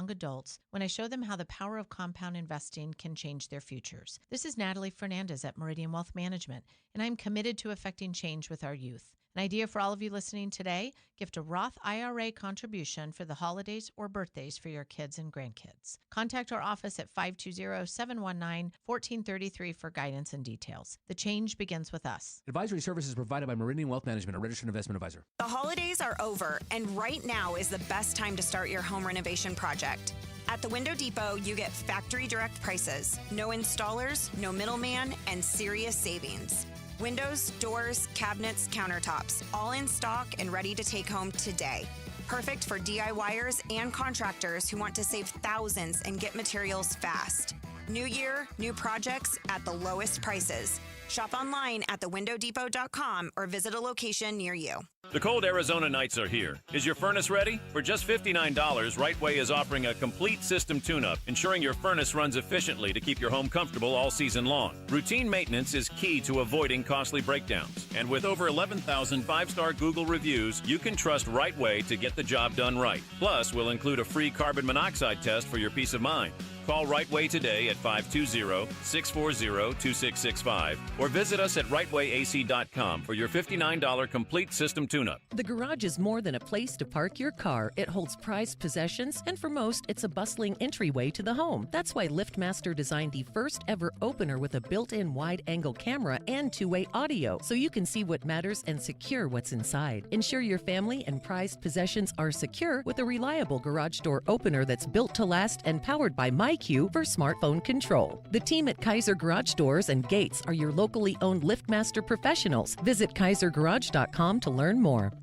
young adults when I show them how the power of compound investing can change their futures. This is Natalie Fernandez at Meridian Wealth Management, and I'm committed to affecting change with our youth. An idea for all of you listening today: gift a Roth IRA contribution for the holidays or birthdays for your kids and grandkids. Contact our office at 520-719-1433 for guidance and details. The change begins with us. Advisory services provided by Meridian Wealth Management, a registered investment advisor. The holidays are over, and right now is the best time to start your home renovation project. At the Window Depot, you get factory direct prices, no installers, no middleman, and serious savings. Windows, doors, cabinets, countertops, all in stock and ready to take home today. Perfect for DIYers and contractors who want to save thousands and get materials fast. New year, new projects at the lowest prices. Shop online at thewindowdepot.com or visit a location near you. The cold Arizona nights are here. Is your furnace ready? For just $59, Right Way is offering a complete system tune-up, ensuring your furnace runs efficiently to keep your home comfortable all season long. Routine maintenance is key to avoiding costly breakdowns. And with over 11,000 five-star Google reviews, you can trust Right Way to get the job done right. Plus, we'll include a free carbon monoxide test for your peace of mind. Call Right Way today at 520-640-2665 or visit us at rightwayac.com for your $59 complete system tune-up. The garage is more than a place to park your car. It holds prized possessions, and for most, it's a bustling entryway to the home. That's why LiftMaster designed the first ever opener with a built-in wide-angle camera and two-way audio, so you can see what matters and secure what's inside. Ensure your family and prized possessions are secure with a reliable garage door opener that's built to last and powered by MyQ for smartphone control. The team at Kaiser Garage Doors and Gates are your locally owned LiftMaster professionals. Visit kaisergarage.com to learn more.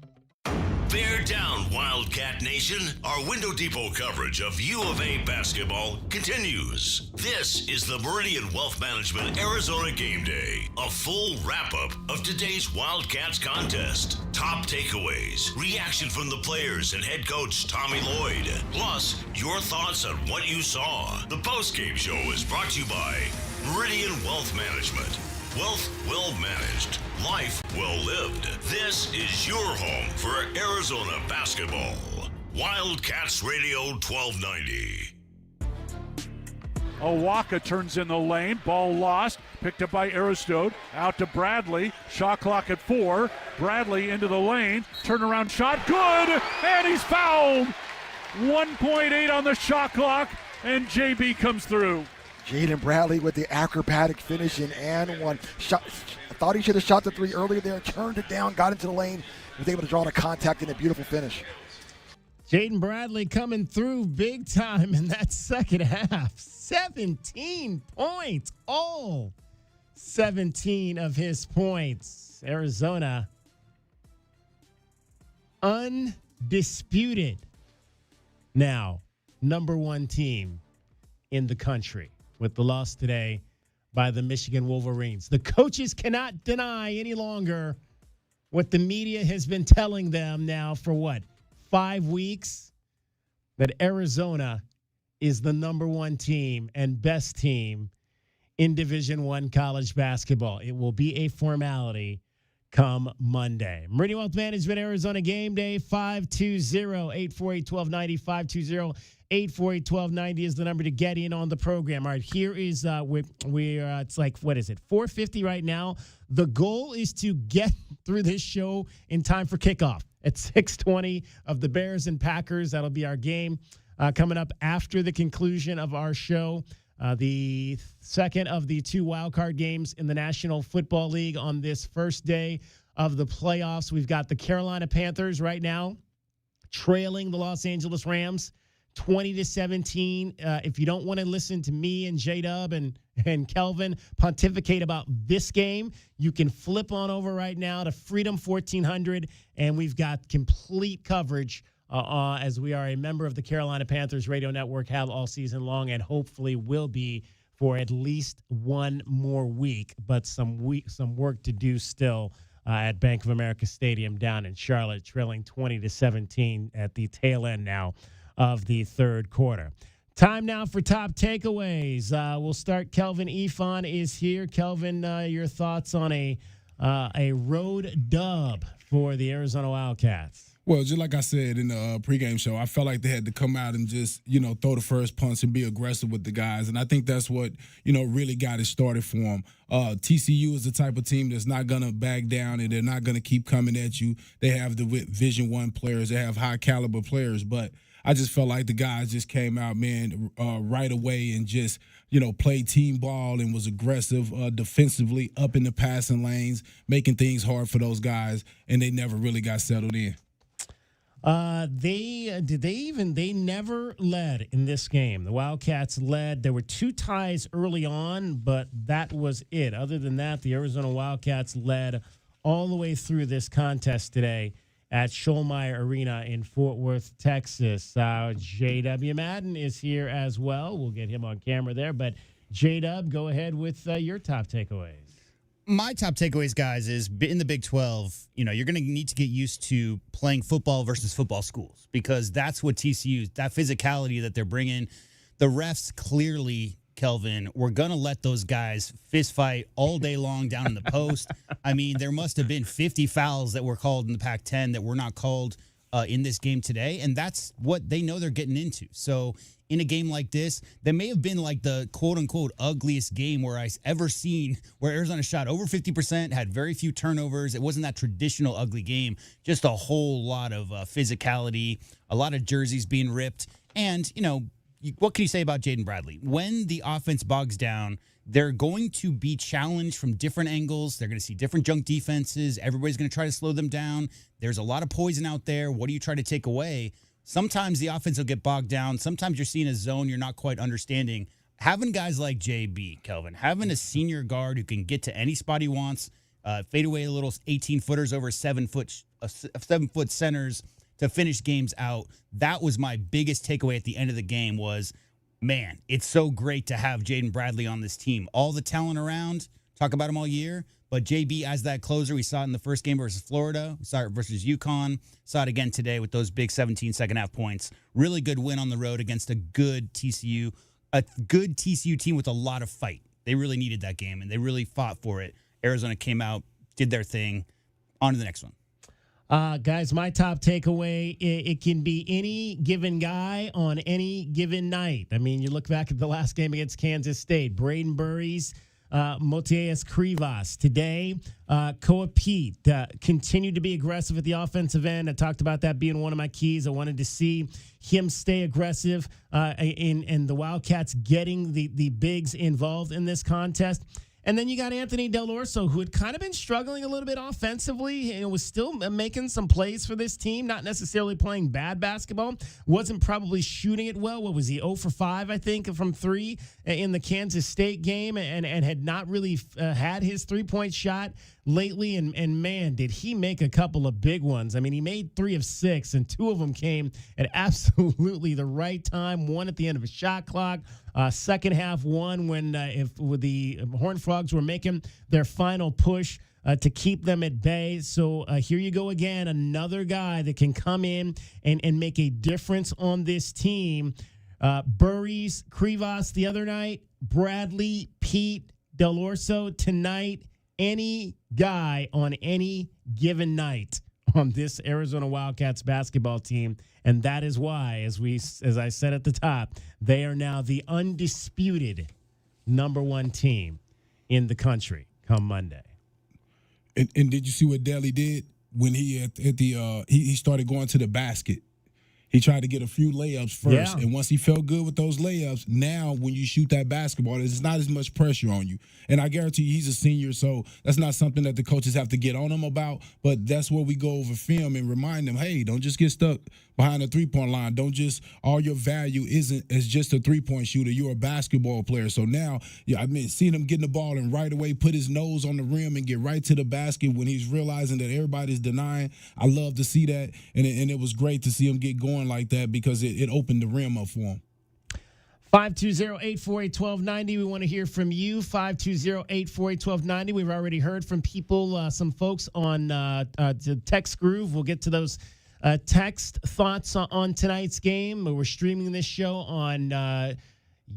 Bear down, Wildcat Nation. Our Window Depot coverage of U of A basketball continues. This is the Meridian Wealth Management Arizona Game Day, a full wrap-up of today's Wildcats contest. Top takeaways, reaction from the players and head coach Tommy Lloyd, plus your thoughts on what you saw. The postgame show is brought to you by Meridian Wealth Management. Wealth well managed, life well lived. This is your home for Arizona basketball. Wildcats Radio 1290. Owaka turns in the lane. Ball lost. Picked up by Aristode. Out to Bradley. Shot clock at 4. Bradley into the lane. Turnaround shot. Good! And he's fouled! 1.8 on the shot clock. And JB comes through. Jaden Bradley with the acrobatic finish in and one. Shot. I thought he should have shot the three earlier there. Turned it down. Got into the lane. Was able to draw the contact in a beautiful finish. Jaden Bradley coming through big time in that second half. 17 points. All 17 of his points. Arizona undisputed now number one team in the country with the loss today by the Michigan Wolverines. The coaches cannot deny any longer what the media has been telling them now for 5 weeks, that Arizona is the number one team and best team in Division I college basketball. It will be a formality come Monday. Meridian Wealth Management Arizona Game Day, 520-848-1290, 520-848-1290 is the number to get in on the program. All right, here is, it's like, 4:50 right now. The goal is to get through this show in time for kickoff at 6:20 of the Bears and Packers. That'll be our game coming up after the conclusion of our show. The second of the two wildcard games in the National Football League on this first day of the playoffs. We've got the Carolina Panthers right now trailing the Los Angeles Rams 20-17. If you don't want to listen to me and J-Dub and Kelvin pontificate about this game, you can flip on over right now to Freedom 1400, and we've got complete coverage as we are a member of the Carolina Panthers radio network, have all season long, and hopefully will be for at least one more week, but some work to do still at Bank of America Stadium down in Charlotte, trailing 20-17 at the tail end now of the third quarter. Time now for top takeaways. We'll start. Kelvin Ifan is here. Kelvin, your thoughts on a road dub for the Arizona Wildcats? Well, just like I said in the pregame show, I felt like they had to come out and just, throw the first punch and be aggressive with the guys. And I think that's what, really got it started for them. TCU is the type of team that's not going to back down, and they're not going to keep coming at you. They have the Division I players. They have high-caliber players. But I just felt like the guys just came out, man, right away and just, played team ball and was aggressive defensively up in the passing lanes, making things hard for those guys, and they never really got settled in. They never led in this game. The Wildcats led. There were 2 ties early on, but that was it. Other than that, the Arizona Wildcats led all the way through this contest today at Schollmeyer Arena in Fort Worth, Texas. J.W. Madden is here as well. We'll get him on camera there. But J-Dub, go ahead with your top takeaways. My top takeaways, guys, is in the Big 12, you're going to need to get used to playing football versus football schools, because that's what TCU, that physicality that they're bringing. The refs clearly, Kelvin, we're going to let those guys fist fight all day long down in the post. I mean, there must have been 50 fouls that were called in the Pac-10 that were not called in this game today, and that's what they know they're getting into. So in a game like this, that may have been like the quote-unquote ugliest game where I've ever seen, where Arizona shot over 50%, had very few turnovers. It wasn't that traditional ugly game, just a whole lot of physicality, a lot of jerseys being ripped. And, what can you say about Jaden Bradley? When the offense bogs down, they're going to be challenged from different angles. They're going to see different junk defenses. Everybody's going to try to slow them down. There's a lot of poison out there. What do you try to take away? Sometimes the offense will get bogged down. Sometimes you're seeing a zone you're not quite understanding. Having guys like JB, Kelvin, having a senior guard who can get to any spot he wants, fade away a little 18-footers over 7-foot centers to finish games out. That was my biggest takeaway at the end of the game was, man, it's so great to have Jaden Bradley on this team. All the talent around, talk about him all year, but JB as that closer, we saw it in the first game versus Florida. We saw it versus UConn. Saw it again today with those big 17 second-half points. Really good win on the road against a good TCU team with a lot of fight. They really needed that game, and they really fought for it. Arizona came out, did their thing. On to the next one. Guys, my top takeaway, it can be any given guy on any given night. I mean, you look back at the last game against Kansas State, Braden Burries, Motias Krivas. Today, Koa Pete continued to be aggressive at the offensive end. I talked about that being one of my keys. I wanted to see him stay aggressive in the Wildcats getting the bigs involved in this contest. And then you got Anthony Del Orso, who had kind of been struggling a little bit offensively and was still making some plays for this team, not necessarily playing bad basketball, wasn't probably shooting it well. What was he, 0 for 5, I think, from 3 in the Kansas State game, and had not really had his three-point shot lately, and man, did he make a couple of big ones. I mean, he made 3 of 6, and 2 of them came at absolutely the right time, one at the end of a shot clock, second half one when the Horned Frogs were making their final push to keep them at bay. So here you go again, another guy that can come in and make a difference on this team. Burries, Krivas the other night, Bradley, Pete, Del Orso tonight. Any guy on any given night on this Arizona Wildcats basketball team, and that is why, as I said at the top, they are now the undisputed number 1 team in the country come Monday. And did you see what Daly did when he he started going to the basket? He tried to get a few layups first, and once he felt good with those layups, now when you shoot that basketball, there's not as much pressure on you. And I guarantee you he's a senior, so that's not something that the coaches have to get on him about, but that's where we go over film and remind them, hey, don't just get stuck behind the three-point line. Don't just – all your value isn't as just a three-point shooter. You're a basketball player. So now, seeing him getting the ball and right away put his nose on the rim and get right to the basket when he's realizing that everybody's denying, I love to see that, and it was great to see him get going like that because it opened the rim up for him. 520-848-1290. We want to hear from you. 520-848-1290. We've already heard from people, some folks on Text Groove. We'll get to those text thoughts on tonight's game. We're streaming this show on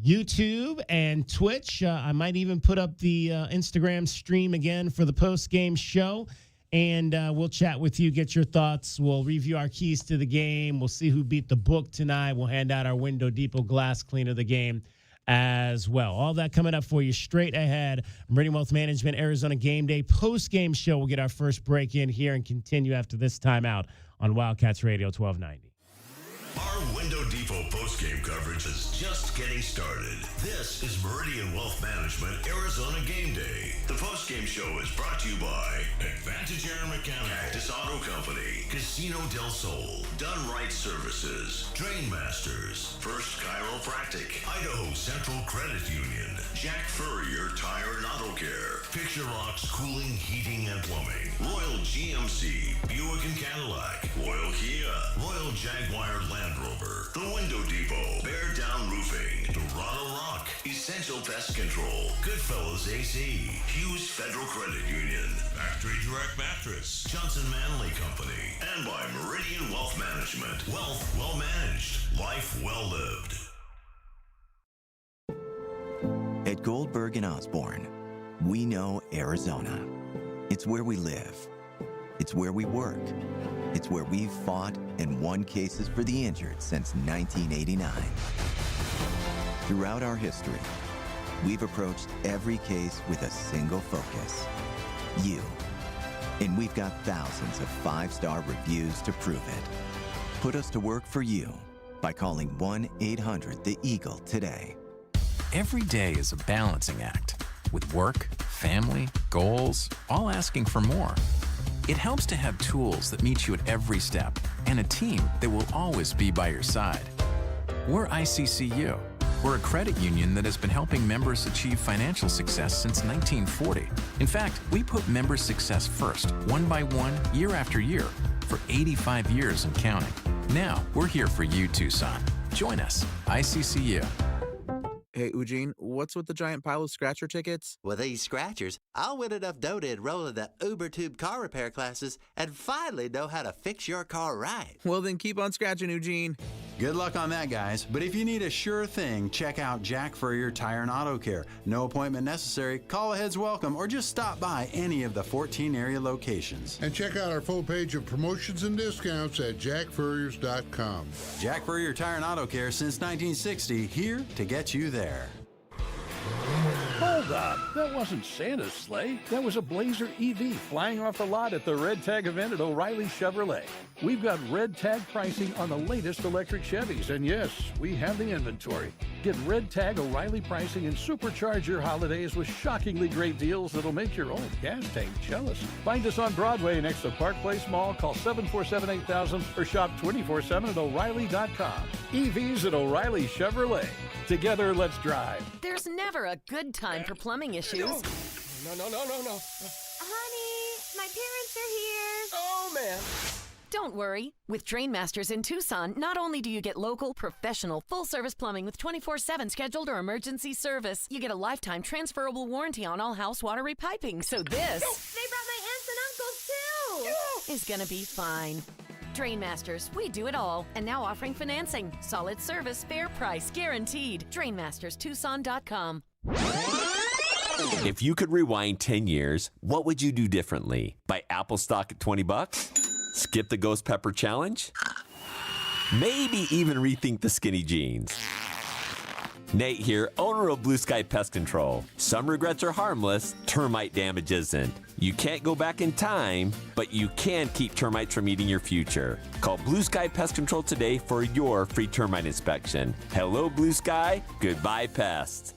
YouTube and Twitch. I might even put up the Instagram stream again for the post-game show. and we'll chat with you, get your thoughts. We'll review our keys to the game. We'll see who beat the book tonight. We'll hand out our Window Depot glass cleaner of the game as well. All that coming up for you straight ahead. Meridian Wealth Management, Arizona Game Day post-game show. We'll get our first break in here and continue after this timeout on Wildcats Radio 1290. Our Window Depot postgame coverage is just getting started. This is Meridian Wealth Management Arizona Game Day. The postgame show is brought to you by Advantage Air Mechanical, Cactus Auto Company, Casino del Sol, Done Right Services, Drain Masters, First Chiropractic, Idaho Central Credit Union, Jack Furrier Tire and Auto Care, Picture Rocks Cooling, Heating and Plumbing, Royal GMC, Buick and Cadillac, Royal Kia, Royal Jaguar Land Rover, The Window Depot, Bear Down Roofing, Dorado Rock, Essential Pest Control, Goodfellas AC, Hughes Federal Credit Union, Factory Direct Mattress, Johnson Manley Company, and by Meridian Wealth Management. Wealth well managed, life well lived. At Goldberg and Osborne, we know Arizona. It's where we live. It's where we work. It's where we've fought and won cases for the injured since 1989. Throughout our history, we've approached every case with a single focus: you. And we've got thousands of 5-star reviews to prove it. Put us to work for you by calling 1-800-THE-EAGLE today. Every day is a balancing act, with work, family, goals, all asking for more. It helps to have tools that meet you at every step and a team that will always be by your side. We're ICCU. We're a credit union that has been helping members achieve financial success since 1940. In fact, we put member success first, one by one, year after year, for 85 years and counting. Now, we're here for you, Tucson. Join us, ICCU. Hey, Eugene, what's with the giant pile of scratcher tickets? With these scratchers, I'll win enough dough to enroll in the UberTube car repair classes and finally know how to fix your car right. Well, then keep on scratching, Eugene. Good luck on that, guys. But if you need a sure thing, check out Jack Furrier Tire and Auto Care. No appointment necessary, call ahead's welcome, or just stop by any of the 14 area locations. And check out our full page of promotions and discounts at jackfurriers.com. Jack Furrier Tire and Auto Care since 1960, here to get you there. Hold on, that wasn't Santa's sleigh. That was a Blazer EV flying off the lot at the Red Tag event at O'Reilly Chevrolet. We've got Red Tag pricing on the latest electric Chevys, and yes, we have the inventory. Get Red Tag O'Reilly pricing and supercharge your holidays with shockingly great deals that'll make your old gas tank jealous. Find us on Broadway next to Park Place Mall. Call 747-8000 or shop 24/7 at O'Reilly.com. EVs at O'Reilly Chevrolet. Together, let's drive. There's never a good time for plumbing issues. No. Honey, my parents are here. Oh, man. Don't worry. With Drain Masters in Tucson, not only do you get local, professional, full-service plumbing with 24/7 scheduled or emergency service, you get a lifetime transferable warranty on all house water repiping. So this... They brought my aunts and uncles, too. ...is gonna be fine. Drain Masters, we do it all. And now offering financing. Solid service, fair price, guaranteed. DrainMastersTucson.com. If you could rewind 10 years, what would you do differently? Buy Apple stock at $20? Skip the Ghost Pepper Challenge? Maybe even rethink the skinny jeans. Nate here, owner of Blue Sky Pest Control. Some regrets are harmless, termite damage isn't. You can't go back in time, but you can keep termites from eating your future. Call Blue Sky Pest Control today for your free termite inspection. Hello, Blue Sky. Goodbye, pests.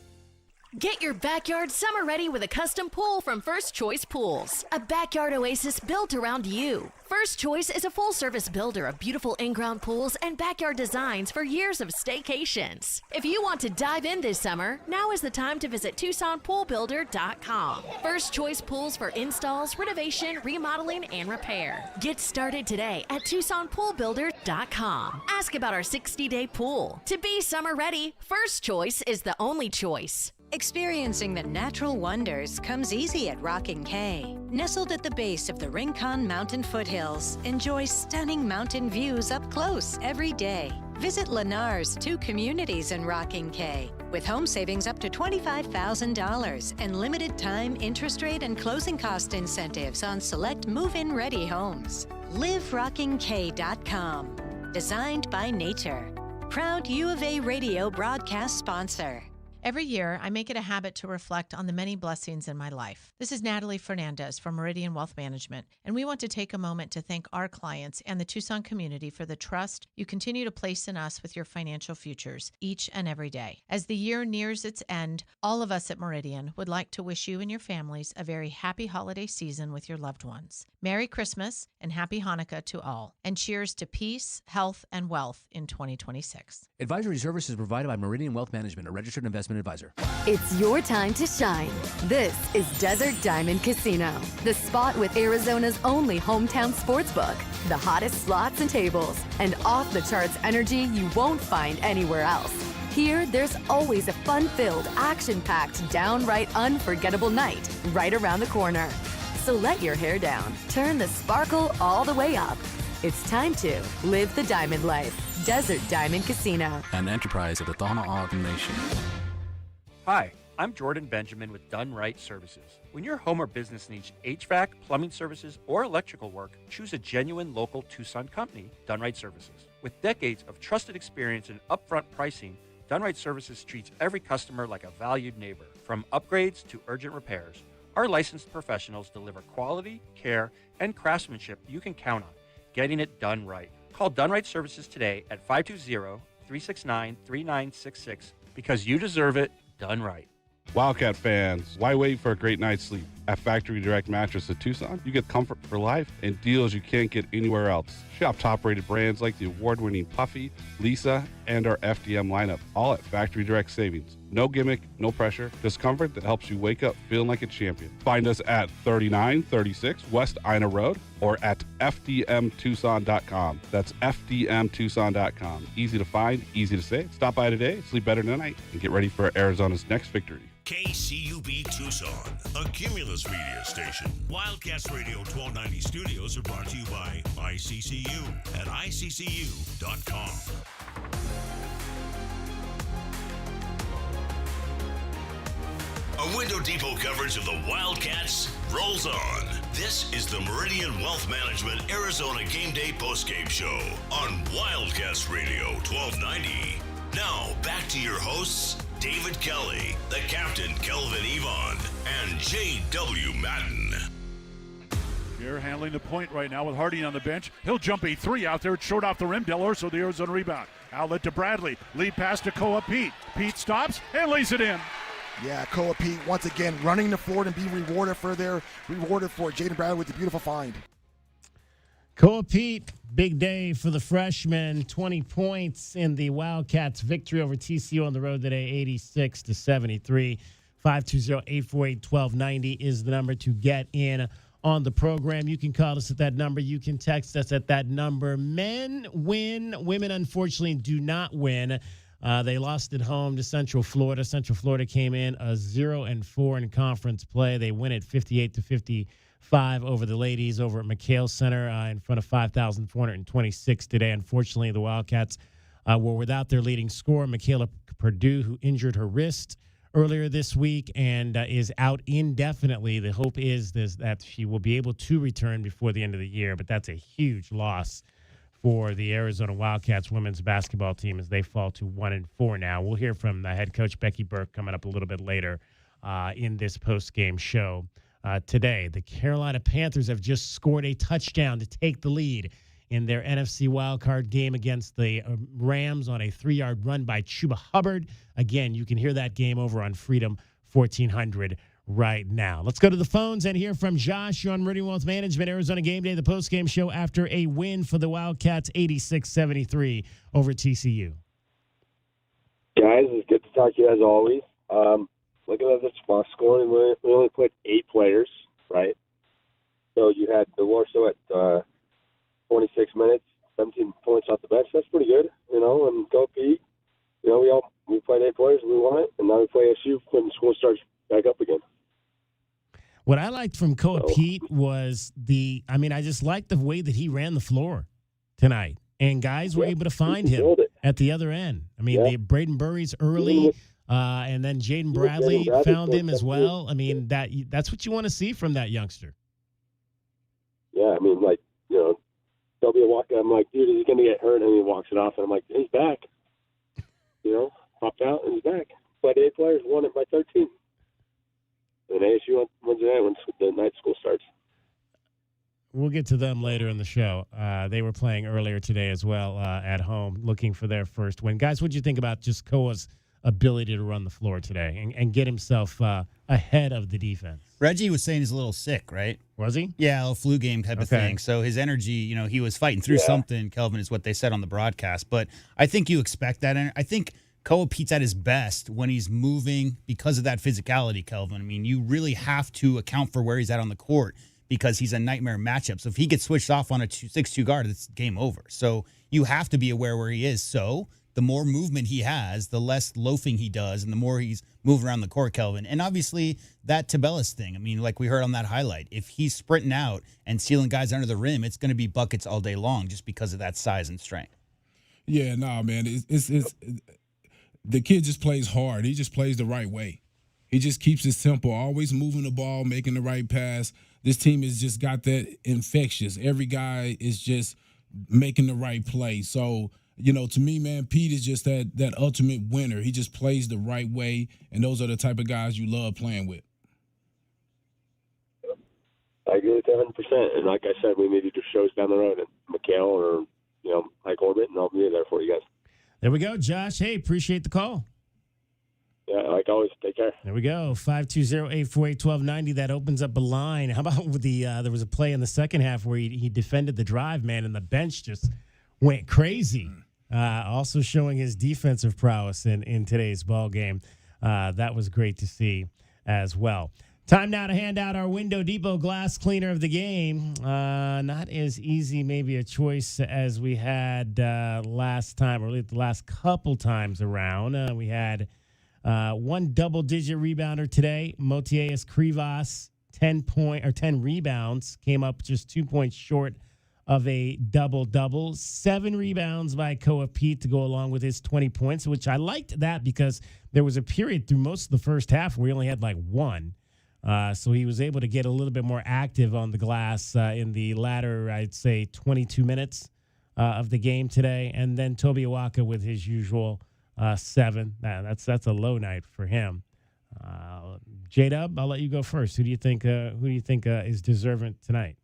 Get your backyard summer ready with a custom pool from First Choice Pools. A backyard oasis built around you. First Choice is a full-service builder of beautiful in-ground pools and backyard designs for years of staycations. If you want to dive in this summer, now is the time to visit TucsonPoolBuilder.com. First Choice Pools for installs, renovation, remodeling, and repair. Get started today at TucsonPoolBuilder.com. Ask about our 60-day pool. To be summer ready, First Choice is the only choice. Experiencing the natural wonders comes easy at Rockin' Cay. Nestled at the base of the Rincon Mountain foothills, enjoy stunning mountain views up close every day. Visit Lennar's 2 communities in Rocking K with home savings up to $25,000 and limited time interest rate and closing cost incentives on select move-in ready homes. LiveRockingK.com. Designed by nature. Proud U of A radio broadcast sponsor. Every year, I make it a habit to reflect on the many blessings in my life. This is Natalie Fernandez from Meridian Wealth Management, and we want to take a moment to thank our clients and the Tucson community for the trust you continue to place in us with your financial futures each and every day. As the year nears its end, all of us at Meridian would like to wish you and your families a very happy holiday season with your loved ones. Merry Christmas and Happy Hanukkah to all, and cheers to peace, health, and wealth in 2026. Advisory services provided by Meridian Wealth Management, a registered investment advisor. It's your time to shine. This is Desert Diamond Casino, the spot with Arizona's only hometown sportsbook, the hottest slots and tables, and off-the-charts energy you won't find anywhere else. Here, there's always a fun-filled, action-packed, downright unforgettable night right around the corner. So let your hair down, turn the sparkle all the way up. It's time to live the diamond life. Desert Diamond Casino. An enterprise of the Thana Nation. Hi, I'm Jordan Benjamin with Done Right Services. When your home or business needs HVAC, plumbing services, or electrical work, choose a genuine local Tucson company, Done Right Services. With decades of trusted experience and upfront pricing, Done Right Services treats every customer like a valued neighbor. From upgrades to urgent repairs, our licensed professionals deliver quality, care, and craftsmanship you can count on, getting it done right. Call Done Right Services today at 520-369-3966 because you deserve it done right. Wildcat fans, why wait for a great night's sleep? At Factory Direct Mattress in Tucson, you get comfort for life and deals you can't get anywhere else. Shop top-rated brands like the award-winning Puffy, Lisa, and our FDM lineup, all at Factory Direct Savings. No gimmick, no pressure, just comfort that helps you wake up feeling like a champion. Find us at 3936 West Ina Road or at fdmtucson.com. That's fdmtucson.com. Easy to find, easy to say. Stop by today, sleep better tonight, and get ready for Arizona's next victory. KCUB Tucson, a Cumulus media station. Wildcats Radio 1290 studios are brought to you by ICCU at iccu.com. A Window Depot coverage of the Wildcats rolls on. This is the Meridian Wealth Management Arizona Gameday postgame show on Wildcats Radio 1290. Now, back to your hosts, David Kelly, the captain, Kelvin Yvonne, and J.W. Madden. Here handling the point right now with Harding on the bench. He'll jump a three out there. It's short off the rim. Del Orso, the Arizona rebound. Outlet to Bradley. Lead pass to Koa Pete. Pete stops and lays it in. Yeah, Koa Pete once again running the floor and being rewarded for Jaden Bradley with the beautiful find. Koa Pete, big day for the freshman. 20 points in the Wildcats' victory over TCU on the road today, 86-73. 520-848-1290 is the number to get in on the program. You can call us at that number. You can text us at that number. Men win. Women, unfortunately, do not win. They lost at home to Central Florida. Central Florida came in 0-4 in conference play. They win it 58-55 over the ladies over at McHale Center in front of 5,426 today. Unfortunately, the Wildcats were without their leading scorer, Michaela Purdue, who injured her wrist earlier this week and is out indefinitely. The hope is that she will be able to return before the end of the year, but that's a huge loss for the Arizona Wildcats women's basketball team as they fall to 1-4 now. We'll hear from head coach Becky Burke coming up a little bit later in this post-game show. Today, the Carolina Panthers have just scored a touchdown to take the lead in their NFC wildcard game against the Rams on a 3-yard run by Chuba Hubbard. Again, you can hear that game over on Freedom 1400 right now. Let's go to the phones and hear from Josh. You're on Meridian Wealth Management, Arizona Gameday, the post-game show after a win for the Wildcats, 86-73 over TCU. Guys, it's good to talk to you as always. Looking at the box scoring, we only put 8 players, right? So you had DeLorso at 26 minutes, 17 points off the bench. That's pretty good, and go Pete. We played 8 players and we won it, and now we play SU when school starts back up again. What I liked from Koa Pete was I just liked the way that he ran the floor tonight. And guys were able to find him. at the other end. I mean, Braden Burry's early, and then Jaden Bradley found him as well. I mean, that's what you want to see from that youngster. Yeah, I mean, like, they'll be walking. I'm like, dude, is he going to get hurt? And he walks it off, and I'm like, he's back. Popped out, and he's back. But 8 players won it by 13. And ASU wins it when the night school starts. We'll get to them later in the show. They were playing earlier today as well at home, looking for their first win. Guys, what did you think about just Koa's ability to run the floor today and get himself ahead of the defense? Reggie was saying he's a little sick, right? Was he? Yeah, a flu game type of thing. So his energy, he was fighting through something, Kelvin, is what they said on the broadcast. But I think you expect that. And I think Koa Pete's at his best when he's moving because of that physicality, Kelvin. I mean, you really have to account for where he's at on the court because he's a nightmare matchup. So if he gets switched off on a 6'2" guard, it's game over. So you have to be aware where he is. So the more movement he has, the less loafing he does, and the more he's moving around the court, Kelvin. And obviously, that Tabellas thing, I mean, like we heard on that highlight, if he's sprinting out and sealing guys under the rim, it's going to be buckets all day long just because of that size and strength. Yeah, no, man. It's the kid just plays hard. He just plays the right way. He just keeps it simple, always moving the ball, making the right pass. This team has just got that infectious. Every guy is just making the right play. So, to me, man, Pete is just that ultimate winner. He just plays the right way, and those are the type of guys you love playing with. I agree with 7%. And like I said, we maybe do shows down the road at McHale or, High Corbett, and I'll be there for you guys. There we go, Josh. Hey, appreciate the call. Yeah, like always, take care. There we go. 520-848-1290. That opens up a line. How about with there was a play in the second half where he defended the drive, man, and the bench just went crazy. Also showing his defensive prowess in today's ball game. That was great to see as well. Time now to hand out our Window Depot Glass Cleaner of the Game. Not as easy maybe a choice as we had last time, or at least the last couple times around. We had one double-digit rebounder today, Motiejus Krivas, 10 rebounds, came up just 2 points short of a double-double. 7 rebounds by Koa Pete to go along with his 20 points, which I liked that because there was a period through most of the first half where we only had like 1. So he was able to get a little bit more active on the glass in the latter, I'd say, 22 minutes of the game today. And then Toby Awaka with his usual 7. That's a low night for him. J-Dub, I'll let you go first. Who do you think is deserving tonight?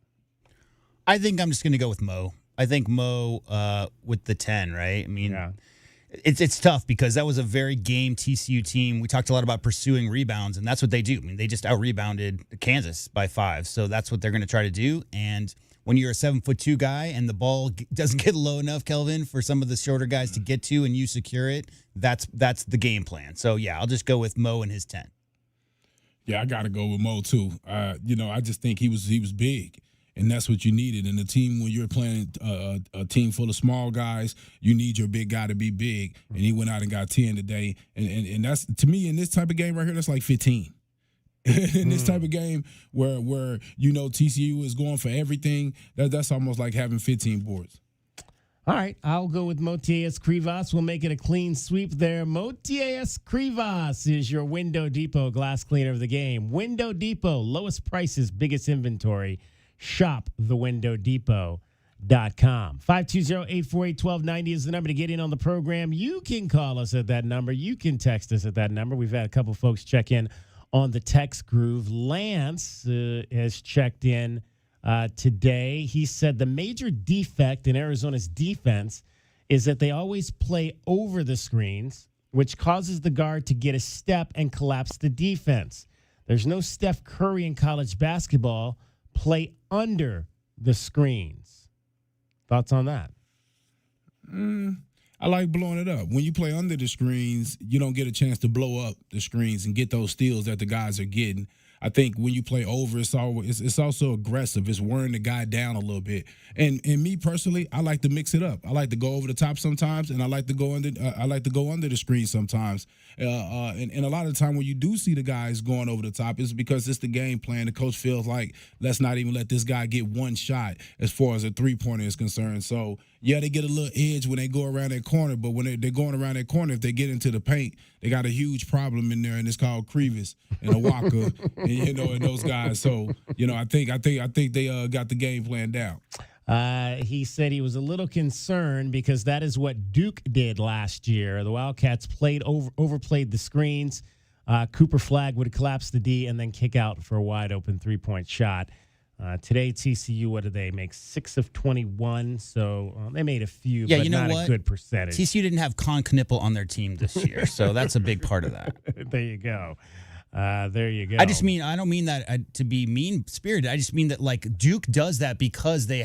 I think I'm just going to go with Mo. I think Mo with the 10, right? I mean, it's tough because that was a very game TCU team. We talked a lot about pursuing rebounds, and that's what they do. I mean, they just out-rebounded Kansas by 5, so that's what they're going to try to do. And when you're a 7'2" guy and the ball doesn't get low enough, Kelvin, for some of the shorter guys to get to and you secure it, that's the game plan. So, yeah, I'll just go with Mo and his 10. Yeah, I got to go with Mo, too. I just think he was big. And that's what you needed. In a team, when you're playing a team full of small guys, you need your big guy to be big. And he went out and got 10 today. And that's, to me, in this type of game right here, that's like 15. In this type of game where TCU is going for everything, that's almost like having 15 boards. All right, I'll go with Motiejus Krivas. We'll make it a clean sweep there. Motiejus Krivas is your Window Depot Glass Cleaner of the game. Window Depot, lowest prices, biggest inventory. Shop thewindowdepot.com. 520-848-1290 is the number to get in on the program. You can call us at that number. You can text us at that number. We've had a couple folks check in on the text groove. Lance has checked in today. He said the major defect in Arizona's defense is that they always play over the screens, which causes the guard to get a step and collapse the defense. There's no Steph Curry in college basketball. Play under the screens. Thoughts on that? I like blowing it up. When you play under the screens, you don't get a chance to blow up the screens and get those steals that the guys are getting. I think when you play over, it's also aggressive. It's wearing the guy down a little bit. And me personally, I like to mix it up. I like to go over the top sometimes, and I like to go under the screen sometimes. And a lot of the time when you do see the guys going over the top, it's because it's the game plan. The coach feels like, let's not even let this guy get one shot as far as a three-pointer is concerned. So, Yeah, they get a little edge when they go around that corner, but when they're going around that corner, if they get into the paint, they got a huge problem in there, and it's called Crevis and Awaka, and those guys. So, I think they got the game plan down. He said he was a little concerned because that is what Duke did last year. The Wildcats overplayed the screens. Cooper Flagg would collapse the D and then kick out for a wide open 3-point shot. Today, TCU, what did they make? 6 of 21. So they made a few, but not a good percentage. TCU didn't have Con Knippel on their team this year, so that's a big part of that. There you go. There you go. I don't mean that to be mean-spirited. I just mean that, like, Duke does that because they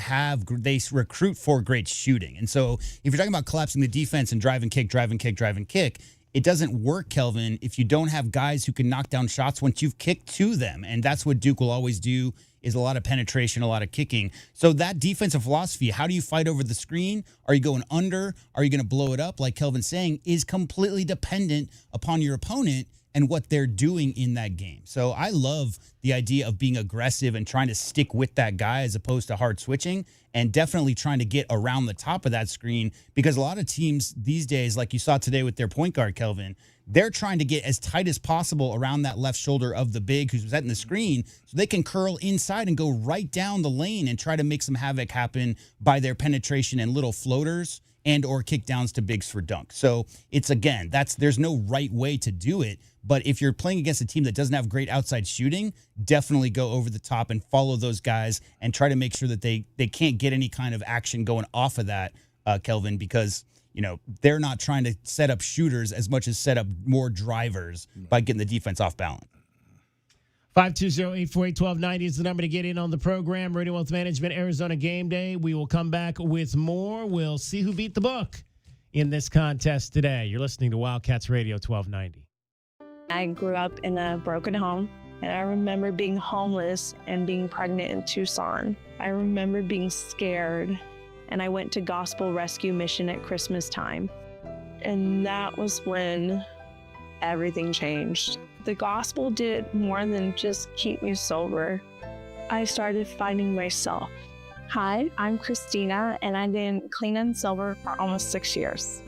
recruit for great shooting. And so if you're talking about collapsing the defense and drive and kick, it doesn't work, Kelvin, if you don't have guys who can knock down shots once you've kicked to them. And that's what Duke will always do, is a lot of penetration, a lot of kicking. So that defensive philosophy, how do you fight over the screen? Are you going under? Are you going to blow it up? Like Kelvin's saying, is completely dependent upon your opponent and what they're doing in that game. So I love the idea of being aggressive and trying to stick with that guy as opposed to hard switching, and definitely trying to get around the top of that screen, because a lot of teams these days, like you saw today with their point guard, Kelvin, they're trying to get as tight as possible around that left shoulder of the big who's setting the screen so they can curl inside and go right down the lane and try to make some havoc happen by their penetration and little floaters and or kick downs to bigs for dunk. So it's, again, there's no right way to do it. But if you're playing against a team that doesn't have great outside shooting, definitely go over the top and follow those guys and try to make sure that they can't get any kind of action going off of that, Kelvin, because they're not trying to set up shooters as much as set up more drivers by getting the defense off balance. 520-848-1290 is the number to get in on the program. Meridian Wealth Management, Arizona Game Day. We will come back with more. We'll see who beat the book in this contest today. You're listening to Wildcats Radio 1290. I grew up in a broken home, and I remember being homeless and being pregnant in Tucson. I remember being scared, and I went to Gospel Rescue Mission at Christmas time. And that was when everything changed. The gospel did more than just keep me sober. I started finding myself. Hi, I'm Christina, and I've been clean and sober for almost 6 years.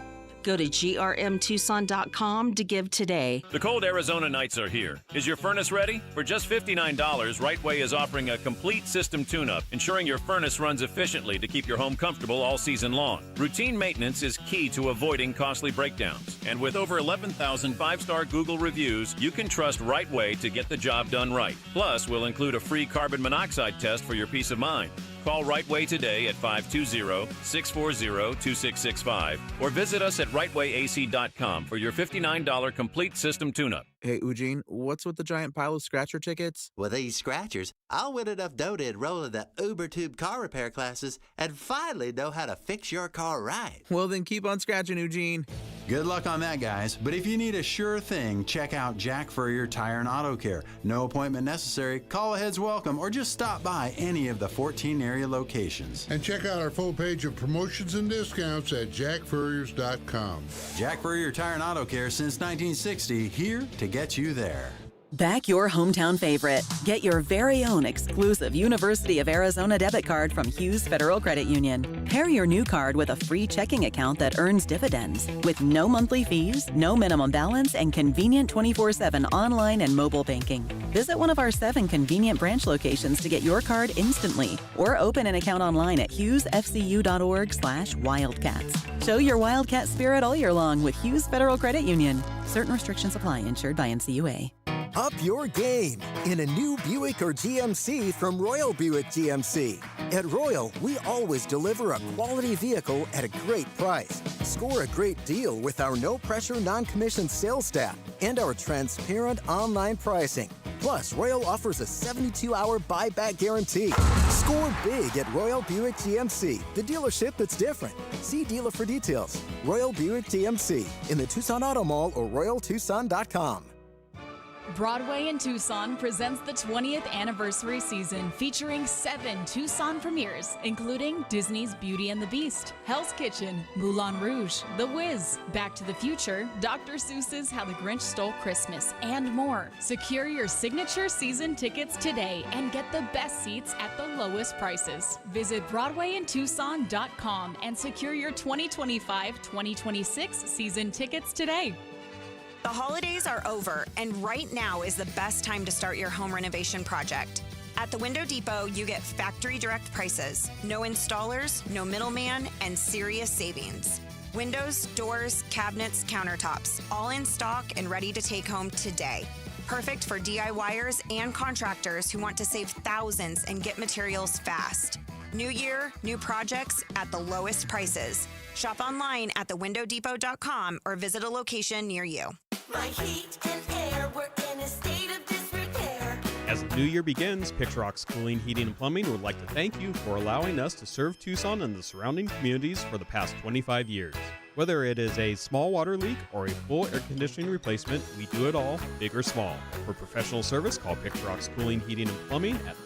Go to grmtucson.com to give today. The cold Arizona nights are here. Is your furnace ready? For just $59, Right Way is offering a complete system tune-up, ensuring your furnace runs efficiently to keep your home comfortable all season long. Routine maintenance is key to avoiding costly breakdowns. And with over 11,000 five-star Google reviews, you can trust Right Way to get the job done right. Plus, we'll include a free carbon monoxide test for your peace of mind. Call Right Way today at 520-640-2665 or visit us at rightwayac.com for your $59 complete system tune-up. Hey, Eugene, what's with the giant pile of scratcher tickets? With these scratchers, I'll win enough dough to enroll in the UberTube car repair classes and finally know how to fix your car right. Well, then keep on scratching, Eugene. Good luck on that, guys. But if you need a sure thing, check out Jack Furrier Tire and Auto Care. No appointment necessary. Call ahead's welcome, or just stop by any of the 14 area locations. And check out our full page of promotions and discounts at jackfurriers.com. Jack Furrier Tire and Auto Care since 1960, here to get you there. Back your hometown favorite. Get your very own exclusive University of Arizona debit card from Hughes Federal Credit Union. Pair your new card with a free checking account that earns dividends with no monthly fees, no minimum balance, and convenient 24/7 online and mobile banking. Visit one of our 7 convenient branch locations to get your card instantly, or open an account online at hughesfcu.org/wildcats. Show your Wildcat spirit all year long with Hughes Federal Credit Union. Certain restrictions apply. Insured by NCUA. Up your game in a new Buick or GMC from Royal Buick GMC. At Royal, we always deliver a quality vehicle at a great price. Score a great deal with our no-pressure, non-commissioned sales staff and our transparent online pricing. Plus, Royal offers a 72-hour buyback guarantee. Score big at Royal Buick GMC, the dealership that's different. See dealer for details. Royal Buick GMC in the Tucson Auto Mall or royaltucson.com. Broadway in Tucson presents the 20th anniversary season featuring 7 Tucson premieres, including Disney's Beauty and the Beast, Hell's Kitchen, Moulin Rouge, The Wiz, Back to the Future, Dr. Seuss's How the Grinch Stole Christmas, and more. Secure your signature season tickets today and get the best seats at the lowest prices. Visit BroadwayInTucson.com and secure your 2025-2026 season tickets today. The holidays are over, and right now is the best time to start your home renovation project. At the Window Depot, you get factory direct prices, no installers, no middleman, and serious savings. Windows, doors, cabinets, countertops, all in stock and ready to take home today. Perfect for DIYers and contractors who want to save thousands and get materials fast. New year, new projects at the lowest prices. Shop online at thewindowdepot.com or visit a location near you. My heat and air were in a state of disrepair. As the new year begins, Picturox Cooling, Heating, and Plumbing would like to thank you for allowing us to serve Tucson and the surrounding communities for the past 25 years. Whether it is a small water leak or a full air conditioning replacement, we do it all, big or small. For professional service, call Picturox Cooling, Heating, and Plumbing at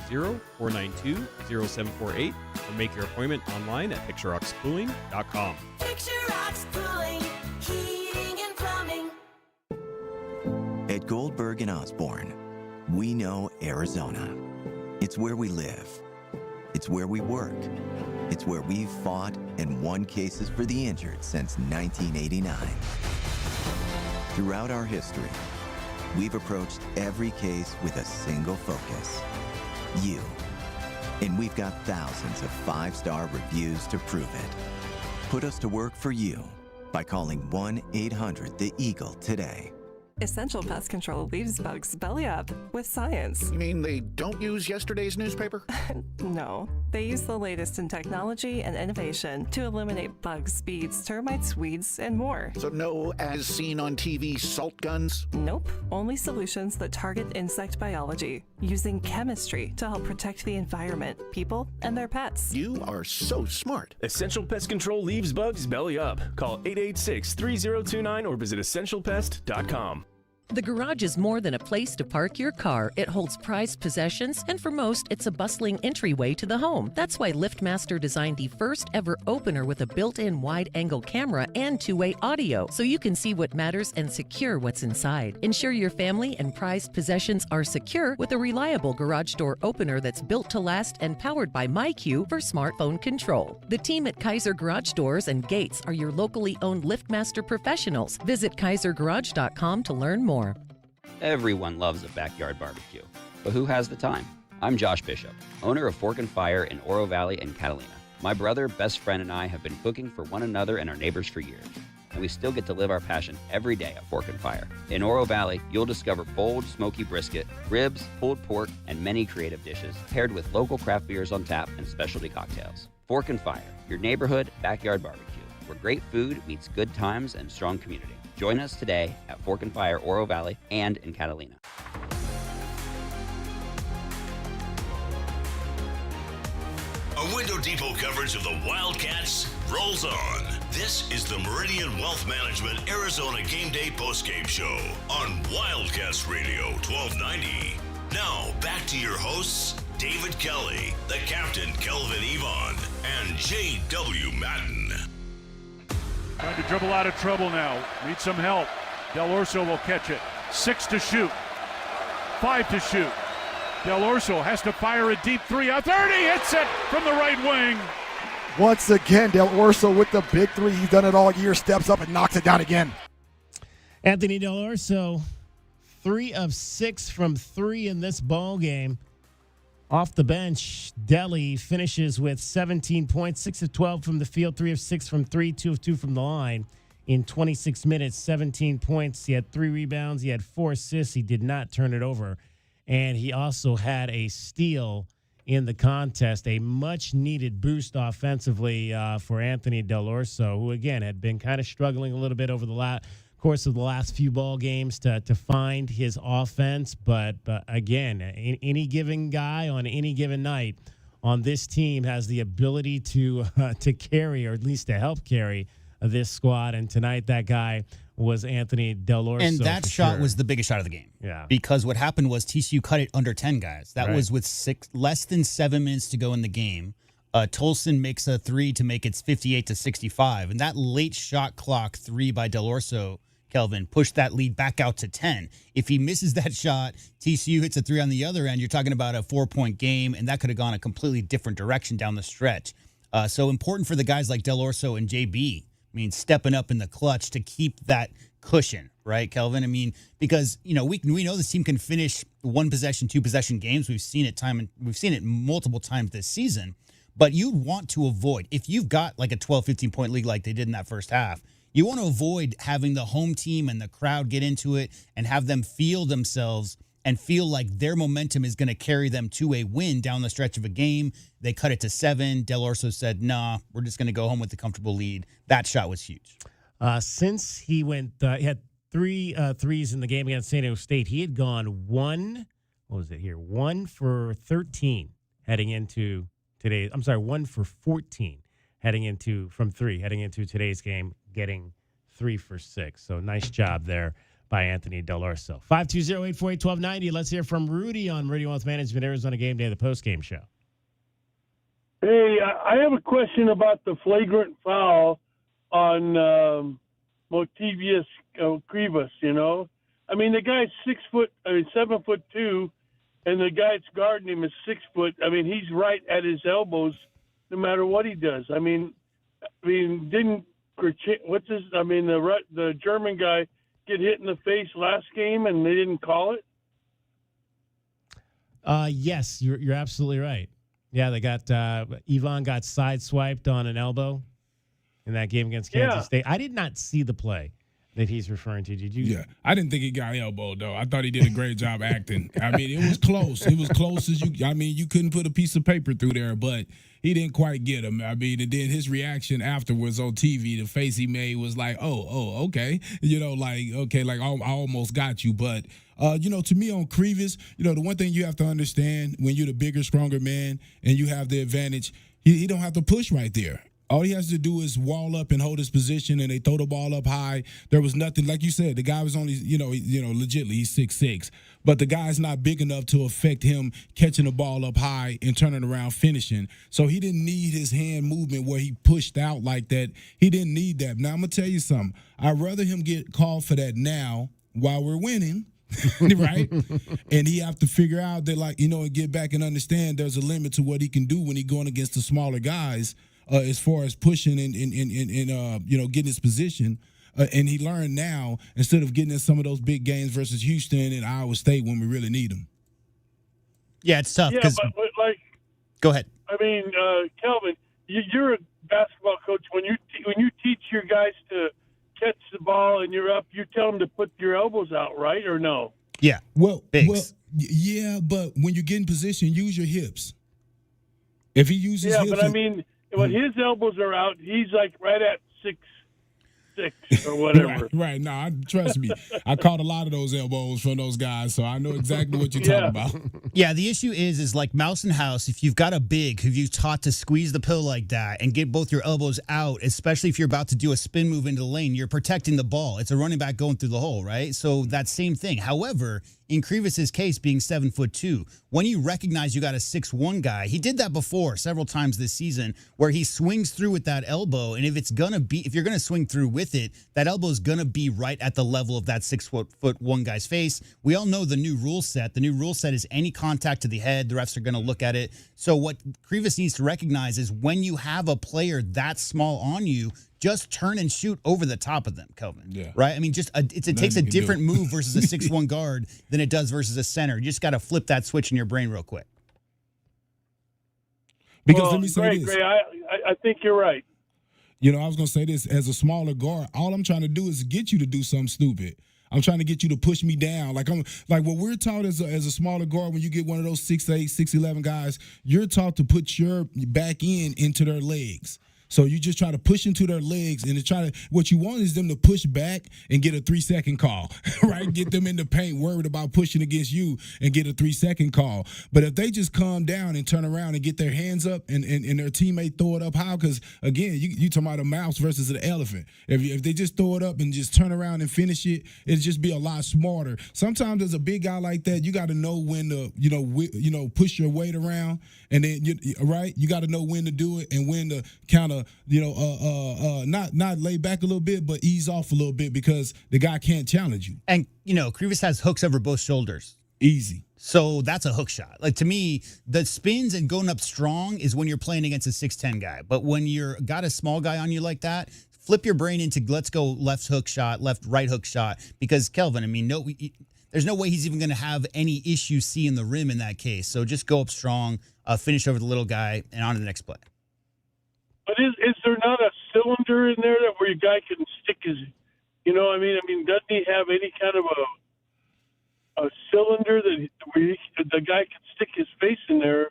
520-492-0748 or make your appointment online at picturoxcooling.com. Picturox Cooling, Heating, and Plumbing. At Goldberg and Osborne, we know Arizona. It's where we live. It's where we work. It's where we've fought and won cases for the injured since 1989. Throughout our history, we've approached every case with a single focus: you. And we've got thousands of 5-star reviews to prove it. Put us to work for you by calling 1-800-THE-EAGLE today. Essential Pest Control leaves bugs belly up with science. You mean they don't use yesterday's newspaper? No, they use the latest in technology and innovation to eliminate bugs, bees, termites, weeds, and more. So no as seen on TV salt guns? Nope, only solutions that target insect biology, using chemistry to help protect the environment, people, and their pets. You are so smart. Essential Pest Control leaves bugs belly up. Call 886-3029 or visit essentialpest.com. The garage is more than a place to park your car. It holds prized possessions, and for most, it's a bustling entryway to the home. That's why LiftMaster designed the first ever opener with a built-in wide-angle camera and two-way audio, so you can see what matters and secure what's inside. Ensure your family and prized possessions are secure with a reliable garage door opener that's built to last and powered by MyQ for smartphone control. The team at Kaiser Garage Doors and Gates are your locally owned LiftMaster professionals. Visit kaisergarage.com to learn more. Everyone loves a backyard barbecue, but who has the time? I'm Josh Bishop, owner of Fork and Fire in Oro Valley and Catalina. My brother, best friend, and I have been cooking for one another and our neighbors for years, and we still get to live our passion every day at Fork and Fire. In Oro Valley, you'll discover bold, smoky brisket, ribs, pulled pork, and many creative dishes, paired with local craft beers on tap and specialty cocktails. Fork and Fire, your neighborhood backyard barbecue, where great food meets good times and strong community. Join us today at Fork and Fire, Oro Valley, and in Catalina. A Window Depot coverage of the Wildcats rolls on. This is the Meridian Wealth Management Arizona Game Day postgame show on Wildcats Radio 1290. Now, back to your hosts, David Kelly, the captain, Kelvin Yvonne, and J.W. Madden. Trying to dribble out of trouble now. Needs some help. Del Orso will catch it. 6 to shoot. 5 to shoot. Del Orso has to fire a deep three out there, and he hits it from the right wing. Once again, Del Orso with the big three. He's done it all year. Steps up and knocks it down again. Anthony Del Orso, 3 of 6 from 3 in this ball game. Off the bench, Delhi finishes with 17 points, 6 of 12 from the field, 3 of 6 from 3, 2 of 2 from the line. In 26 minutes, 17 points. He had 3 rebounds. He had 4 assists. He did not turn it over. And he also had a steal in the contest, a much-needed boost offensively for Anthony Del Orso, who, again, had been kind of struggling a little bit over the course of the last few ball games to find his offense. But again, any given guy on any given night on this team has the ability to carry, or at least to help carry this squad. And tonight that guy was Anthony Del Orso. And that for shot sure. was the biggest shot of the game. Yeah. Because what happened was TCU cut it under 10 guys. That Right. was with less than 7 minutes to go in the game. Tolson makes a three to make it 58-65. And that late shot clock three by Del Orso, Kelvin, pushed that lead back out to 10. If he misses that shot, TCU hits a three on the other end, you're talking about a 4-point game, and that could have gone a completely different direction down the stretch. So important for the guys like Del Orso and JB. I mean, stepping up in the clutch to keep that cushion, right, Kelvin? I mean, because we know this team can finish 1-possession, 2-possession games. We've seen it multiple times this season. But you'd want to avoid, if you've got like a 12, 15-point lead like they did in that first half, you want to avoid having the home team and the crowd get into it and have them feel themselves and feel like their momentum is going to carry them to a win down the stretch of a game. They cut it to 7. Del Orso said, nah, we're just going to go home with the comfortable lead. That shot was huge. Since he he had 3 threes in the game against San Diego State, he had gone 1 for 13 heading into today. I'm sorry, 1 for 14 from 3 heading into today's game, getting 3 for 6. So nice job there by Anthony Del Orso. 520-848-1290. Let's hear from Rudy on Meridian Wealth Management, Arizona Game Day, the postgame show. Hey, I have a question about the flagrant foul on Motivius Krivas, I mean, the guy's 7'2", and the guy that's guarding him is 6 foot. I mean, he's right at his elbows no matter what he does. The German guy get hit in the face last game and they didn't call it? Yes, you're absolutely right. Yeah, they got Ivan got sideswiped on an elbow in that game against Kansas State. I did not see the play that he's referring to. Did you? Yeah, I didn't think he got elbowed, though. I thought he did a great job acting. I mean, it was close. It was close as you couldn't put a piece of paper through there, but he didn't quite get him. I mean, and then his reaction afterwards on TV, the face he made was like, oh, okay. I almost got you. But, to me on Krivas, the one thing you have to understand when you're the bigger, stronger man and you have the advantage, he don't have to push right there. All he has to do is wall up and hold his position, and they throw the ball up high. There was nothing, like you said, the guy was only, legitimately, he's 6'6", but the guy's not big enough to affect him catching the ball up high and turning around finishing. So he didn't need his hand movement where he pushed out like that. He didn't need that. Now, I'm going to tell you something. I'd rather him get called for that now while we're winning, right? And he have to figure out that, and get back and understand there's a limit to what he can do when he's going against the smaller guys. As far as pushing and getting his position. And he learned now, instead of getting in some of those big games versus Houston and Iowa State when we really need them. Yeah, it's tough. Yeah, but go ahead. I mean, Kelvin, you're a basketball coach. When you teach your guys to catch the ball and you're up, you tell them to put your elbows out, right, or no? Yeah. Well, yeah, but when you get in position, use your hips. If he uses hips. Yeah, but I mean, when his elbows are out, he's like right at 6'6" or whatever. Right. No, trust me. I caught a lot of those elbows from those guys, so I know exactly what you're talking about. Yeah, the issue is like mouse and house. If you've got a big who you've taught to squeeze the pill like that and get both your elbows out, especially if you're about to do a spin move into the lane, you're protecting the ball. It's a running back going through the hole, right? So that same thing. However, in Krivas' case, being 7'2", when you recognize you got a 6'1" guy, he did that before several times this season, where he swings through with that elbow, and if you're gonna swing through with it, that elbow is gonna be right at the level of that 6'1" guy's face. We all know the new rule set. The new rule set is any contact to the head, the refs are gonna look at it. So what Krivas needs to recognize is when you have a player that small on you, just turn and shoot over the top of them, Kelvin. Yeah. Right? I mean, it takes a different move versus a 6'1" guard than it does versus a center. You just got to flip that switch in your brain real quick. Because let me say this. Great. I think you're right. I was going to say this. As a smaller guard, all I'm trying to do is get you to do something stupid. I'm trying to get you to push me down. Like what we're taught as a smaller guard, when you get one of those 6'8", 6'11" guys, you're taught to put your back end into their legs. So you just try to push into their legs, and what you want is them to push back and get a 3-second call, right? Get them in the paint, worried about pushing against you and get a 3-second call. But if they just calm down and turn around and get their hands up and their teammate throw it up high, because again, you talking about a mouse versus an elephant. If they just throw it up and just turn around and finish it, it'd just be a lot smarter. Sometimes as a big guy like that, you got to know when to, push your weight around, and then you got to know when to do it and when to kind of, not lay back a little bit, but ease off a little bit because the guy can't challenge you. And, Krivas has hooks over both shoulders. Easy. So that's a hook shot. Like, to me, the spins and going up strong is when you're playing against a 6'10" guy. But when you're got a small guy on you like that, flip your brain into let's go left hook shot, right hook shot. Because, Kelvin, there's no way he's even going to have any issue seeing the rim in that case. So just go up strong, finish over the little guy, and on to the next play. But is there not a cylinder in there where your guy can stick his, doesn't he have any kind of a cylinder where the guy can stick his face in there?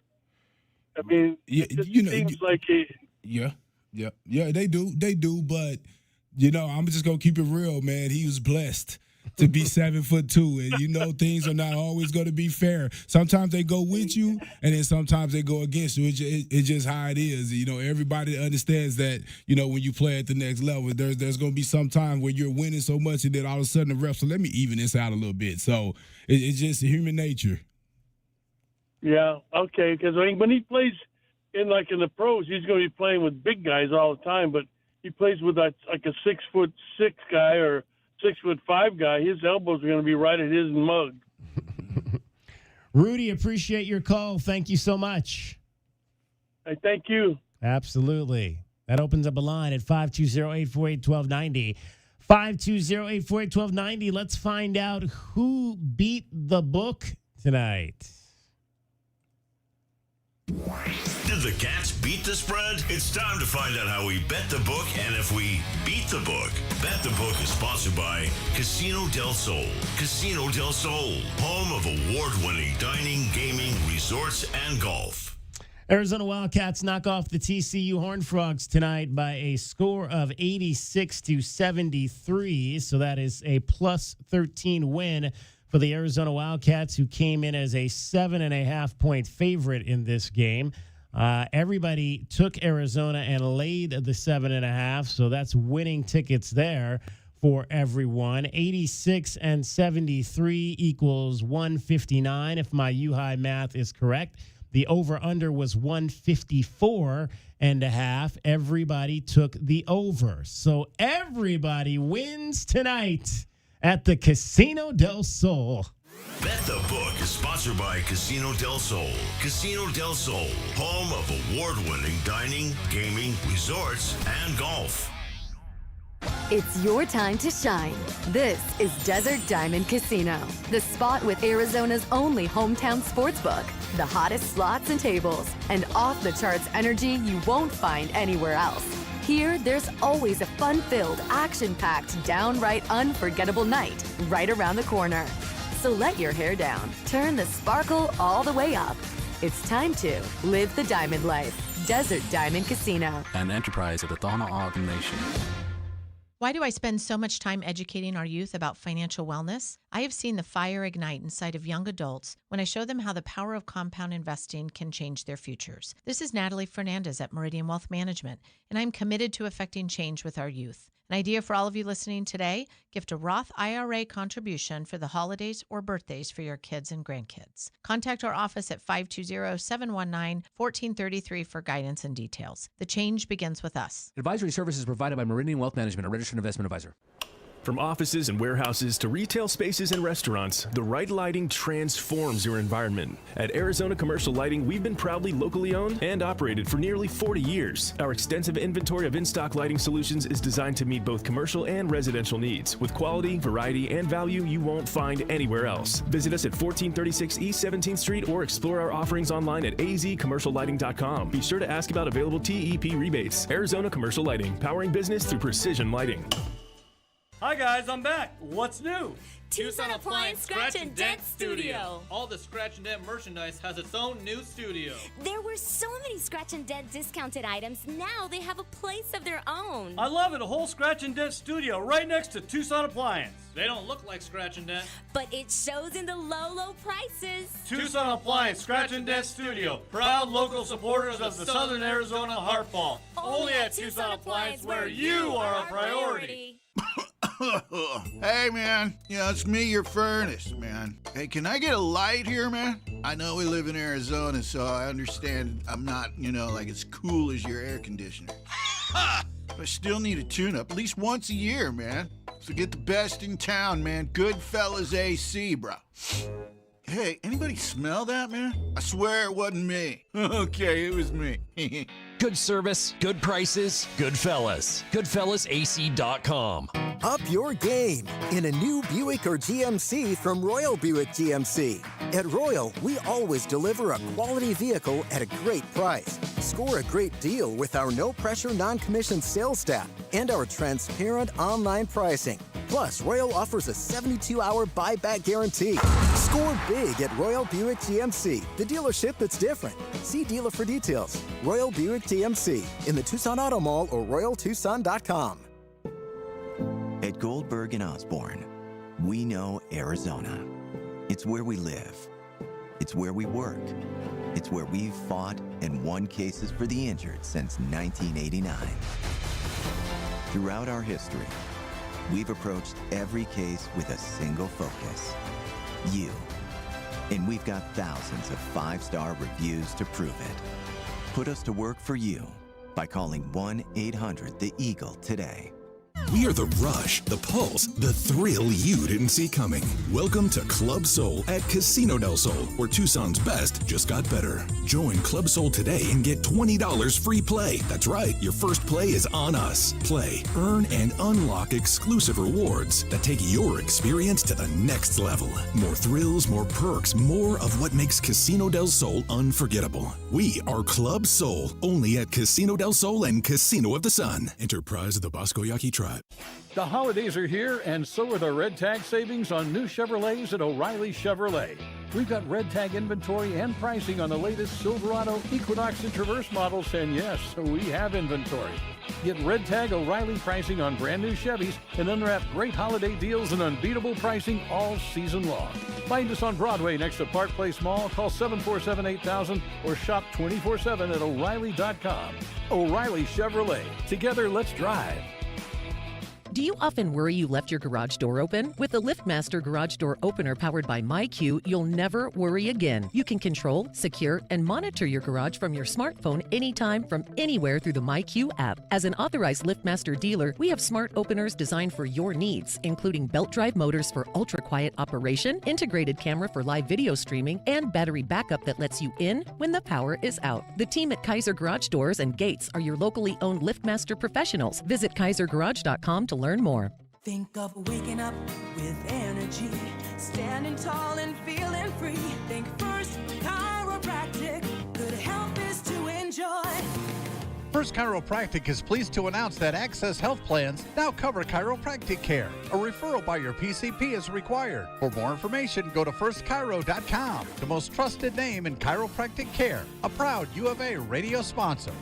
It seems like Yeah, they do, but I'm just gonna keep it real, man. He was blessed to be 7'2", and things are not always going to be fair. Sometimes they go with you, and then sometimes they go against you. It's just how it is. Everybody understands that. When you play at the next level, there's going to be some time where you're winning so much, and then all of a sudden the refs will let me even this out a little bit. So it's just human nature. Yeah, okay. Because when he plays in the pros, he's going to be playing with big guys all the time. But he plays with like a 6'6" guy or 6'5" guy. His elbows are going to be right at his mug. Rudy, appreciate your call. Thank you so much. Hey, thank you. Absolutely. That opens up a line at 520-848-1290. 520-848-1290. Let's find out who beat the book tonight. Did the Cats beat the spread? It's time to find out how we bet the book and if we beat the book. Bet the Book is sponsored by Casino del Sol. Casino del Sol, home of award-winning dining, gaming, resorts, and golf. Arizona Wildcats knock off the TCU Horned Frogs tonight by a score of 86-73. So that is a plus 13 win for the Arizona Wildcats, who came in as a 7.5-point favorite in this game. Everybody took Arizona and laid the 7.5, so that's winning tickets there for everyone. 86-73 equals 159, if my U-High math is correct. The over-under was 154.5. Everybody took the over. So everybody wins tonight at the Casino del Sol. Bet the Book is sponsored by Casino del Sol. Casino del Sol, home of award-winning dining, gaming, resorts, and golf. It's your time to shine. This is Desert Diamond Casino, the spot with Arizona's only hometown sportsbook, the hottest slots and tables, and off-the-charts energy you won't find anywhere else. Here, there's always a fun-filled, action-packed, downright unforgettable night right around the corner. So let your hair down, turn the sparkle all the way up. It's time to live the diamond life. Desert Diamond Casino. An enterprise of the Thana Ogden Nation. Why do I spend so much time educating our youth about financial wellness? I have seen the fire ignite inside of young adults when I show them how the power of compound investing can change their futures. This is Natalie Fernandez at Meridian Wealth Management, and I'm committed to affecting change with our youth. An idea for all of you listening today, gift a Roth IRA contribution for the holidays or birthdays for your kids and grandkids. Contact our office at 520-719-1433 for guidance and details. The change begins with us. Advisory services provided by Meridian Wealth Management, a registered investment advisor. From offices and warehouses to retail spaces and restaurants, the right lighting transforms your environment. At Arizona Commercial Lighting, we've been proudly locally owned and operated for nearly 40 years. Our extensive inventory of in-stock lighting solutions is designed to meet both commercial and residential needs, with quality, variety, and value you won't find anywhere else. Visit us at 1436 East 17th Street or explore our offerings online at azcommerciallighting.com. Be sure to ask about available TEP rebates. Arizona Commercial Lighting, powering business through precision lighting. Hi guys, I'm back. What's new? Tucson Appliance Scratch and Dent Studio. All the Scratch and Dent merchandise has its own new studio. There were so many Scratch and Dent discounted items. Now they have a place of their own. I love it. A whole Scratch and Dent studio right next to Tucson Appliance. They don't look like Scratch and Dent. But it shows in the low prices. Tucson Appliance Scratch and Dent Studio. Proud local supporters of the Southern Arizona Hardball. Only at Tucson Appliance where you are a priority. Hey, man. Yeah, it's me, your furnace, man. Hey, can I get a light here, man? I know we live in Arizona, so I understand I'm not, like as cool as your air conditioner. But I still need a tune-up at least once a year, man. So get the best in town, man. Goodfellas AC, bro. Hey, anybody smell that, man? I swear it wasn't me. Okay, it was me. Good service, good prices, Goodfellas. GoodfellasAC.com. Up your game in a new Buick or GMC from Royal Buick GMC. At Royal, we always deliver a quality vehicle at a great price. Score a great deal with our no-pressure, non-commissioned sales staff and our transparent online pricing. Plus, Royal offers a 72-hour buyback guarantee. Score big at Royal Buick GMC, the dealership that's different. See dealer for details. Royal Buick GMC in the Tucson Auto Mall or RoyalTucson.com. At Goldberg and Osborne, we know Arizona. It's where we live. It's where we work. It's where we've fought and won cases for the injured since 1989. Throughout our history, we've approached every case with a single focus: you. And we've got thousands of 5-star reviews to prove it. Put us to work for you by calling 1-800-THE-EAGLE today. We are the rush, the pulse, the thrill you didn't see coming. Welcome to Club Soul at Casino del Sol, where Tucson's best just got better. Join Club Soul today and get $20 free play. That's right, your first play is on us. Play, earn, and unlock exclusive rewards that take your experience to the next level. More thrills, more perks, more of what makes Casino del Sol unforgettable. We are Club Soul, only at Casino del Sol and Casino of the Sun. Enterprise of the Bosco Yaqui Tribe. The holidays are here, and so are the Red Tag savings on new Chevrolets at O'Reilly Chevrolet. We've got Red Tag inventory and pricing on the latest Silverado, Equinox, and Traverse models, and yes, we have inventory. Get Red Tag O'Reilly pricing on brand new Chevys and unwrap great holiday deals and unbeatable pricing all season long. Find us on Broadway next to Park Place Mall. Call 747-8000 or shop 24/7 at O'Reilly.com. O'Reilly Chevrolet. Together, let's drive. Do you often worry you left your garage door open? With the LiftMaster Garage Door Opener powered by MyQ, you'll never worry again. You can control, secure, and monitor your garage from your smartphone anytime from anywhere through the MyQ app. As an authorized LiftMaster dealer, we have smart openers designed for your needs, including belt drive motors for ultra-quiet operation, integrated camera for live video streaming, and battery backup that lets you in when the power is out. The team at Kaiser Garage Doors and Gates are your locally owned LiftMaster professionals. Visit KaiserGarage.com to learn more. Think of waking up with energy, standing tall and feeling free. Think First Chiropractic, good health is to enjoy. First Chiropractic is pleased to announce that Access Health Plans now cover chiropractic care. A referral by your PCP is required. For more information, go to firstchiro.com, the most trusted name in chiropractic care. A proud U of A radio sponsor.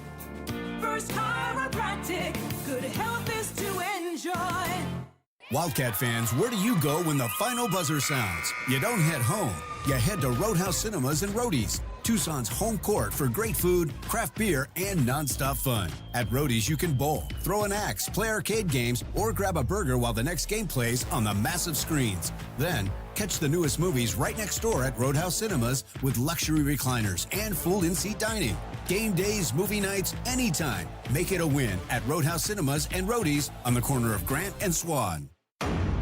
First Chiropractic, good health is to enjoy. Wildcat fans, where do you go when the final buzzer sounds? You don't head home. You head to Roadhouse Cinemas and Roadies, Tucson's home court for great food, craft beer, and nonstop fun. At Roadies, you can bowl, throw an axe, play arcade games, or grab a burger while the next game plays on the massive screens. Then, catch the newest movies right next door at Roadhouse Cinemas with luxury recliners and full in-seat dining. Game days, movie nights, anytime. Make it a win at Roadhouse Cinemas and Roadies on the corner of Grant and Swan.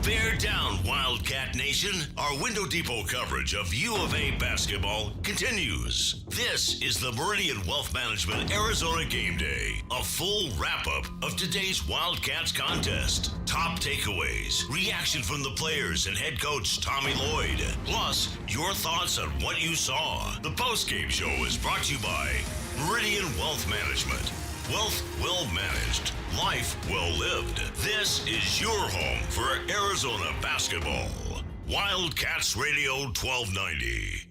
Bear down, Wildcat Nation. Our Window Depot coverage of U of A basketball continues. This is the Meridian Wealth Management Arizona Game Day, a full wrap-up of today's Wildcats contest. Top takeaways, reaction from the players and head coach Tommy Lloyd, plus your thoughts on what you saw. The postgame show is brought to you by Meridian Wealth Management. Wealth well managed. Life well lived. This is your home for Arizona basketball. Wildcats Radio 1290.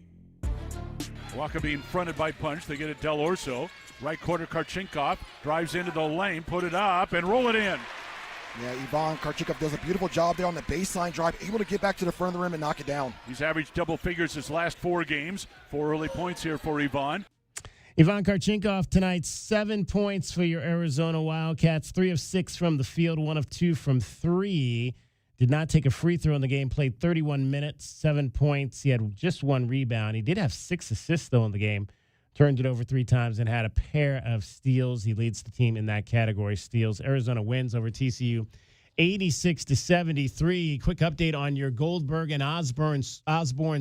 Waka being fronted by Punch. They get it Del Orso. Right corner, Karchinkov drives into the lane, put it up, and roll it in. Yeah, Ivan Karchinkov does a beautiful job there on the baseline drive, able to get back to the front of the rim and knock it down. He's averaged double figures his last 4 games. 4 early points here for Ivan. Ivan Karchinkov tonight, 7 points for your Arizona Wildcats. 3 of 6 from the field, 1 of 2 from 3. Did not take a free throw in the game, played 31 minutes, 7 points. He had just 1 rebound. He did have 6 assists, though, in the game. Turned it over 3 times and had a pair of steals. He leads the team in that category, steals. Arizona wins over TCU 86-73. Quick update on your Goldberg and Osborne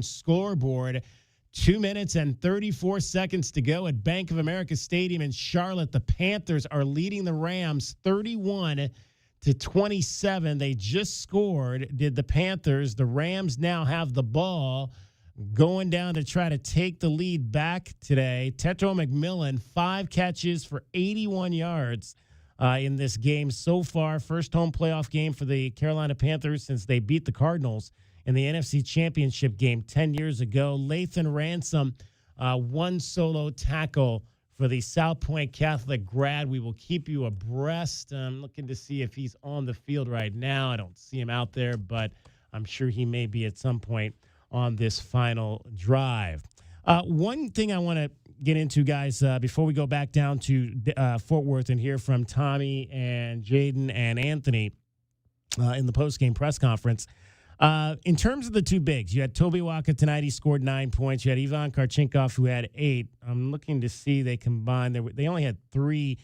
scoreboard. 2 minutes and 34 seconds to go at Bank of America Stadium in Charlotte. The Panthers are leading the Rams 31-27. They just scored, did the Panthers. The Rams now have the ball going down to try to take the lead back today. Tetro McMillan, 5 catches for 81 yards in this game so far. First home playoff game for the Carolina Panthers since they beat the Cardinals in the NFC Championship game 10 years ago. Lathan Ransom, 1 solo tackle for the South Point Catholic grad. We will keep you abreast. I'm looking to see if he's on the field right now. I don't see him out there, but I'm sure he may be at some point on this final drive. One thing I want to get into, guys, before we go back down to Fort Worth and hear from Tommy and Jaden and Anthony in the postgame press conference. In terms of the 2 bigs, you had Toby Waka tonight. He scored 9 points. You had Ivan Karchinkov, who had 8. I'm looking to see they combined. They only had 3.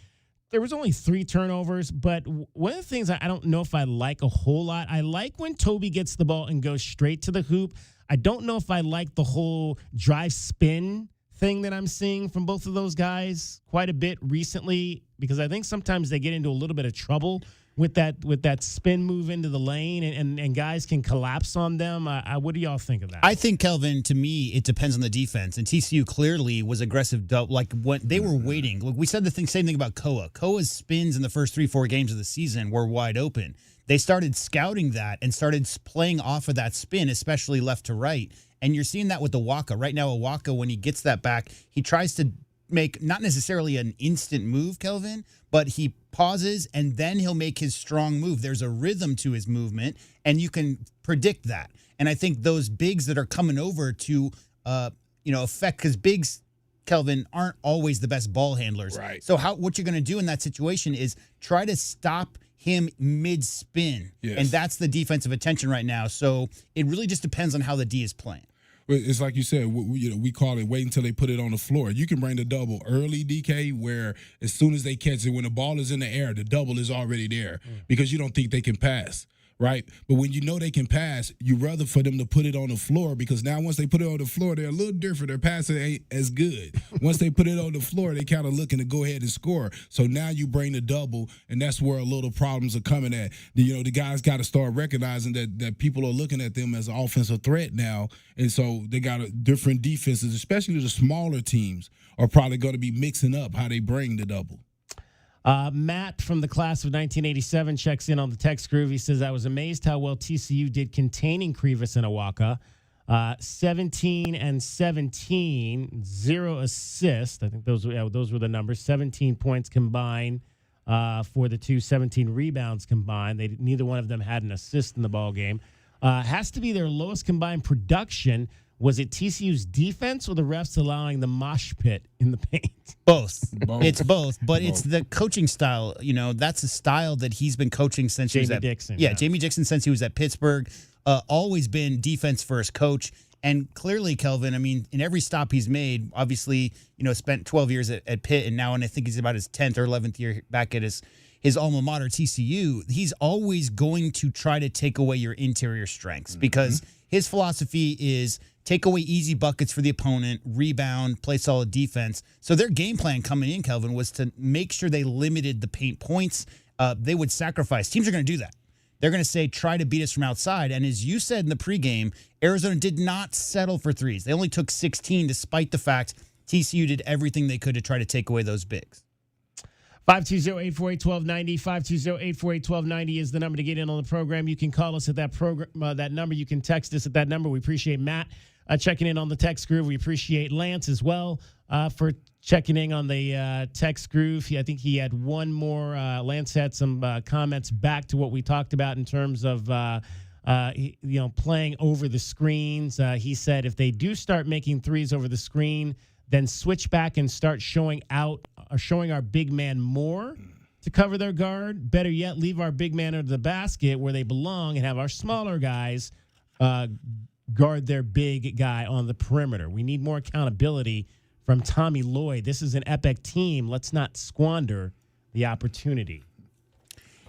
There was only 3 turnovers, but one of the things I don't know if I like a whole lot, I like when Toby gets the ball and goes straight to the hoop. I don't know if I like the whole drive spin thing that I'm seeing from both of those guys quite a bit recently, because I think sometimes they get into a little bit of trouble with that spin move into the lane, and guys can collapse on them. What do y'all think of that? I think, Kelvin, to me, it depends on the defense. And TCU clearly was aggressive. Like when they were waiting. Look, we said the same thing about Koa. Koa's spins in the first 3-4 games of the season were wide open. They started scouting that and started playing off of that spin, especially left to right. And you're seeing that with the Waka. Right now, Waka, when he gets that back, he tries to make not necessarily an instant move, Kelvin, but he pauses and then he'll make his strong move. There's a rhythm to his movement, and you can predict that. And I think those bigs that are coming over to, affect, because bigs, Kelvin, aren't always the best ball handlers. Right. So what you're going to do in that situation is try to stop him mid-spin. Yes. And that's the defensive attention right now. So it really just depends on how the D is playing. It's like you said, we call it wait until they put it on the floor. You can bring the double early, DK, where as soon as they catch it, when the ball is in the air, the double is already there because you don't think they can pass, right? But when you know they can pass, you rather for them to put it on the floor, because now once they put it on the floor, they're a little different. Their passing ain't as good. Once they put it on the floor, they kind of looking to go ahead and score. So now you bring the double, and that's where a little problems are coming at. The guys got to start recognizing that people are looking at them as an offensive threat now, and so they got different defenses, especially the smaller teams, are probably going to be mixing up how they bring the double. Matt from the class of 1987 checks in on the text groove. He says, I was amazed how well TCU did containing Krivas and Awaka. 17-17, 0 assists. I think those were the numbers. 17 points combined for the 2, 17 rebounds combined. Neither one of them had an assist in the ball game. Has to be their lowest combined production. Was it TCU's defense or the refs allowing the mosh pit in the paint? Both. It's both, but it's the coaching style. That's a style that he's been coaching since he was at Dixon. Yeah, Jamie Dixon since he was at Pittsburgh. Always been defense first coach. And clearly, Kelvin, in every stop he's made, obviously, spent 12 years at Pitt, and now I think he's about his 10th or 11th year back at his alma mater, TCU. He's always going to try to take away your interior strengths because his philosophy is take away easy buckets for the opponent, rebound, play solid defense. So their game plan coming in, Kelvin, was to make sure they limited the paint points. They would sacrifice. Teams are going to do that. They're going to say, try to beat us from outside. And as you said in the pregame, Arizona did not settle for threes. They only took 16, despite the fact TCU did everything they could to try to take away those bigs. 520-848-1290. 520-848-1290 is the number to get in on the program. You can call us at that program, that number. You can text us at that number. We appreciate Matt checking in on the text groove. We appreciate Lance as well for checking in on the text groove. I think he had one more. Lance had some comments back to what we talked about in terms of playing over the screens. He said if they do start making threes over the screen, then switch back and start showing our big man more to cover their guard. Better yet, leave our big man under the basket where they belong and have our smaller guys guard their big guy on the perimeter. We need more accountability from Tommy Lloyd. This is an epic team. Let's not squander the opportunity.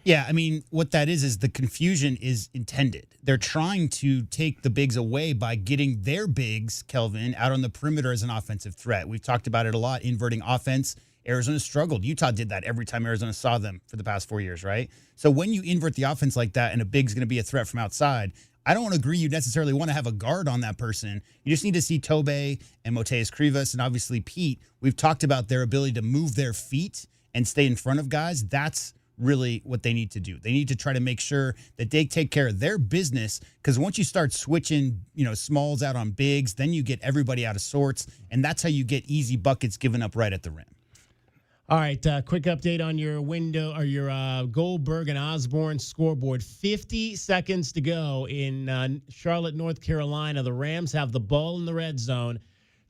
Yeah, I mean, what that is the confusion is intended. They're trying to take the bigs away by getting their bigs, Kelvin, out on the perimeter as an offensive threat. We've talked about it a lot, inverting offense. Arizona struggled. Utah did that every time Arizona saw them for the past 4 years, right? So when you invert the offense like that and a big's going to be a threat from outside, I don't agree you necessarily want to have a guard on that person. You just need to see Tobe and Moteus Krivas and obviously Pete. We've talked about their ability to move their feet and stay in front of guys. That's really what they need to do. They need to try to make sure that they take care of their business, because once you start switching, smalls out on bigs, then you get everybody out of sorts, and that's how you get easy buckets given up right at the rim. All right, quick update on your window or your Goldberg and Osborne scoreboard. 50 seconds to go in Charlotte, North Carolina. The Rams have the ball in the red zone,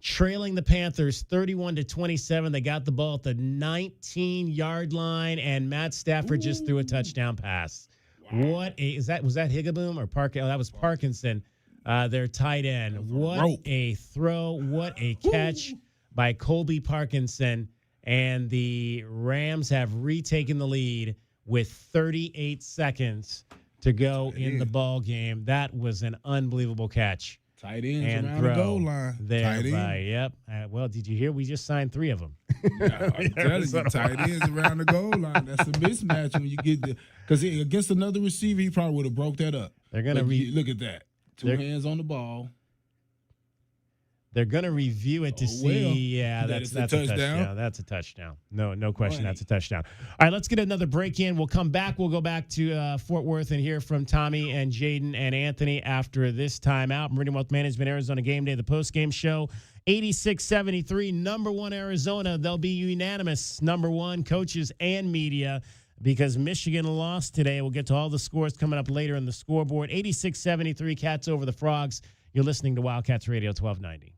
trailing the Panthers 31-27. They got the ball at the 19-yard line, and Matt Stafford just threw a touchdown pass. Wow. Was that Higaboom or Park? Oh, that was Parkinson, their tight end. What a throw! What a catch by Colby Parkinson. And the Rams have retaken the lead with 38 seconds to go in the ball game. That was an unbelievable catch. Tight ends around the goal line. Yep. Well, did you hear? We just signed 3 of them. Yeah, I'm telling you, tight ends around the goal line. That's a mismatch when you get there. Because against another receiver, he probably would have broke that up. They're gonna look at that. 2 hands on the ball. They're going to review it to see. Yeah, that's a touchdown. That's a touchdown. No question. That's a touchdown. All right, let's get another break in. We'll come back. We'll go back to Fort Worth and hear from Tommy and Jaden and Anthony after this timeout. Meridian Wealth Management, Arizona Game Day, the post-game show. 86-73, number 1 Arizona. They'll be unanimous, number 1, coaches and media, because Michigan lost today. We'll get to all the scores coming up later in the scoreboard. 86-73, Cats over the Frogs. You're listening to Wildcats Radio 1290.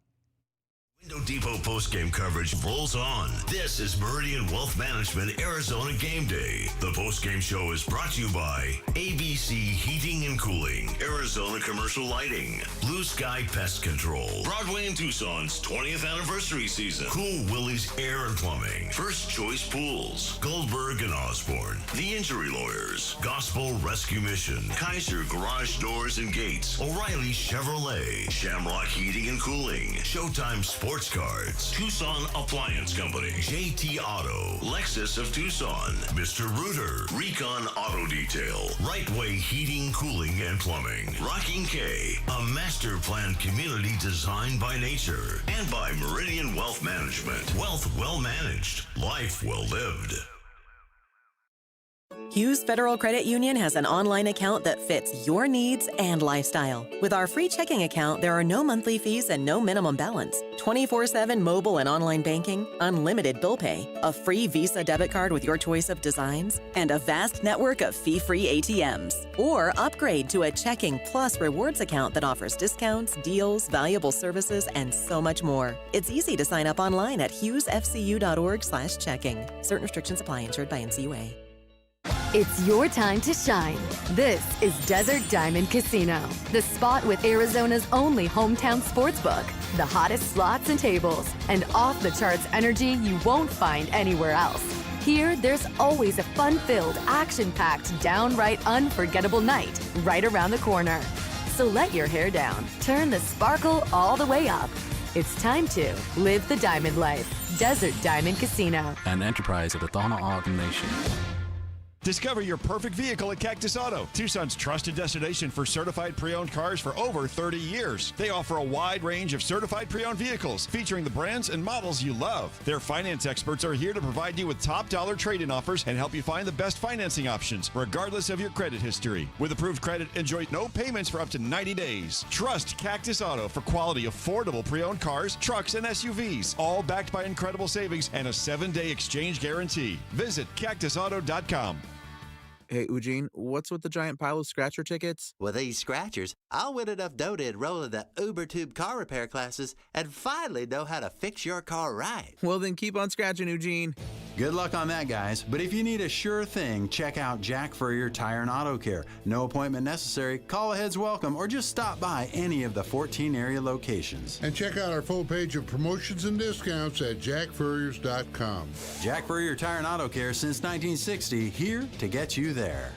Window Depot postgame coverage rolls on. This is Meridian Wealth Management Arizona Game Day. The postgame show is brought to you by ABC Heating and Cooling, Arizona Commercial Lighting, Blue Sky Pest Control, Broadway and Tucson's 20th anniversary season, Cool Willie's Air and Plumbing, First Choice Pools, Goldberg and Osborne, The Injury Lawyers, Gospel Rescue Mission, Kaiser Garage Doors and Gates, O'Reilly Chevrolet, Shamrock Heating and Cooling, Showtime Sports Cards, Tucson Appliance Company, JT Auto, Lexus of Tucson, Mr. Rooter, Recon Auto Detail, Right Way Heating, Cooling, and Plumbing, Rocking K, a master planned community designed by nature, and by Meridian Wealth Management. Wealth well managed, life well lived. Hughes Federal Credit Union has an online account that fits your needs and lifestyle. With our free checking account, there are no monthly fees and no minimum balance. 24/7 mobile and online banking, unlimited bill pay, a free Visa debit card with your choice of designs, and a vast network of fee-free ATMs. Or upgrade to a checking plus rewards account that offers discounts, deals, valuable services, and so much more. It's easy to sign up online at hughesfcu.org/checking. Certain restrictions apply. Insured by NCUA. It's your time to shine. This is Desert Diamond Casino, the spot with Arizona's only hometown sportsbook, the hottest slots and tables, and off-the-charts energy you won't find anywhere else. Here, there's always a fun-filled, action-packed, downright unforgettable night right around the corner. So let your hair down, turn the sparkle all the way up. It's time to live the diamond life. Desert Diamond Casino. An enterprise of the Thana Nation. Discover your perfect vehicle at Cactus Auto, Tucson's trusted destination for certified pre-owned cars for over 30 years. They offer a wide range of certified pre-owned vehicles featuring the brands and models you love. Their finance experts are here to provide you with top dollar trade-in offers and help you find the best financing options, regardless of your credit history. With approved credit, enjoy no payments for up to 90 days. Trust Cactus Auto for quality, affordable pre-owned cars, trucks, and SUVs, all backed by incredible savings and a 7-day exchange guarantee. Visit cactusauto.com. Hey, Eugene, what's with the giant pile of scratcher tickets? With these scratchers, I'll win enough dough to enroll in the UberTube car repair classes and finally know how to fix your car right. Well, then keep on scratching, Eugene. Good luck on that, guys. But if you need a sure thing, check out Jack Furrier Tire and Auto Care. No appointment necessary, call ahead's welcome, or just stop by any of the 14 area locations. And check out our full page of promotions and discounts at jackfurriers.com. Jack Furrier Tire and Auto Care since 1960, here to get you there.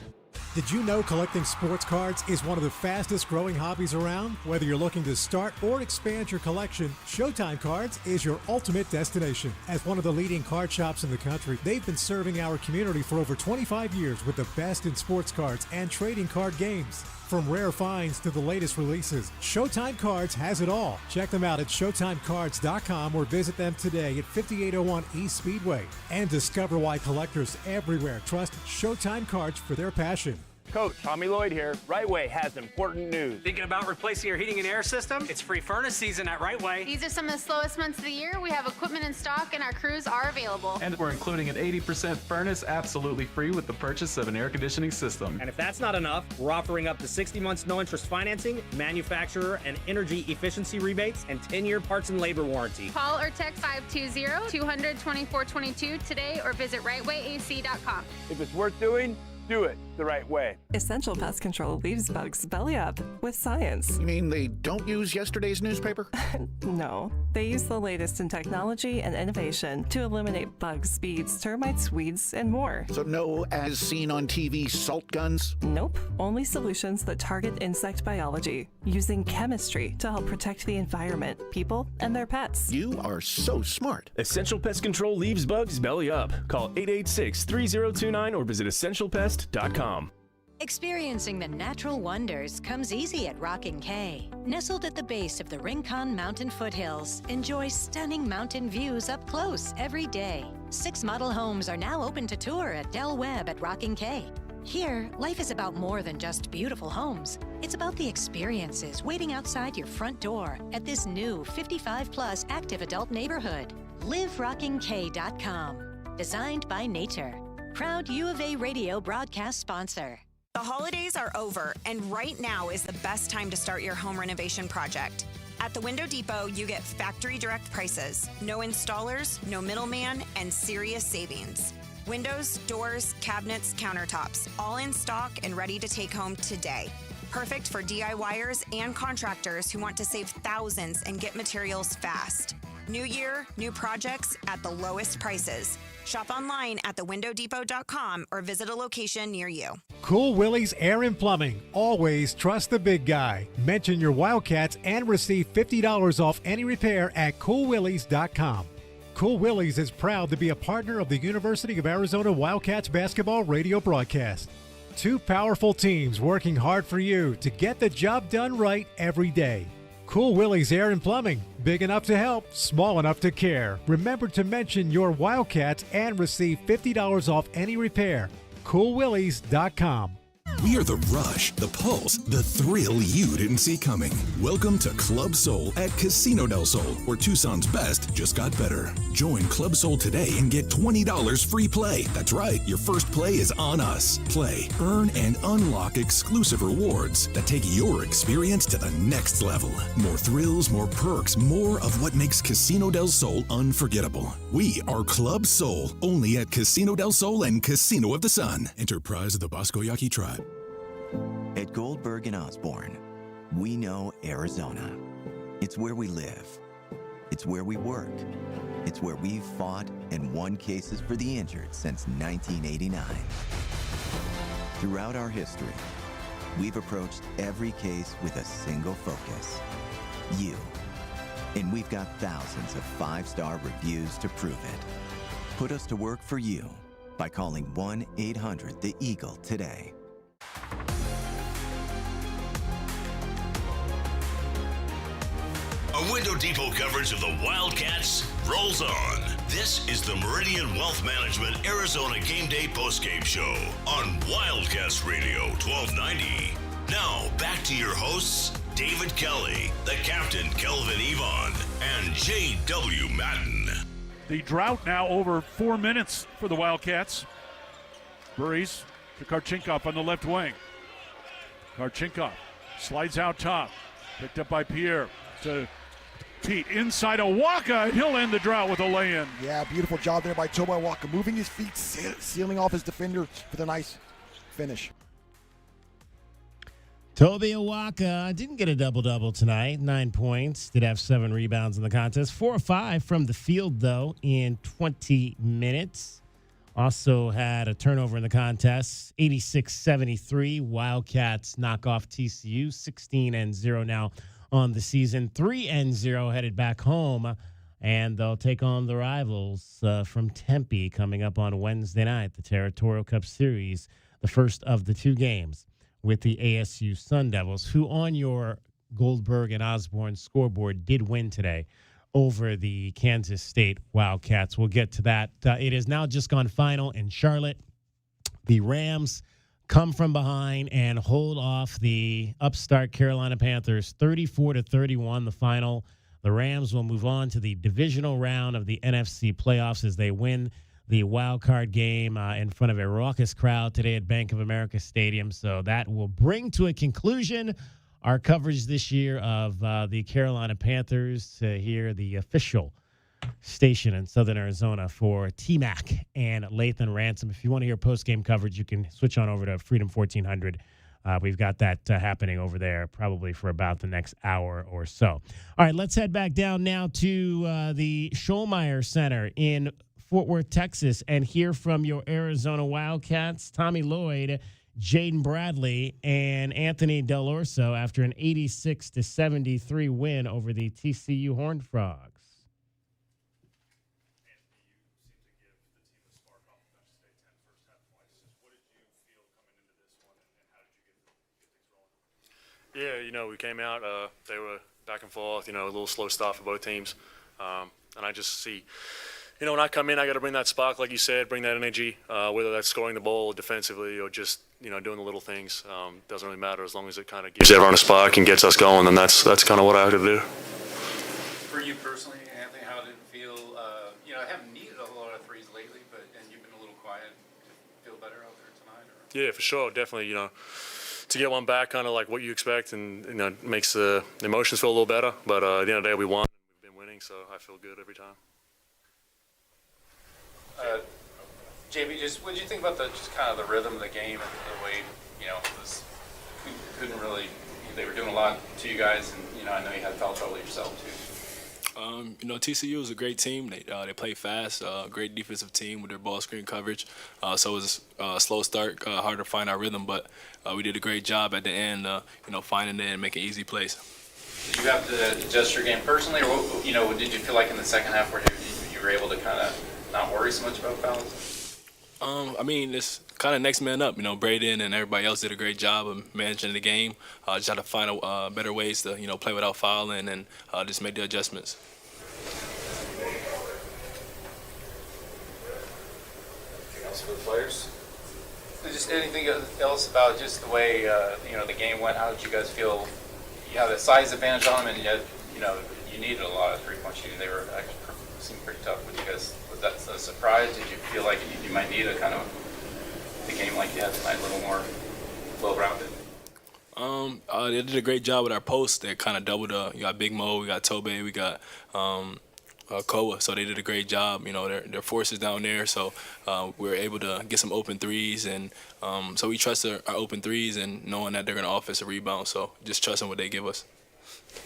Did you know collecting sports cards is one of the fastest growing hobbies around? Whether you're looking to start or expand your collection, Showtime Cards is your ultimate destination. As one of the leading card shops in the country, they've been serving our community for over 25 years with the best in sports cards and trading card games. From rare finds to the latest releases, Showtime Cards has it all. Check them out at ShowtimeCards.com or visit them today at 5801 East Speedway. And discover why collectors everywhere trust Showtime Cards for their passion. Coach, Tommy Lloyd here. Right Way has important news. Thinking about replacing your heating and air system? It's free furnace season at Right Way. These are some of the slowest months of the year. We have equipment in stock and our crews are available. And we're including an 80% furnace absolutely free with the purchase of an air conditioning system. And if that's not enough, we're offering up to 60 months no interest financing, manufacturer and energy efficiency rebates, and 10-year parts and labor warranty. Call or text 520-200-2422 today or visit rightwayac.com. If it's worth doing, do it the right way. Essential Pest Control leaves bugs belly up with science. You mean they don't use yesterday's newspaper? No, they use the latest in technology and innovation to eliminate bugs, bees, termites, weeds, and more. So no as seen on TV salt guns? Nope, only solutions that target insect biology, using chemistry to help protect the environment, people, and their pets. You are so smart. Essential Pest Control leaves bugs belly up. Call 886-3029 or visit essentialpest.com. Experiencing the natural wonders comes easy at Rockin' K. Nestled at the base of the Rincon Mountain foothills, enjoy stunning mountain views up close every day. 6 model homes are now open to tour at Del Webb at Rockin' K. Here, life is about more than just beautiful homes. It's about the experiences waiting outside your front door at this new 55-plus active adult neighborhood. LiveRockingK.com. Designed by nature. Proud U of A radio broadcast sponsor. The holidays are over, and right now is the best time to start your home renovation project. At the Window Depot, you get factory direct prices, no installers, no middleman, and serious savings. Windows, doors, cabinets, countertops, all in stock and ready to take home today. Perfect for DIYers and contractors who want to save thousands and get materials fast. New year, new projects at the lowest prices. Shop online at thewindowdepot.com or visit a location near you. Cool Willie's Air and Plumbing. Always trust the big guy. Mention your Wildcats and receive $50 off any repair at coolwillies.com. Cool Willie's is proud to be a partner of the University of Arizona Wildcats basketball radio broadcast. 2 powerful teams working hard for you to get the job done right every day. Cool Willie's Air and Plumbing. Big enough to help, small enough to care. Remember to mention your Wildcats and receive $50 off any repair. CoolWillies.com. We are the rush, the pulse, the thrill you didn't see coming. Welcome to Club Soul at Casino del Sol, where Tucson's best just got better. Join Club Soul today and get $20 free play. That's right, your first play is on us. Play, earn, and unlock exclusive rewards that take your experience to the next level. More thrills, more perks, more of what makes Casino del Sol unforgettable. We are Club Soul, only at Casino del Sol and Casino of the Sun. Enterprise of the Bosco Yaqui Tribe. At Goldberg and Osborne, we know Arizona. It's where we live. It's where we work. It's where we've fought and won cases for the injured since 1989. Throughout our history, we've approached every case with a single focus: you. And we've got thousands of 5-star reviews to prove it. Put us to work for you by calling 1-800-THE-EAGLE today. Our Window Depot coverage of the Wildcats rolls on. This is the Meridian Wealth Management Arizona Game Day postgame show on Wildcats Radio 1290. Now, back to your hosts, David Kelly, the captain, Kelvin Yvonne, and J.W. Madden. The drought now over 4 minutes for the Wildcats. Burries to Karchinkov on the left wing. Karchinkov slides out top. Picked up by Pierre to Pete inside Awaka. He'll end the drought with a lay-in. Yeah, beautiful job there by Toba Awaka, moving his feet, sealing off his defender with a nice finish. Toby Awaka didn't get a double-double tonight. 9 points. Did have 7 rebounds in the contest. 4 or 5 from the field, though, in 20 minutes. Also had a turnover in the contest. 86-73. Wildcats knock off TCU. 16-0 now on the season. 3-0 headed back home. And they'll take on the rivals from Tempe coming up on Wednesday night, the Territorial Cup Series, the first of the 2 games with the ASU Sun Devils, who on your Goldberg and Osborne scoreboard did win today over the Kansas State Wildcats. We'll get to that. It has now just gone final in Charlotte. The Rams come from behind and hold off the upstart Carolina Panthers 34-31, the final. The Rams will move on to the divisional round of the NFC playoffs as they win the wild card game in front of a raucous crowd today at Bank of America Stadium. So that will bring to a conclusion our coverage this year of the Carolina Panthers here, the official station in Southern Arizona for T-Mac and Lathan Ransom. If you want to hear post-game coverage, you can switch on over to Freedom 1400. We've got that happening over there probably for about the next hour or so. All right, let's head back down now to the Schollmeyer Center in Fort Worth, Texas, and hear from your Arizona Wildcats, Tommy Lloyd, Jaden Bradley, and Anthony Del Orso after an 86-73 win over the TCU Horned Frogs. Yeah, we came out. They were back and forth, a little slow start for both teams. And I just see, when I come in, I got to bring that spark, like you said, bring that energy, whether that's scoring the ball defensively or just, doing the little things. Doesn't really matter as long as it kind of gives everyone a spark and gets us going, then that's kind of what I had to do. For you personally, Anthony, how did it feel? I haven't needed a lot of threes lately, and you've been a little quiet. Feel better out there tonight? Or? Yeah, for sure, definitely, to get one back, kind of like what you expect, and makes the emotions feel a little better. But at the end of the day, we won. We've been winning, so I feel good every time. JB, what did you think about just kind of the rhythm of the game and the way couldn't really? They were doing a lot to you guys, and I know you had foul trouble yourself too. TCU is a great team. They play fast, great defensive team with their ball screen coverage. So it was a slow start, hard to find our rhythm, but we did a great job at the end, finding it and making easy plays. Did you have to adjust your game personally, or did you feel like in the second half where you were able to kind of not worry so much about fouls? It's kind of next man up. Braden and everybody else did a great job of managing the game. Just had to find better ways to, play without fouling and just make the adjustments. Anything else for the players? Just anything else about just the way, the game went? How did you guys feel? You had a size advantage on them, and yet, you needed a lot of three-point shooting. They were actually seemed pretty tough. But you guys, was that a surprise? Did you feel like you might need a kind of the game like you had tonight, a little more well-rounded? They did a great job with our posts. They kind of doubled up. You got Big Mo, we got Tobe, we got Koa. So they did a great job. Their forces down there. So we were able to get some open threes, and so we trust our open threes and knowing that they're going to offensive rebound. So just trusting what they give us.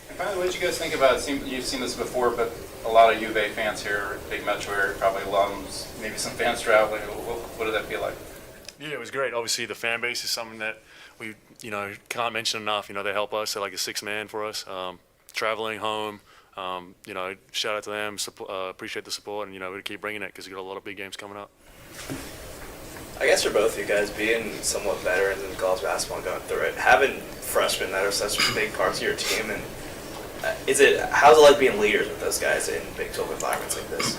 And finally, what did you guys think about? You've seen this before, but a lot of U of A fans here, big metro area, probably a lot of them, maybe some fans traveling. What did that feel like? Yeah, it was great. Obviously, the fan base is something that we, can't mention enough. They help us. They're like a sixth man for us. Traveling home, shout out to them. Appreciate the support, and we keep bringing it because we got a lot of big games coming up. I guess for both of you guys, being somewhat veterans in college basketball and going through it, having freshmen that are such big parts of your team, and how's it like being leaders with those guys in Big 12 environments like this?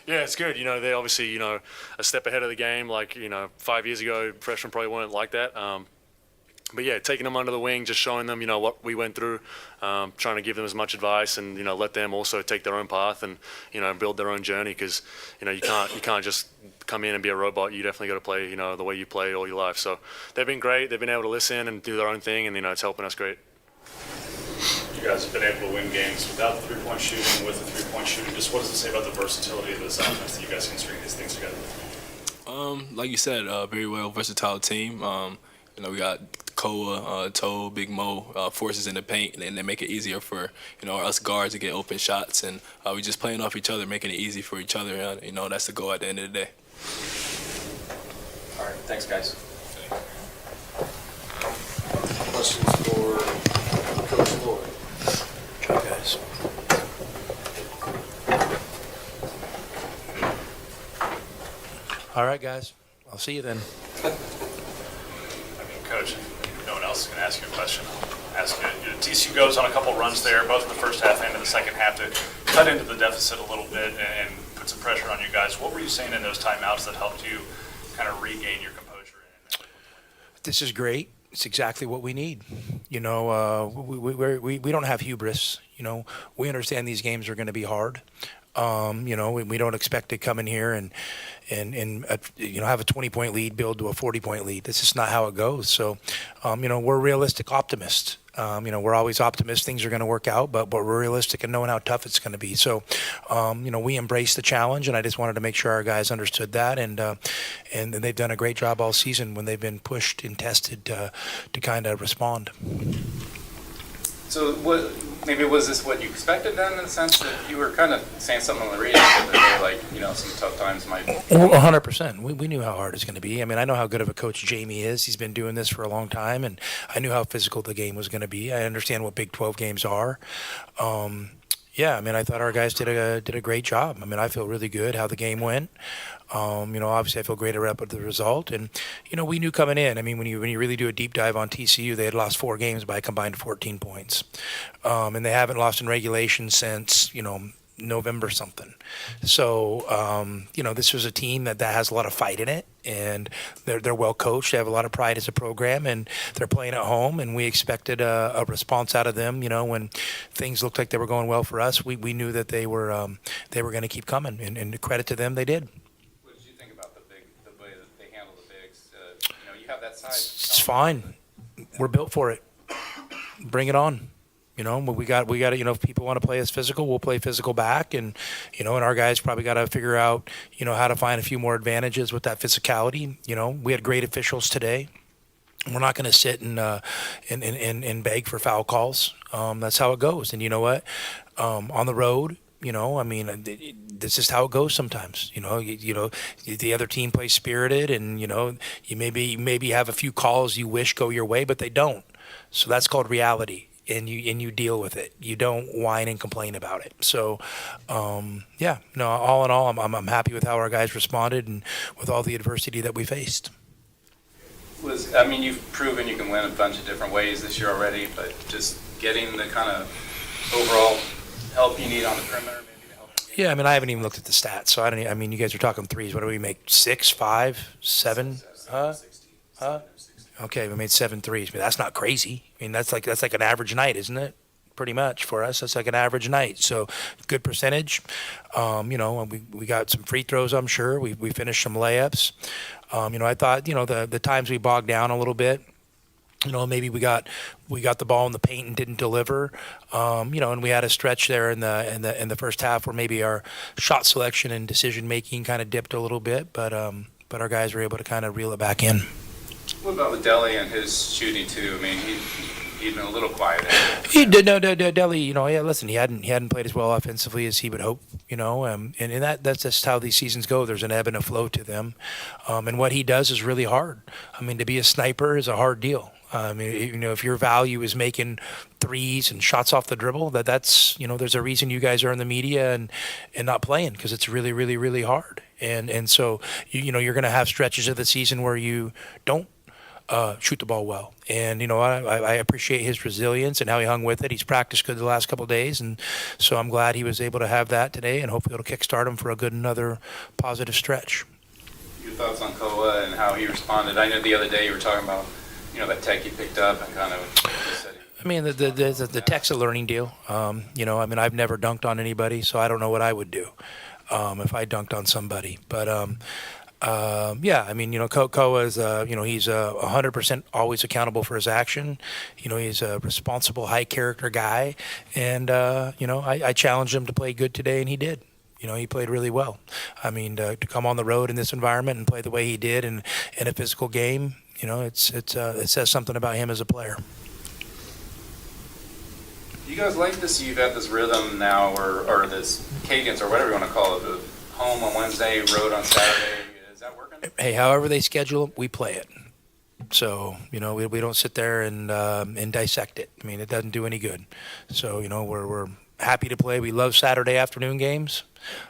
Yeah, it's good. They obviously, a step ahead of the game. Like, 5 years ago, freshmen probably weren't like that. But yeah, taking them under the wing, just showing them, what we went through, trying to give them as much advice and, let them also take their own path and, build their own journey because, you can't just come in and be a robot. You definitely got to play, the way you played all your life. So they've been great. They've been able to listen and do their own thing and, it's helping us great. You guys have been able to win games without the three-point shooting, with the three-point shooting. Just what does it say about the versatility of this offense that you guys can string these things together? Like you said, very well versatile team. We got Koa, Toe, Big Mo, forces in the paint, and they make it easier for us guards to get open shots, and we just playing off each other, making it easy for each other. That's the goal at the end of the day. All right, thanks, guys. Questions for Coach Lloyd? Guys. All right, guys. I'll see you then. Coach, if no one else is going to ask you a question, I'll ask you. TCU goes on a couple runs there, both in the first half and in the second half, to cut into the deficit a little bit and put some pressure on you guys. What were you saying in those timeouts that helped you kind of regain your composure? This is great. It's exactly what we need. We don't have hubris. We understand these games are going to be hard. We don't expect to come in here and have a 20-point lead, build to a 40-point lead. That's just not how it goes. So, we're realistic optimists. We're always optimists things are going to work out, but we're realistic in knowing how tough it's going to be. So, we embrace the challenge, and I just wanted to make sure our guys understood that, and they've done a great job all season when they've been pushed and tested to kind of respond. So was this what you expected then, in the sense that you were kind of saying something on the radio that they were some tough times might? 100%. We knew how hard it's going to be. I mean, I know how good of a coach Jamie is. He's been doing this for a long time, and I knew how physical the game was going to be. I understand what Big 12 games are. I thought our guys did a great job. I feel really good how the game went. Obviously I feel great about the result, and we knew coming in. When you really do a deep dive on TCU, they had lost 4 games by a combined 14 points, and they haven't lost in regulation since November something. So this was a team that has a lot of fight in it, and they're well coached. They have a lot of pride as a program, and they're playing at home. And we expected a response out of them. When things looked like they were going well for us, we knew that they were going to keep coming. And credit to them, they did. What did you think about the way that they handle the bigs? You have that size. It's fine. We're built for it. Bring it on. But we got to, if people want to play us physical, we'll play physical back. And our guys probably got to figure out, how to find a few more advantages with that physicality. We had great officials today. We're not going to sit and beg for foul calls. That's how it goes. And you know what? On the road, this is how it goes sometimes. The other team plays spirited, and you maybe have a few calls you wish go your way, but they don't. So that's called reality. And you deal with it. You don't whine and complain about it. So, all in all, I'm happy with how our guys responded and with all the adversity that we faced. You've proven you can win a bunch of different ways this year already, but just getting the kind of overall help you need on the perimeter, maybe to help. Yeah, I haven't even looked at the stats, so I don't. You guys are talking threes. What do we make? 6, 5, 7? Huh? Okay, we made 7 threes. That's not crazy. That's like an average night, isn't it? Pretty much for us, that's like an average night. So good percentage. We got some free throws. I'm sure we finished some layups. I thought the times we bogged down a little bit. Maybe we got the ball in the paint and didn't deliver. And we had a stretch there in the first half where maybe our shot selection and decision making kind of dipped a little bit, but our guys were able to kind of reel it back in. What about with Deli and his shooting too? He'd been a little quiet. He did no Deli. Listen, he hadn't played as well offensively as he would hope. And that's just how these seasons go. There's an ebb and a flow to them, and what he does is really hard. To be a sniper is a hard deal. If your value is making threes and shots off the dribble, that's there's a reason you guys are in the media and not playing, because it's really, really, really hard. And so, you're going to have stretches of the season where you don't shoot the ball well. And, I appreciate his resilience and how he hung with it. He's practiced good the last couple of days. And so I'm glad he was able to have that today, and hopefully it'll kickstart him for another positive stretch. Your thoughts on Koa and how he responded? I know the other day you were talking about, that tech he picked up and kind of. I mean, the tech's a learning deal. I've never dunked on anybody, so I don't know what I would do if I dunked on somebody. But Koa is, he's 100% always accountable for his action. He's a responsible, high character guy, and I challenged him to play good today, and he did. He played really well. I mean, to come on the road in this environment and play the way he did in a physical game, it says something about him as a player. Do you guys like this? You've got this rhythm now, or this cadence, or whatever you want to call it. The home on Wednesday, road on Saturday. Is that working? Hey, however they schedule it, we play it. So we don't sit there and dissect it. I mean, it doesn't do any good. So we're happy to play. We love Saturday afternoon games,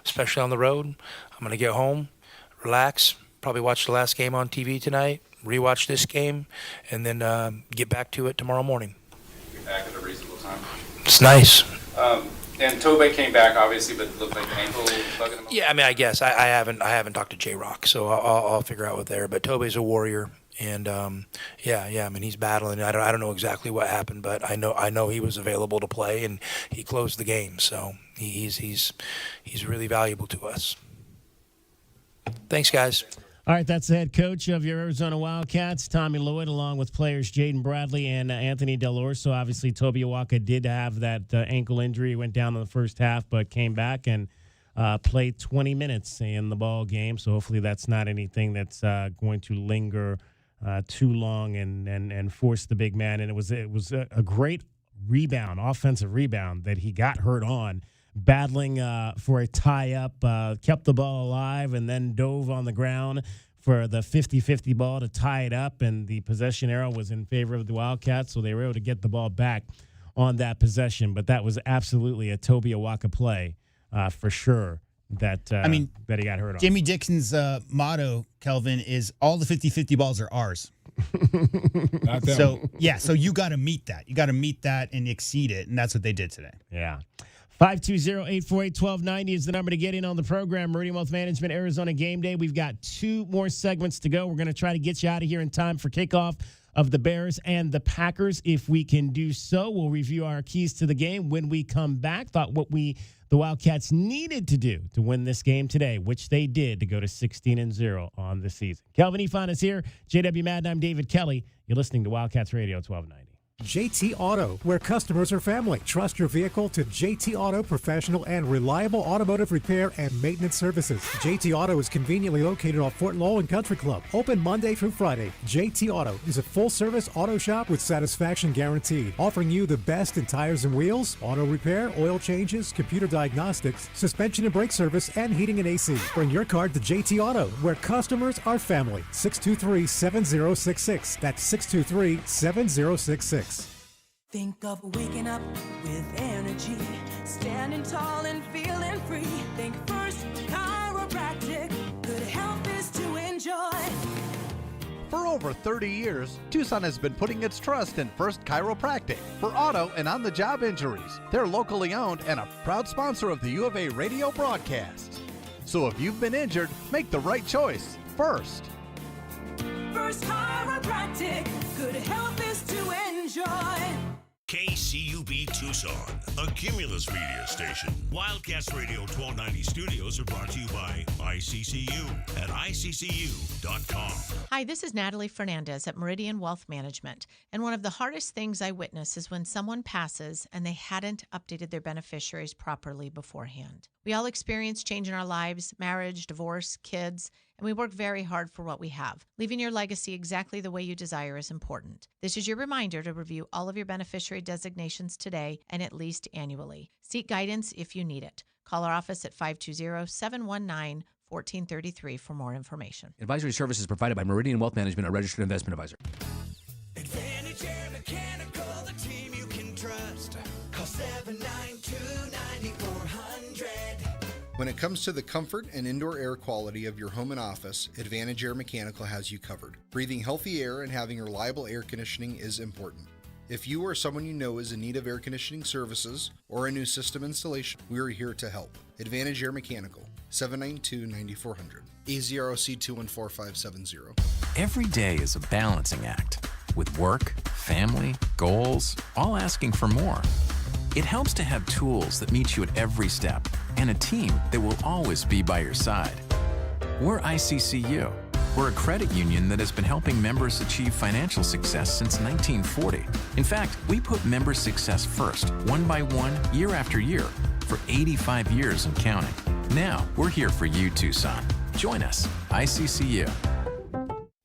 especially on the road. I'm gonna get home, relax, probably watch the last game on TV tonight, rewatch this game, and then get back to it tomorrow morning. Get back at a reasonable time. It's nice. And Tobe came back, obviously, but looked like the ankle bugging him up. Yeah, I mean, I guess I haven't talked to J-Rock, so I'll figure out what there. But Tobe's a warrior, and I mean, he's battling. I don't know exactly what happened, but I know he was available to play, and he closed the game. So he's really valuable to us. Thanks, guys. All right, that's the head coach of your Arizona Wildcats, Tommy Lloyd, along with players Jaden Bradley and Anthony Delorso. Obviously, Tobe Awaka did have that ankle injury. He went down in the first half, but came back and played 20 minutes in the ball game. So hopefully that's not anything that's going to linger too long and force the big man. And it was a great rebound, offensive rebound that he got hurt on, battling for a tie-up, kept the ball alive, and then dove on the ground for the 50-50 ball to tie it up, and the possession arrow was in favor of the Wildcats, so they were able to get the ball back on that possession. But that was absolutely a Tobe Awaka play for sure that that he got hurt on. Jamie Dixon's motto, Kelvin, is all the 50-50 balls are ours. Not them. So you got to meet that. You got to meet that and exceed it, and that's what they did today. Yeah. 520-848-1290 is the number to get in on the program. Meridian Wealth Management, Arizona Game Day. We've got 2 more segments to go. We're going to try to get you out of here in time for kickoff of the Bears and the Packers. If we can do so, we'll review our keys to the game when we come back. Thought what the Wildcats needed to do to win this game today, which they did to go to 16-0 on the season. Kelvin Efon is here. JW Madden, I'm David Kelly. You're listening to Wildcats Radio 1290. JT Auto, where customers are family. Trust your vehicle to JT Auto professional and reliable automotive repair and maintenance services. JT Auto is conveniently located off Fort Lowell and Country Club. Open Monday through Friday. JT Auto is a full-service auto shop with satisfaction guaranteed, offering you the best in tires and wheels, auto repair, oil changes, computer diagnostics, suspension and brake service, and heating and AC. Bring your car to JT Auto, where customers are family. 623-7066. That's 623-7066. Think of waking up with energy, standing tall and feeling free. Think first chiropractic, good health is to enjoy. For over 30 years, Tucson has been putting its trust in First Chiropractic for auto and on-the-job injuries. They're locally owned and a proud sponsor of the U of A radio broadcast. So if you've been injured, make the right choice. First Chiropractic, good health is to enjoy. KCUB Tucson, a Cumulus media station. Wildcats Radio 1290 studios are brought to you by ICCU at ICCU.com. Hi, this is Natalie Fernandez at Meridian Wealth Management. And one of the hardest things I witness is when someone passes and they hadn't updated their beneficiaries properly beforehand. We all experience change in our lives, marriage, divorce, kids, and we work very hard for what we have. Leaving your legacy exactly the way you desire is important. This is your reminder to review all of your beneficiary designations today and at least annually. Seek guidance if you need it. Call our office at 520-719-1433 for more information. Advisory services provided by Meridian Wealth Management, a registered investment advisor. Advantage Air Mechanical, the team you can trust. Call 792-9400. When it comes to the comfort and indoor air quality of your home and office, Advantage Air Mechanical has you covered. Breathing healthy air and having reliable air conditioning is important. If you or someone you know is in need of air conditioning services or a new system installation, we are here to help. Advantage Air Mechanical, 792-9400, AZROC 214570. Every day is a balancing act, with work, family, goals, all asking for more. It helps to have tools that meet you at every step and a team that will always be by your side. We're ICCU. We're a credit union that has been helping members achieve financial success since 1940. In fact, we put member success first, one by one, year after year, for 85 years and counting. Now, we're here for you, Tucson. Join us, ICCU.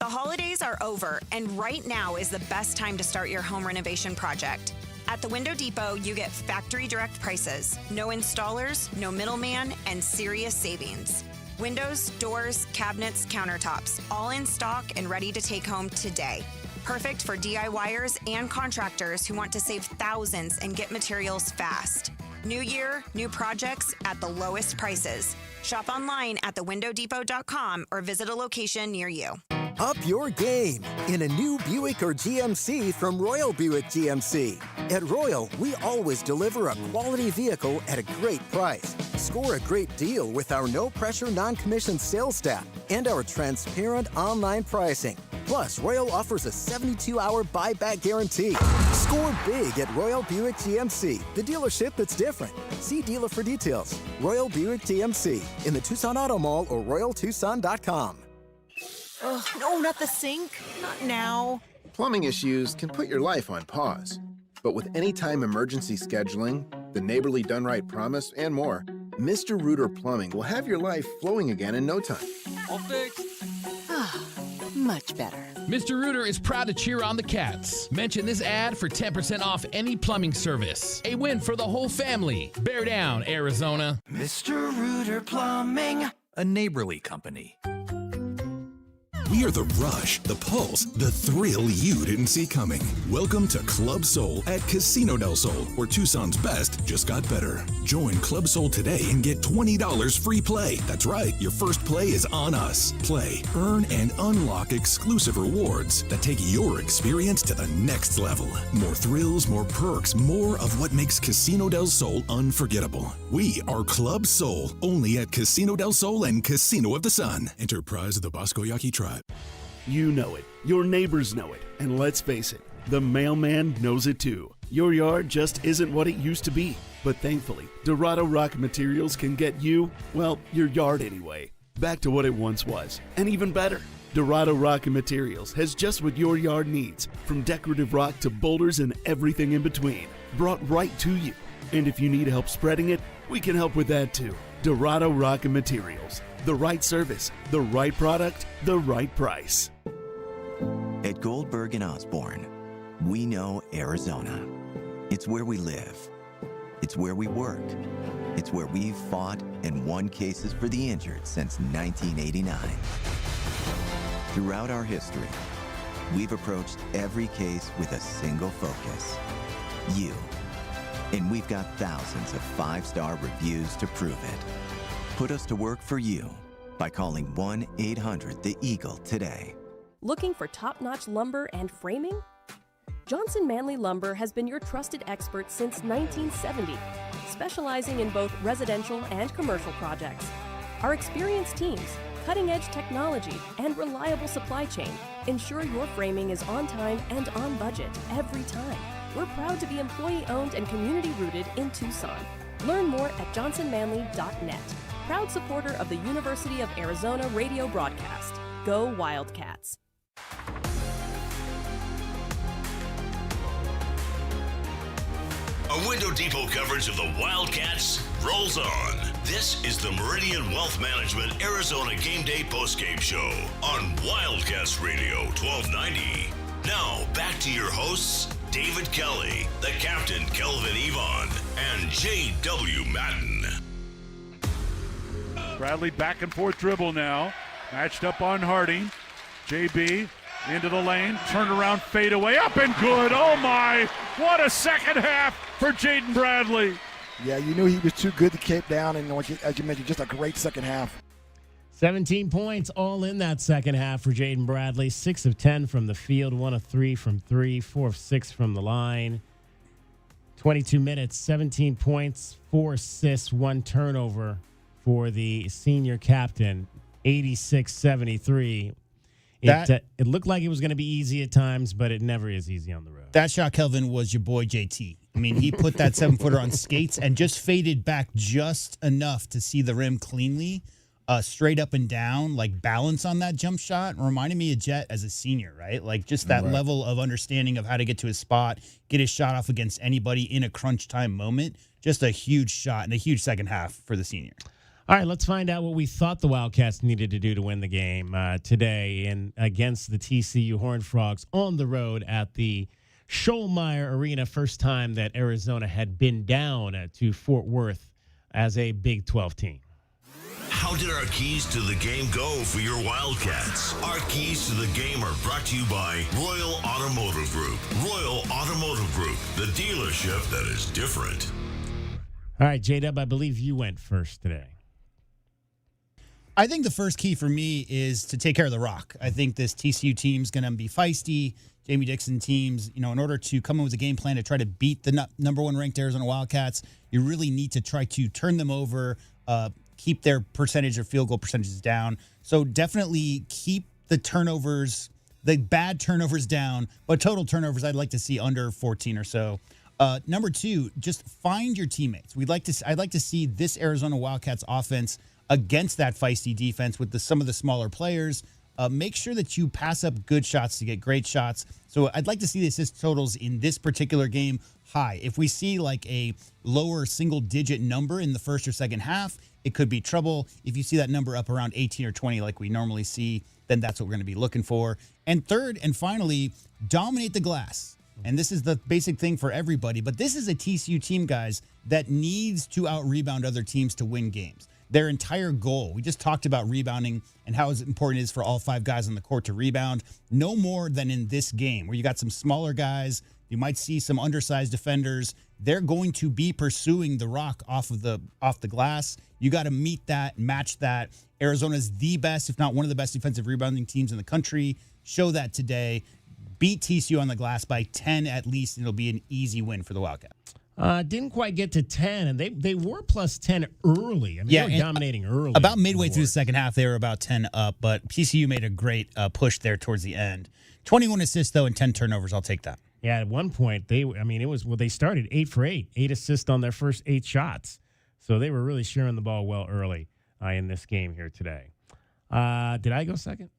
The holidays are over, and right now is the best time to start your home renovation project. At the Window Depot, you get factory direct prices, no installers, no middleman, and serious savings. Windows, doors, cabinets, countertops, all in stock and ready to take home today. Perfect for DIYers and contractors who want to save thousands and get materials fast. New year, new projects at the lowest prices. Shop online at thewindowdepot.com or visit a location near you. Up your game in a new Buick or GMC from Royal Buick GMC. At Royal, we always deliver a quality vehicle at a great price. Score a great deal with our no-pressure, non-commissioned sales staff and our transparent online pricing. Plus, Royal offers a 72-hour buyback guarantee. Score big at Royal Buick GMC, the dealership that's different. See dealer for details. Royal Buick GMC in the Tucson Auto Mall or royaltucson.com. Ugh, no, not the sink. Not now. Plumbing issues can put your life on pause. But with anytime emergency scheduling, the neighborly done right promise, and more, Mr. Rooter Plumbing will have your life flowing again in no time. All fixed. Much better. Mr. Rooter is proud to cheer on the Cats. Mention this ad for 10% off any plumbing service. A win for the whole family. Bear down, Arizona. Mr. Rooter Plumbing, a neighborly company. We are the rush, the pulse, the thrill you didn't see coming. Welcome to Club Soul at Casino del Sol, where Tucson's best just got better. Join Club Soul today and get $20 free play. That's right, your first play is on us. Play, earn, and unlock exclusive rewards that take your experience to the next level. More thrills, more perks, more of what makes Casino del Sol unforgettable. We are Club Soul, only at Casino del Sol and Casino of the Sun. Enterprise of the Bosco Yaqui Tribe. You know it, your neighbors know it, and let's face it, the mailman knows it too. Your yard just isn't what it used to be, but thankfully, Dorado Rock Materials can get you, well, your yard anyway, back to what it once was, and even better. Dorado Rock Materials has just what your yard needs, from decorative rock to boulders and everything in between, brought right to you. And if you need help spreading it, we can help with that too. Dorado Rock Materials. The right service, the right product, the right price. At Goldberg and Osborne, we know Arizona. It's where we live. It's where we work. It's where we've fought and won cases for the injured since 1989. Throughout our history, we've approached every case with a single focus: you. And we've got thousands of 5-star reviews to prove it. Put us to work for you by calling 1-800-THE-EAGLE today. Looking for top-notch lumber and framing? Johnson Manley Lumber has been your trusted expert since 1970, specializing in both residential and commercial projects. Our experienced teams, cutting-edge technology, and reliable supply chain ensure your framing is on time and on budget every time. We're proud to be employee-owned and community-rooted in Tucson. Learn more at johnsonmanley.net. Proud supporter of the University of Arizona radio broadcast. Go Wildcats. A Window Depot coverage of the Wildcats rolls on. This is the Meridian Wealth Management Arizona Game Day postgame show on Wildcats Radio 1290. Now, back to your hosts, David Kelly, the captain Kelvin Yvonne, and J.W. Madden. Bradley back and forth dribble now. Matched up on Harding. JB into the lane. Turnaround fadeaway. Up and good. Oh my. What a second half for Jaden Bradley. Yeah, you knew he was too good to keep down, and as you mentioned, just a great second half. 17 points all in that second half for Jaden Bradley. 6 of 10 from the field, 1 of 3 from 3, 4 of 6 from the line. 22 minutes, 17 points, 4 assists, 1 turnover for the senior captain. 86-73. It looked like it was going to be easy at times, but it never is easy on the road. That shot, Kelvin, was your boy JT. I mean, he put that 7-footer on skates and just faded back just enough to see the rim cleanly. Straight up and down, like balance on that jump shot. Reminded me of Jet as a senior, right? Like just that level of understanding of how to get to his spot, get his shot off against anybody in a crunch time moment. Just a huge shot and a huge second half for the senior. All right, let's find out what we thought the Wildcats needed to do to win the game today against the TCU Horned Frogs on the road at the Schollmeyer Arena. First time that Arizona had been down to Fort Worth as a Big 12 team. How did our keys to the game go for your Wildcats? Our keys to the game are brought to you by Royal Automotive Group. Royal Automotive Group, the dealership that is different. All right, J-Dub, I believe you went first today. I think the first key for me is to take care of the rock. I think this TCU team's going to be feisty. Jamie Dixon teams, in order to come in with a game plan to try to beat the number 1 ranked Arizona Wildcats, you really need to try to turn them over, keep their percentage of field goal percentages down. So definitely keep the turnovers, the bad turnovers down, but total turnovers I'd like to see under 14 or so. Number 2, just find your teammates. I'd like to see this Arizona Wildcats offense against that feisty defense with some of the smaller players. Make sure that you pass up good shots to get great shots. So I'd like to see the assist totals in this particular game high. If we see like a lower single-digit number in the first or second half, it could be trouble. If you see that number up around 18 or 20 like we normally see, then that's what we're going to be looking for. And third and finally, dominate the glass. And this is the basic thing for everybody. But this is a TCU team, guys, that needs to out-rebound other teams to win games. Their entire goal, we just talked about rebounding and how important it is for all 5 guys on the court to rebound. No more than in this game where you got some smaller guys. You might see some undersized defenders. They're going to be pursuing the rock off the glass. You got to meet that, match that. Arizona's the best, if not one of the best defensive rebounding teams in the country. Show that today. Beat TCU on the glass by 10 at least, and it'll be an easy win for the Wildcats. Didn't quite get to 10, and they were plus 10 early. I mean, they were dominating early. About midway through the second half, they were about 10 up, but TCU made a great push there towards the end. 21 assists, though, and 10 turnovers. I'll take that. Yeah, at one point, they started 8 for 8, 8 assists on their first 8 shots. So they were really sharing the ball well early in this game here today. Did I go second?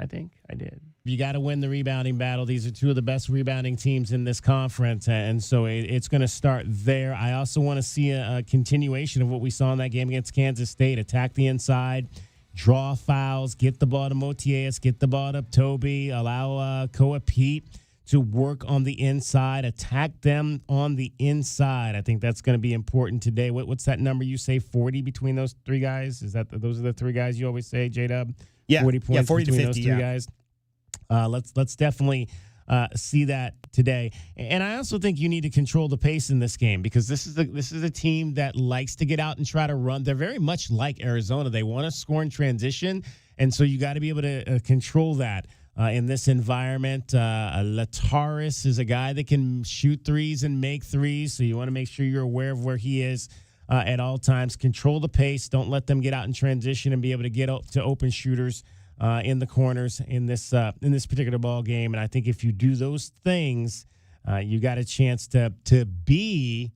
I think I did. You got to win the rebounding battle. These are 2 of the best rebounding teams in this conference, and so it's going to start there. I also want to see a continuation of what we saw in that game against Kansas State. Attack the inside, draw fouls, get the ball to Motias, get the ball to Toby, allow Koa Pete to work on the inside, attack them on the inside. I think that's going to be important today. What's that number you say, 40 between those 3 guys? Those are the 3 guys you always say, J-Dub? Yeah, 40 points 40 to 50, those 3 guys. Let's definitely see that today. And I also think you need to control the pace in this game because this is a team that likes to get out and try to run. They're very much like Arizona. They want to score in transition, and so you got to be able to control that in this environment. Lataris is a guy that can shoot threes and make threes, so you want to make sure you're aware of where he is at all times. Control the pace. Don't let them get out in transition and be able to get to open shooters in the corners in this particular ball game. And I think if you do those things, you got a chance to be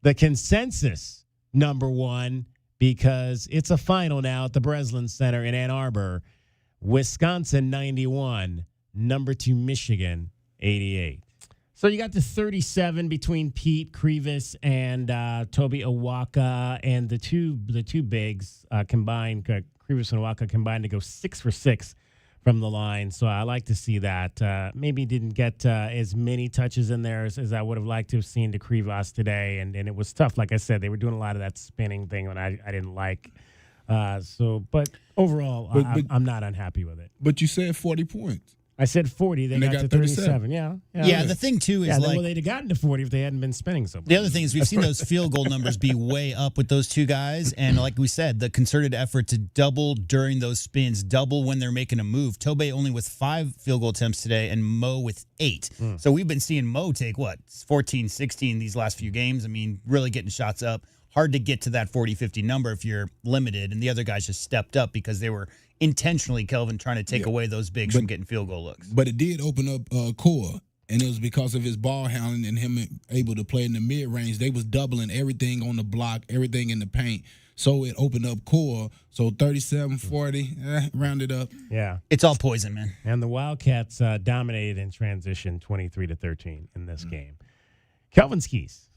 the consensus number 1 because it's a final now at the Breslin Center in Ann Arbor. Wisconsin 91, number 2 Michigan 88. So you got the 37 between Pete Krivas and Toby Awaka, and the two bigs combined. Krivas and Awaka combined to go 6 for 6 from the line. So I like to see that. Maybe didn't get as many touches in there as I would have liked to have seen to Krivas today, and it was tough. Like I said, they were doing a lot of that spinning thing that I didn't like. But overall, I'm not unhappy with it. But you said 40 points. I said 40. They got to 37. Yeah. The thing, too, is well, they'd have gotten to 40 if they hadn't been spinning so much. The other thing is we've seen those field goal numbers be way up with those two guys. And like we said, the concerted effort to double during those spins, double when they're making a move. Tobey only with 5 field goal attempts today and Mo with 8. So we've been seeing Mo take, 14, 16 these last few games. I mean, really getting shots up. Hard to get to that 40, 50 number if you're limited. And the other guys just stepped up because they were intentionally, Kelvin, trying to take away those bigs from getting field goal looks. But it did open up Core, and it was because of his ball handling and him able to play in the mid-range. They was doubling everything on the block, everything in the paint. So it opened up Core. So 37, 40, rounded up. Yeah. It's all poison, man. And the Wildcats dominated in transition 23-13 in this game. Kelvin Skis.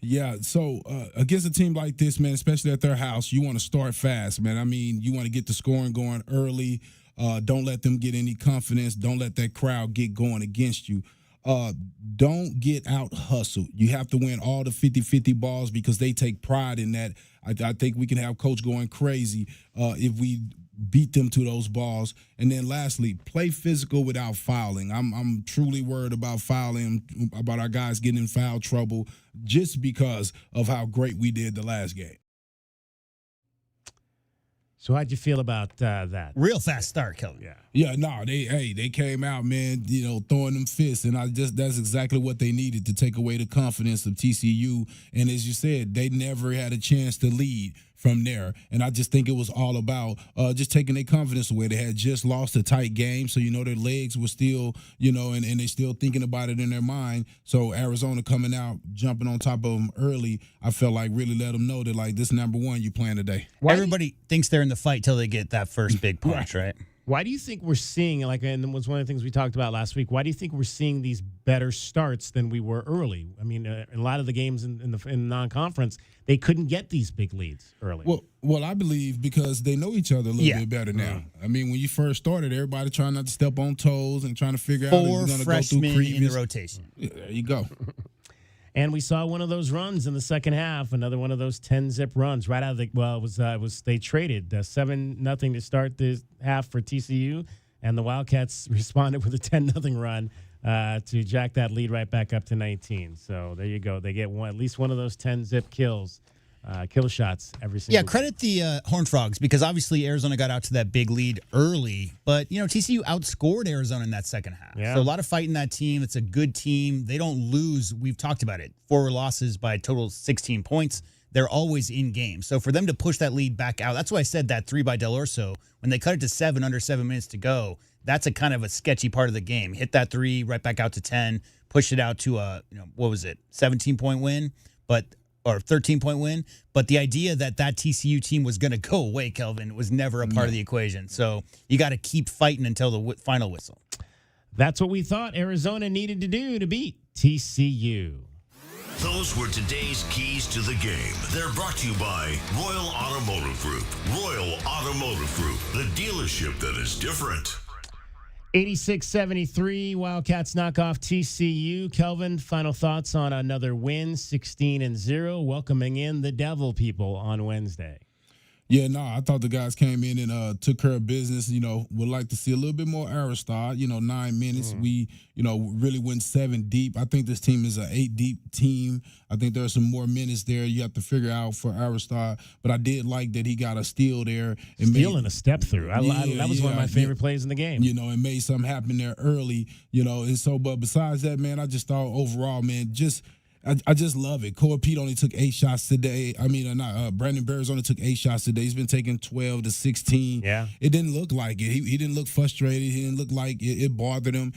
Yeah, so against a team like this, man, especially at their house, you want to start fast, man. I mean, you want to get the scoring going early. Don't let them get any confidence. Don't let that crowd get going against you. Don't get out hustled. You have to win all the 50-50 balls because they take pride in that. I think we can have Coach going crazy if we beat them to those balls. And then lastly, play physical without fouling. I'm truly worried about fouling, about our guys getting in foul trouble just because of how great we did the last game. So how'd you feel about that? Real fast start, Kelvin. Yeah, no, they came out, man, throwing them fists, and that's exactly what they needed to take away the confidence of TCU. And as you said, they never had a chance to lead from there. And I just think it was all about just taking their confidence away. They had just lost a tight game, so their legs were still, and they're still thinking about it in their mind. So Arizona coming out, jumping on top of them early, I felt like really let them know that this number one you playing today. Everybody thinks they're in the fight till they get that first big punch, right? Why do you think we're seeing, and it was one of the things we talked about last week, why do you think we're seeing these better starts than we were early? I mean, in a lot of the games in the non-conference, they couldn't get these big leads early. Well, I believe because they know each other a little bit better now. I mean, when you first started, everybody trying not to step on toes and trying to figure out if you're going to go through previous. In the rotation. Yeah, there you go. And we saw one of those runs in the second half, another one of those 10-zip runs right out of the they traded 7-0 to start the half for TCU, and the Wildcats responded with a 10-0 run to jack that lead right back up to 19. So there you go. They get at least one of those 10-zip kills. Kill shots every single game. Credit the Horned Frogs because obviously Arizona got out to that big lead early, but TCU outscored Arizona in that second half. Yeah. So a lot of fight in that team. It's a good team. They don't lose. We've talked about it. 4 losses by a total of 16 points. They're always in games. So for them to push that lead back out, that's why I said that 3 by Del Orso, when they cut it to 7 under 7 minutes to go, that's a kind of a sketchy part of the game. Hit that 3 right back out to 10, push it out to a 17-point win, or 13-point win. But the idea that TCU team was going to go away, Kelvin, was never a part of the equation. So you got to keep fighting until the final whistle. That's what we thought Arizona needed to do to beat TCU. Those were today's keys to the game. They're brought to you by Royal Automotive Group. Royal Automotive Group, the dealership that is different. 86-73, Wildcats knock off TCU. Kelvin, final thoughts on another win, 16-0, welcoming in the Devil people on Wednesday. Yeah, no, I thought the guys came in and took care of business. Would like to see a little bit more Aristod. 9 minutes. We, really went 7 deep. I think this team is an 8 deep team. I think there are some more minutes there you have to figure out for Aristod. But I did like that he got a steal there. And a step through. That was one of my favorite plays in the game. And made something happen there early. And so, but besides that, man, I just thought overall, man, I just love it. Corey Pete only took 8 shots today. Brandon Bears only took 8 shots today. He's been taking 12 to 16. Yeah. It didn't look like it. He didn't look frustrated. He didn't look like it bothered him.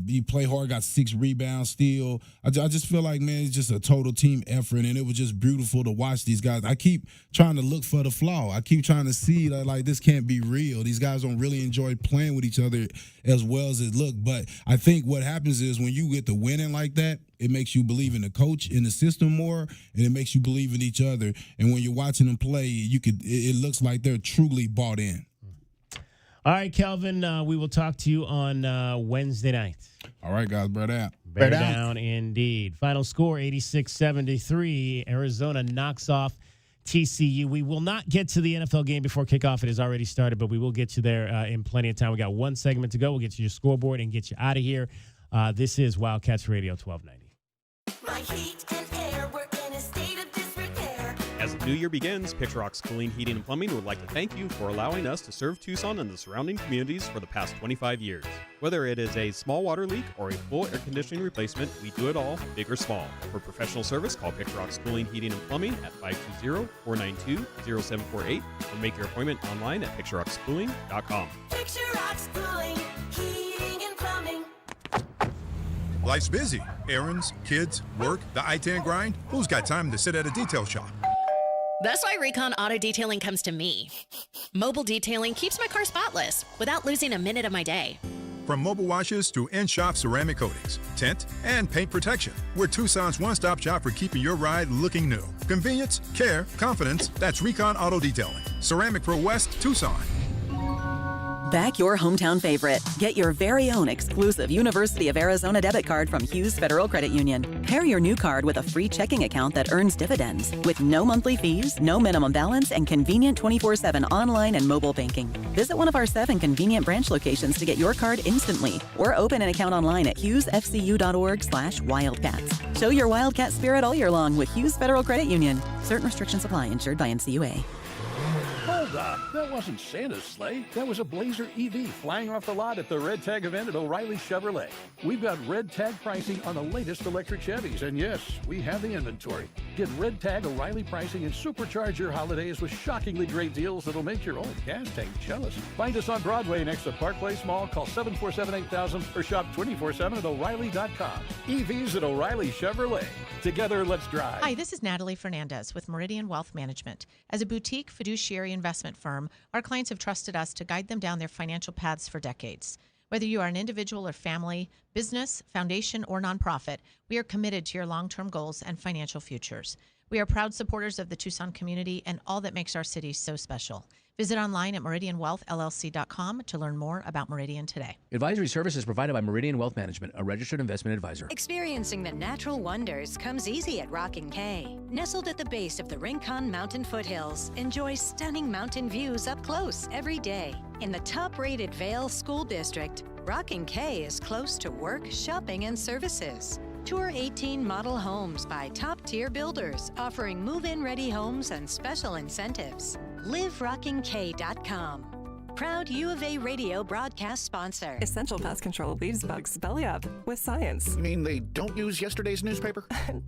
He played hard, got 6 rebounds still. I just feel like, man, it's just a total team effort, and it was just beautiful to watch these guys. I keep trying to look for the flaw. I keep trying to see that, this can't be real. These guys don't really enjoy playing with each other as well as it look. But I think what happens is when you get to winning like that, it makes you believe in the coach, in the system more, and it makes you believe in each other. And when you're watching them play, it looks like they're truly bought in. All right, Kelvin, we will talk to you on Wednesday night. All right, guys, bear down. Bear down indeed. Final score, 86-73. Arizona knocks off TCU. We will not get to the NFL game before kickoff. It has already started, but we will get you there in plenty of time. We got one segment to go. We'll get you your scoreboard and get you out of here. This is Wildcats Radio 1290. My heat and air were in a state of disrepair. As the new year begins, Picture Rocks Cooling, Heating, and Plumbing would like to thank you for allowing us to serve Tucson and the surrounding communities for the past 25 years. Whether it is a small water leak or a full air conditioning replacement, we do it all, big or small. For professional service, call Picture Rocks Cooling, Heating, and Plumbing at 520-492-0748 or make your appointment online at picturerockscooling.com. Picture Rocks Cooling, Heating, and Plumbing. Life's busy. Errands, kids, work, the I-10 grind. Who's got time to sit at a detail shop? That's why Recon Auto Detailing comes to me. Mobile detailing keeps my car spotless without losing a minute of my day. From mobile washes to in-shop ceramic coatings, tint, and paint protection, we're Tucson's one-stop shop for keeping your ride looking new. Convenience, care, confidence, that's Recon Auto Detailing. Ceramic Pro West, Tucson. Back your hometown favorite. Get your very own exclusive University of Arizona debit card from Hughes Federal Credit Union. Pair your new card with a free checking account that earns dividends with no monthly fees, no minimum balance, and convenient 24/7 online and mobile banking. Visit one of our 7 convenient branch locations to get your card instantly or open an account online at hughesfcu.org/wildcats. Show your Wildcat spirit all year long with Hughes Federal Credit Union. Certain restrictions apply. Insured by NCUA. Hold up, that wasn't Santa's sleigh. That was a Blazer EV flying off the lot at the Red Tag event at O'Reilly Chevrolet. We've got Red Tag pricing on the latest electric Chevys, and yes, we have the inventory. Get Red Tag O'Reilly pricing and supercharge your holidays with shockingly great deals that'll make your old gas tank jealous. Find us on Broadway next to Park Place Mall. Call 747-8000 or shop 24/7 at O'Reilly.com. EVs at O'Reilly Chevrolet. Together, let's drive. Hi, this is Natalie Fernandez with Meridian Wealth Management. As a boutique fiduciary investment firm, our clients have trusted us to guide them down their financial paths for decades. Whether you are an individual or family, business, foundation, or nonprofit, we are committed to your long-term goals and financial futures. We are proud supporters of the Tucson community and all that makes our city so special. Visit online at meridianwealthllc.com to learn more about Meridian today. Advisory services provided by Meridian Wealth Management, a registered investment advisor. Experiencing the natural wonders comes easy at Rockin' K. Nestled at the base of the Rincon Mountain foothills, enjoy stunning mountain views up close every day. In the top-rated Vale School District, Rockin' K is close to work, shopping, and services. Tour 18 model homes by top-tier builders, offering move-in ready homes and special incentives. LiveRockingK.com. Proud U of A radio broadcast sponsor. Essential Pest Control leaves bugs belly up with science. You mean they don't use yesterday's newspaper?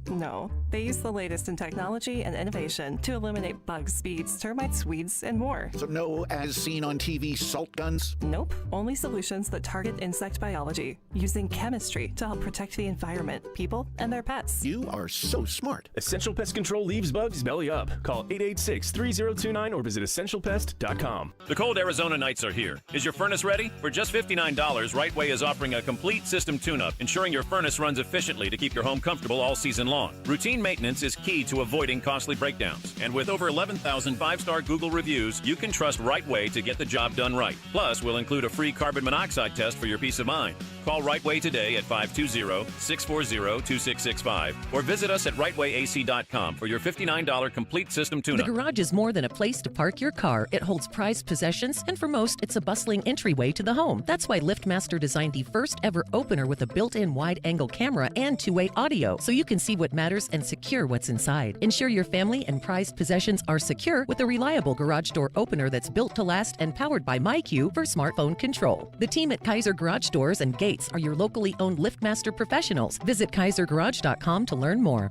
No, they use the latest in technology and innovation to eliminate bugs, bees, termites, weeds, and more. So no as seen on TV salt guns? Nope, only solutions that target insect biology, using chemistry to help protect the environment, people, and their pets. You are so smart. Essential Pest Control leaves bugs belly up. Call 886-3029 or visit essentialpest.com. The cold Arizona nights are here. Is your furnace ready? For just $59, Right Way is offering a complete system tune-up, ensuring your furnace runs efficiently to keep your home comfortable all season long. Routine maintenance is key to avoiding costly breakdowns. And with over 11,000 5-star Google reviews, you can trust Right Way to get the job done right. Plus, we'll include a free carbon monoxide test for your peace of mind. Call Right Way today at 520-640-2665 or visit us at rightwayac.com for your $59 complete system tune-up. The garage is more than a place to park your car. It holds prized possessions, and for most, it's a bustling entryway to the home. That's why LiftMaster designed the first ever opener with a built-in wide-angle camera and two-way audio, so you can see what matters and secure what's inside. Ensure your family and prized possessions are secure with a reliable garage door opener that's built to last and powered by MyQ for smartphone control. The team at Kaiser Garage Doors and Gates are your locally owned LiftMaster professionals. Visit kaisergarage.com to learn more.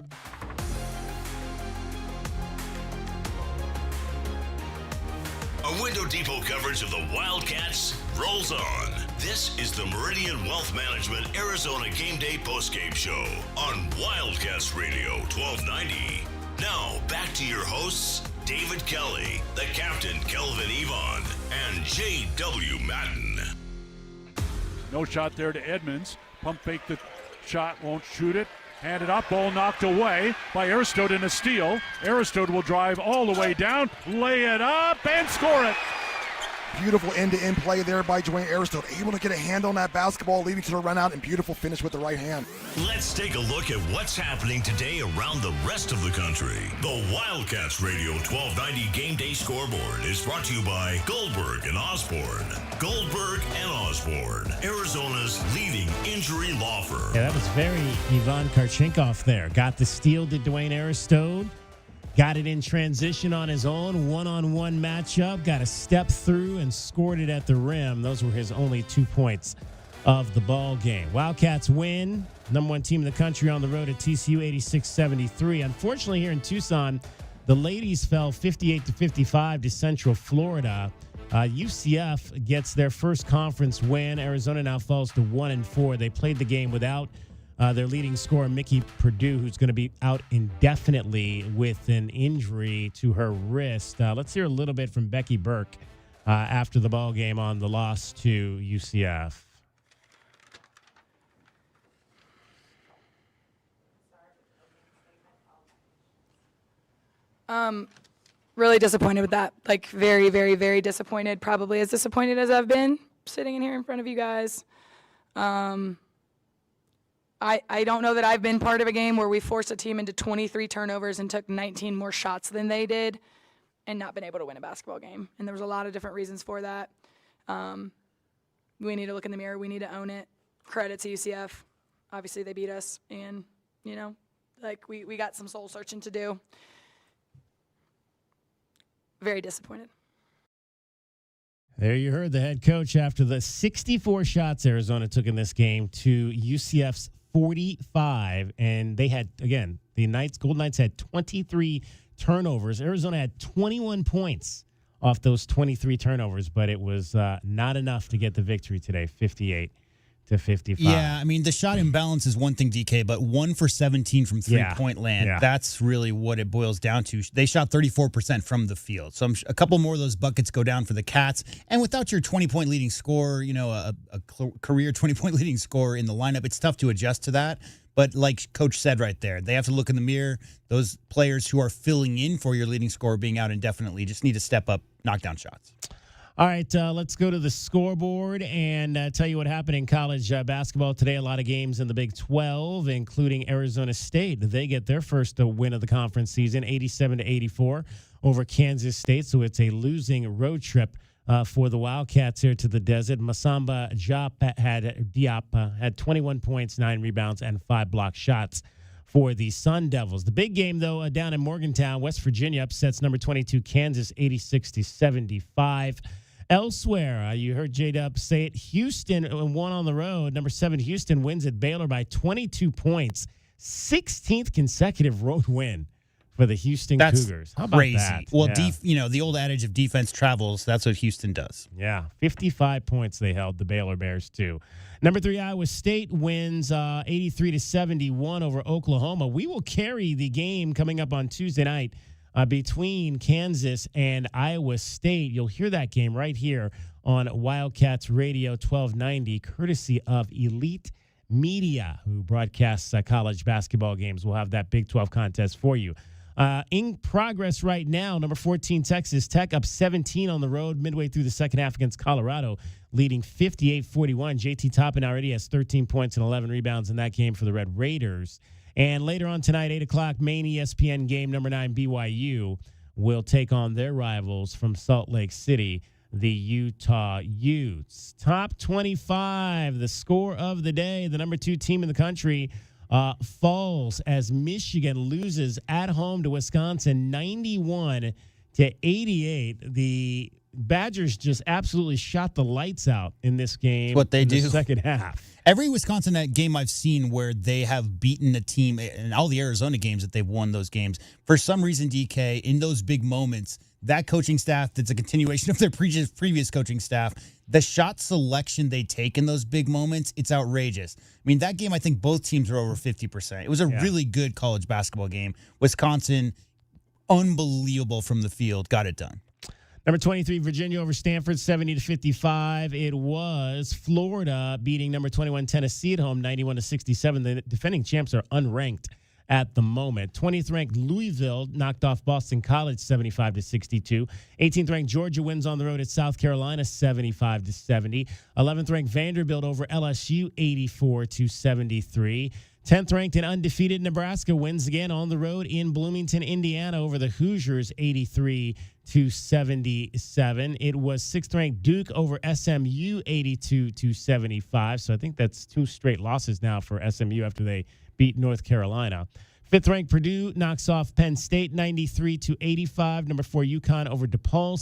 A Window Depot coverage of the Wildcats rolls on. This is the Meridian Wealth Management Arizona Game Day postgame show on Wildcats Radio 1290. Now, back to your hosts, David Kelly, the captain, Kelvin Yvonne, and J.W. Madden. No shot there to Edmonds. Pump fake the shot, won't shoot it. Handed up, ball knocked away by Aristode in a steal. Aristode will drive all the way down, lay it up, and score it. Beautiful end-to-end play there by Dwayne Aristode. Able to get a hand on that basketball, leading to the run-out, and beautiful finish with the right hand. Let's take a look at what's happening today around the rest of the country. The Wildcats Radio 1290 Game Day Scoreboard is brought to you by Goldberg and Osborne. Goldberg and Osborne, Arizona's leading injury law firm. Yeah, that was very Ivan Karchinkov there. Got the steal to Dwayne Aristode. Got it in transition on his own, one-on-one matchup, got a step through and scored it at the rim. Those were his only 2 points of the ball game. Wildcats win, number one team in the country on the road at TCU, 86-73. Unfortunately, here in Tucson, the ladies fell 58-55 to Central Florida. UCF gets their first conference win. Arizona now falls to 1-4. They played the game without their leading scorer, Mickey Purdue, who's going to be out indefinitely with an injury to her wrist. Let's hear a little bit from Becky Burke after the ball game on the loss to UCF. Really disappointed with that. Like, very, very, very disappointed. Probably as disappointed as I've been sitting in here in front of you guys. I don't know that I've been part of a game where we forced a team into 23 turnovers and took 19 more shots than they did and not been able to win a basketball game. And there was a lot of different reasons for that. We need to look in the mirror. We need to own it. Credit to UCF. Obviously, they beat us. And, you know, like we got some soul searching to do. Very disappointed. There you heard the head coach after the 64 shots Arizona took in this game to UCF's 45. And they had, again, the Golden Knights had 23 turnovers. Arizona had 21 points off those 23 turnovers, but it was not enough to get the victory today, 58-55. Yeah, I mean, the shot imbalance is one thing, DK, but 1 for 17 from three-point land, that's really what it boils down to. They shot 34% from the field. So a couple more of those buckets go down for the Cats. And without your 20-point leading scorer, you know, a career 20-point leading scorer in the lineup, it's tough to adjust to that. But like Coach said right there, they have to look in the mirror. Those players who are filling in for your leading scorer being out indefinitely just need to step up, knock down shots. All right, let's go to the scoreboard and tell you what happened in college basketball today. A lot of games in the Big 12, including Arizona State. They get their first win of the conference season, 87-84 over Kansas State. So it's a losing road trip for the Wildcats here to the desert. Masamba Diop had 21 points, 9 rebounds, and 5 block shots for the Sun Devils. The big game, though, down in Morgantown, West Virginia upsets number 22 Kansas 86-75. Elsewhere, you heard J-Dub say it, Houston won on the road. Number 7 Houston wins at Baylor by 22 points. 16th consecutive road win for the Houston Cougars. How about crazy. That? Well, the old adage of defense travels, that's what Houston does. Yeah, 55 points they held, the Baylor Bears, too. Number 3, Iowa State wins 83-71 over Oklahoma. We will carry the game coming up on Tuesday night between Kansas and Iowa State. You'll hear that game right here on Wildcats Radio 1290, courtesy of Elite Media, who broadcasts college basketball games. We'll have that Big 12 contest for you. In progress right now, number 14, Texas Tech up 17 on the road midway through the second half against Colorado, leading 58-41. JT Toppin already has 13 points and 11 rebounds in that game for the Red Raiders. And later on tonight, 8 o'clock, main ESPN game, number 9, BYU will take on their rivals from Salt Lake City, the Utah Utes. Top 25, the score of the day, the number 2 team in the country falls as Michigan loses at home to Wisconsin 91-88. The Badgers just absolutely shot the lights out in this game. That's what they do. The second half. Every Wisconsin game I've seen where they have beaten a team, and all the Arizona games that they've won those games, for some reason, DK, in those big moments, that coaching staff that's a continuation of their previous coaching staff, the shot selection they take in those big moments, it's outrageous. I mean, that game, I think both teams were over 50%. It was a really good college basketball game. Wisconsin, unbelievable from the field, got it done. Number 23, Virginia over Stanford, 70-55. It was Florida beating number 21, Tennessee at home, 91-67. The defending champs are unranked at the moment. 20th ranked Louisville knocked off Boston College 75-62. 18th ranked Georgia wins on the road at South Carolina 75-70. 11th ranked Vanderbilt over LSU 84-73. 10th ranked and undefeated Nebraska wins again on the road in Bloomington, Indiana over the Hoosiers 83-77. It was 6th ranked Duke over SMU 82-75. So I think that's 2 straight losses now for SMU after they beat North Carolina. 5th ranked Purdue knocks off Penn State 93-85. Number 4 UConn over DePaul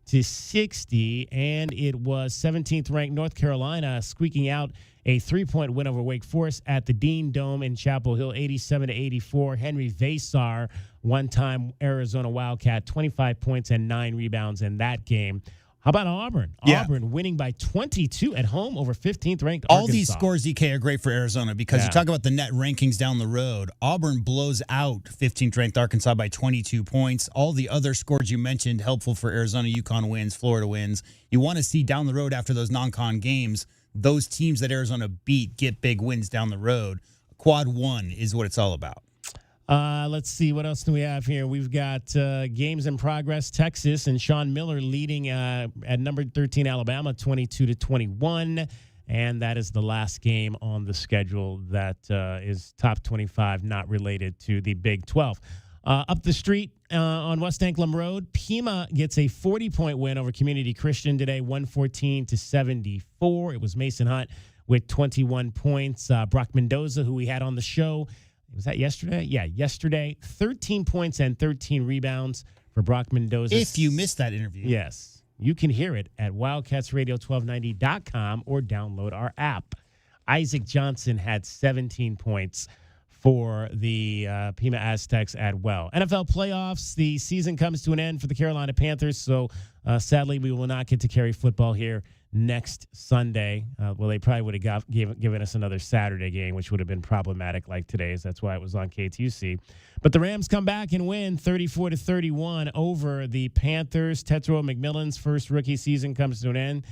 72-60. And it was 17th ranked North Carolina squeaking out a 3-point win over Wake Forest at the Dean Dome in Chapel Hill, 87-84. Henry Vasar, one-time Arizona Wildcat, 25 points and 9 rebounds in that game. How about Auburn? Yeah. Auburn winning by 22 at home over 15th ranked All Arkansas. these scores, EK, are great for Arizona because you talk about the net rankings down the road. Auburn blows out 15th ranked Arkansas by 22 points. All the other scores you mentioned helpful for Arizona. UConn wins, Florida wins. You want to see down the road after those non-con games, those teams that Arizona beat get big wins down the road. Quad 1 is what it's all about. Let's see. What else do we have here? We've got games in progress. Texas and Sean Miller leading at number 13 Alabama 22-21. And that is the last game on the schedule that is top 25, not related to the Big 12. Up the street on West Anklam Road, Pima gets a 40-point win over Community Christian today, 114-74. It was Mason Hunt with 21 points. Brock Mendoza, who we had on the show, was that yesterday? Yeah, yesterday. 13 points and 13 rebounds for Brock Mendoza. If you missed that interview. Yes. You can hear it at wildcatsradio1290.com or download our app. Isaac Johnson had 17 points for the Pima Aztecs as well. NFL playoffs, the season comes to an end for the Carolina Panthers, so sadly we will not get to carry football here next Sunday. Well, they probably would have given us another Saturday game, which would have been problematic like today's. That's why it was on KTUC. But the Rams come back and win 34-31 over the Panthers. Tetro McMillan's first rookie season comes to an end.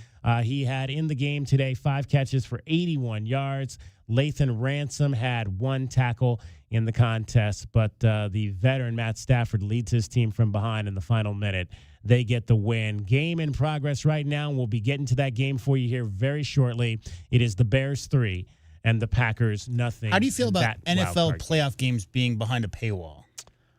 He had in the game today 5 catches for 81 yards. Lathan Ransom had 1 tackle in the contest, but the veteran Matt Stafford leads his team from behind in the final minute. They get the win. Game in progress right now. We'll be getting to that game for you here very shortly. It is the Bears 3 and the Packers nothing. How do you feel about NFL playoff games being behind a paywall?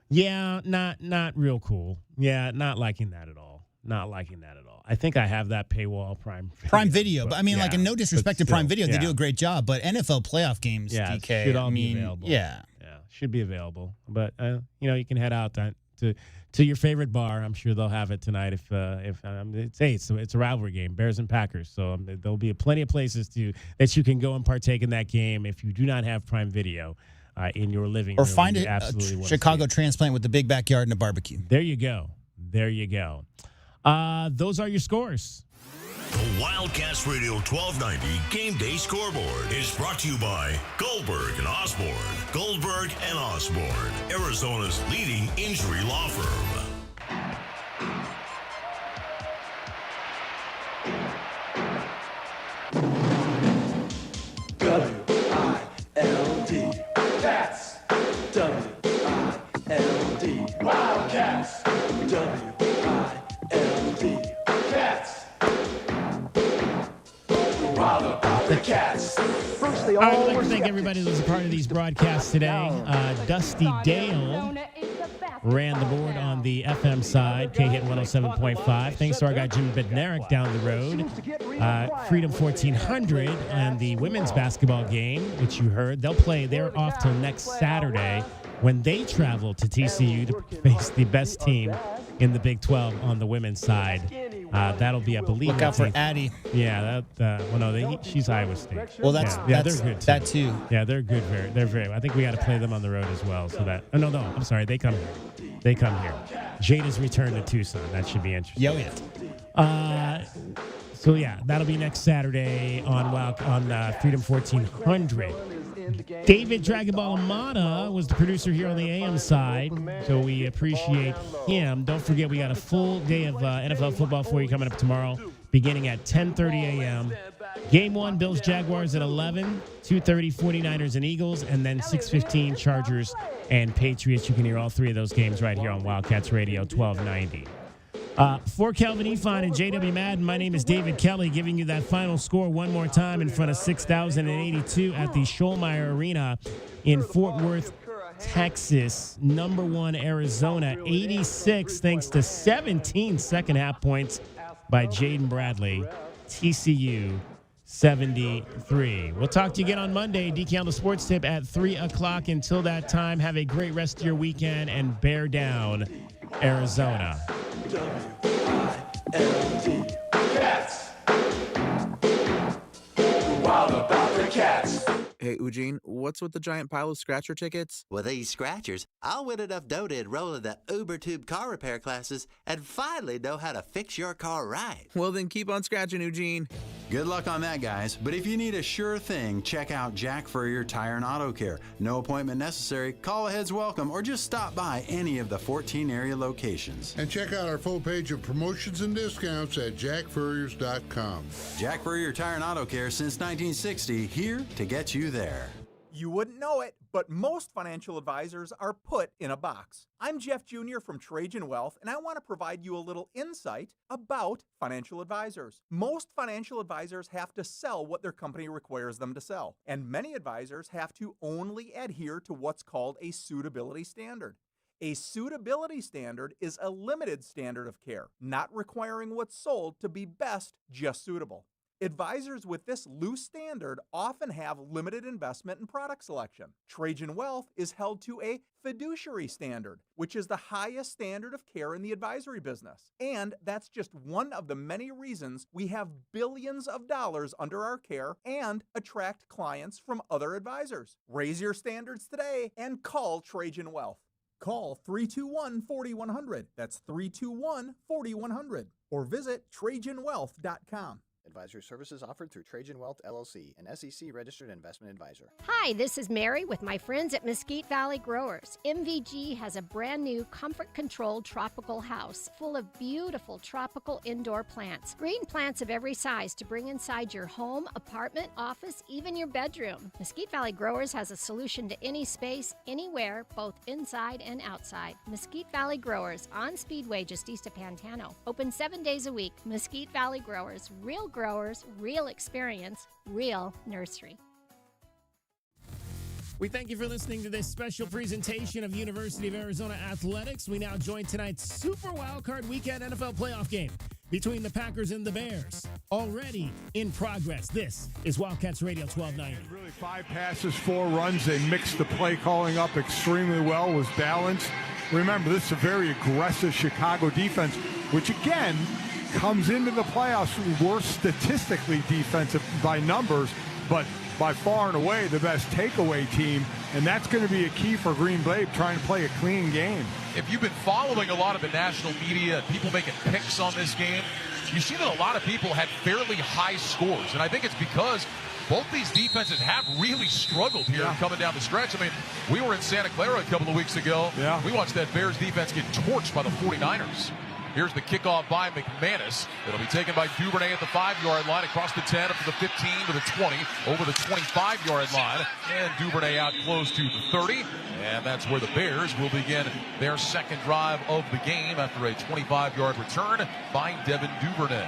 Yeah, not real cool. Yeah, not liking that at all. Not liking that at all. I think I have that paywall Prime Video. But I mean, like, in no disrespect to Prime Video, they do a great job. But NFL playoff games, DK, should all be available. Yeah, should be available. But you can head out to your favorite bar. I'm sure they'll have it tonight. It's a rivalry game, Bears and Packers. So there'll be plenty of places that you can go and partake in that game if you do not have Prime Video in your living room. Or find a Chicago transplant with the big backyard and a barbecue. There you go. Those are your scores. The Wildcats Radio 1290 Game Day Scoreboard is brought to you by Goldberg and Osborne. Goldberg and Osborne, Arizona's leading injury law firm. W-I-L-D. That's W-I-L-D. Wildcats. W-I-L-D. Cats. Wild about the cats. First they all I'd like to thank everybody that was a part of these broadcasts today. Dusty Dale ran the board on the FM side, K-Hit 107.5. Thanks to our guy Jim Bednarik down the road. Freedom 1400 and the women's basketball game, which you heard. They're off till next Saturday when they travel to TCU to face the best team in the Big 12 on the women's side. That'll be, I believe. Look out for Addie. Yeah, she's Iowa State. Well, they're good too. That too. Yeah, they're good. They're very. I think we got to play them on the road as well. So that. Oh, no. I'm sorry. They come here. Jada's return to Tucson. That should be interesting. Yeah. So yeah, that'll be next Saturday on Freedom 1400. David Dragon Ball Amata was the producer here on the AM side, so we appreciate him. Don't forget, we got a full day of NFL football for you coming up tomorrow, beginning at 10:30 a.m. Game 1, Bills-Jaguars at 11, 2:30 49ers and Eagles, and then 6:15 Chargers and Patriots. You can hear all three of those games right here on Wildcats Radio 1290. For Kelvin Efon and JW Madden, my name is David Kelly, giving you that final score one more time in front of 6,082 at the Schollmeyer Arena in Fort Worth, Texas. Number 1, Arizona, 86, thanks to 17 second-half points by Jaden Bradley. TCU, 73. We'll talk to you again on Monday. DK on the Sports Tip at 3 o'clock. Until that time, have a great rest of your weekend and bear down, Arizona. W-I-L-D. Cats. Wild about the cats. Hey, Eugene, what's with the giant pile of scratcher tickets? With these scratchers, I'll win enough dough to enroll in the UberTube car repair classes and finally know how to fix your car right. Well, then keep on scratching, Eugene. Good luck on that, guys. But if you need a sure thing, check out Jack Furrier Tire and Auto Care. No appointment necessary, call ahead's welcome, or just stop by any of the 14 area locations. And check out our full page of promotions and discounts at jackfurriers.com. Jack Furrier Tire and Auto Care since 1960, here to get you there. You wouldn't know it, but most financial advisors are put in a box. I'm Jeff Jr. from Trajan Wealth, and I want to provide you a little insight about financial advisors. Most financial advisors have to sell what their company requires them to sell, and many advisors have to only adhere to what's called a suitability standard. A suitability standard is a limited standard of care, not requiring what's sold to be best, just suitable. Advisors with this loose standard often have limited investment and product selection. Trajan Wealth is held to a fiduciary standard, which is the highest standard of care in the advisory business. And that's just one of the many reasons we have billions of dollars under our care and attract clients from other advisors. Raise your standards today and call Trajan Wealth. Call 321-4100. That's 321-4100. Or visit TrajanWealth.com. Advisory services offered through Trajan Wealth, LLC, an SEC-registered investment advisor. Hi, this is Mary with my friends at Mesquite Valley Growers. MVG has a brand new comfort-controlled tropical house full of beautiful tropical indoor plants. Green plants of every size to bring inside your home, apartment, office, even your bedroom. Mesquite Valley Growers has a solution to any space, anywhere, both inside and outside. Mesquite Valley Growers on Speedway just east of Pantano. Open 7 days a week. Mesquite Valley Growers, real growers, real experience, real nursery. We thank you for listening to this special presentation of University of Arizona Athletics. We now join tonight's Super Wildcard Weekend NFL playoff game between the Packers and the Bears. Already in progress. This is Wildcats Radio 1290. Really 5 passes, 4 runs. They mixed the play calling up extremely well, was balanced. Remember, this is a very aggressive Chicago defense, which again comes into the playoffs worse statistically defensive by numbers, but by far and away the best takeaway team, and that's going to be a key for Green Bay trying to play a clean game. If you've been following a lot of the national media and people making picks on this game, you see that a lot of people had fairly high scores, and I think it's because both these defenses have really struggled here coming down the stretch. I mean, we were in Santa Clara a couple of weeks ago. We watched that Bears defense get torched by the 49ers. Here's the kickoff by McManus. It'll be taken by Duvernay at the 5-yard line, across the 10, up to the 15, to the 20, over the 25-yard line. And Duvernay out close to the 30. And that's where the Bears will begin their second drive of the game after a 25-yard return by Devin Duvernay.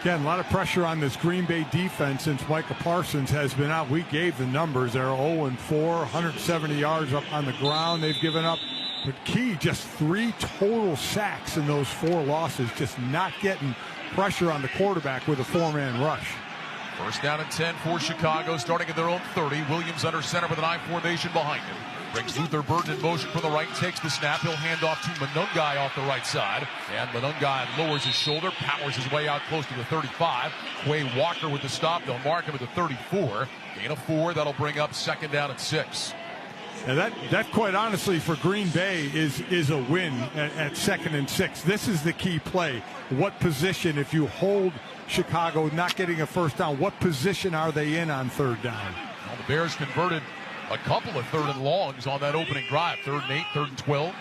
Again, a lot of pressure on this Green Bay defense since Micah Parsons has been out. We gave the numbers. They're 0-4, 170 yards up on the ground they've given up. But key, just 3 total sacks in those 4 losses, just not getting pressure on the quarterback with a 4-man rush. First down and 10 for Chicago, starting at their own 30. Williams under center with an I formation behind him. Brings Luther Burton in motion from the right, takes the snap. He'll hand off to Monungai off the right side. And Monungai lowers his shoulder, powers his way out close to the 35. Quay Walker with the stop. They'll mark him at the 34. Gain of 4. That'll bring up second down and 6. And that quite honestly for Green Bay is a win at 2nd and 6. This is the key play. What position, if you hold Chicago not getting a first down, what position are they in on 3rd down? Well, the Bears converted a couple of 3rd and longs on that opening drive. 3rd and 8, 3rd and 12.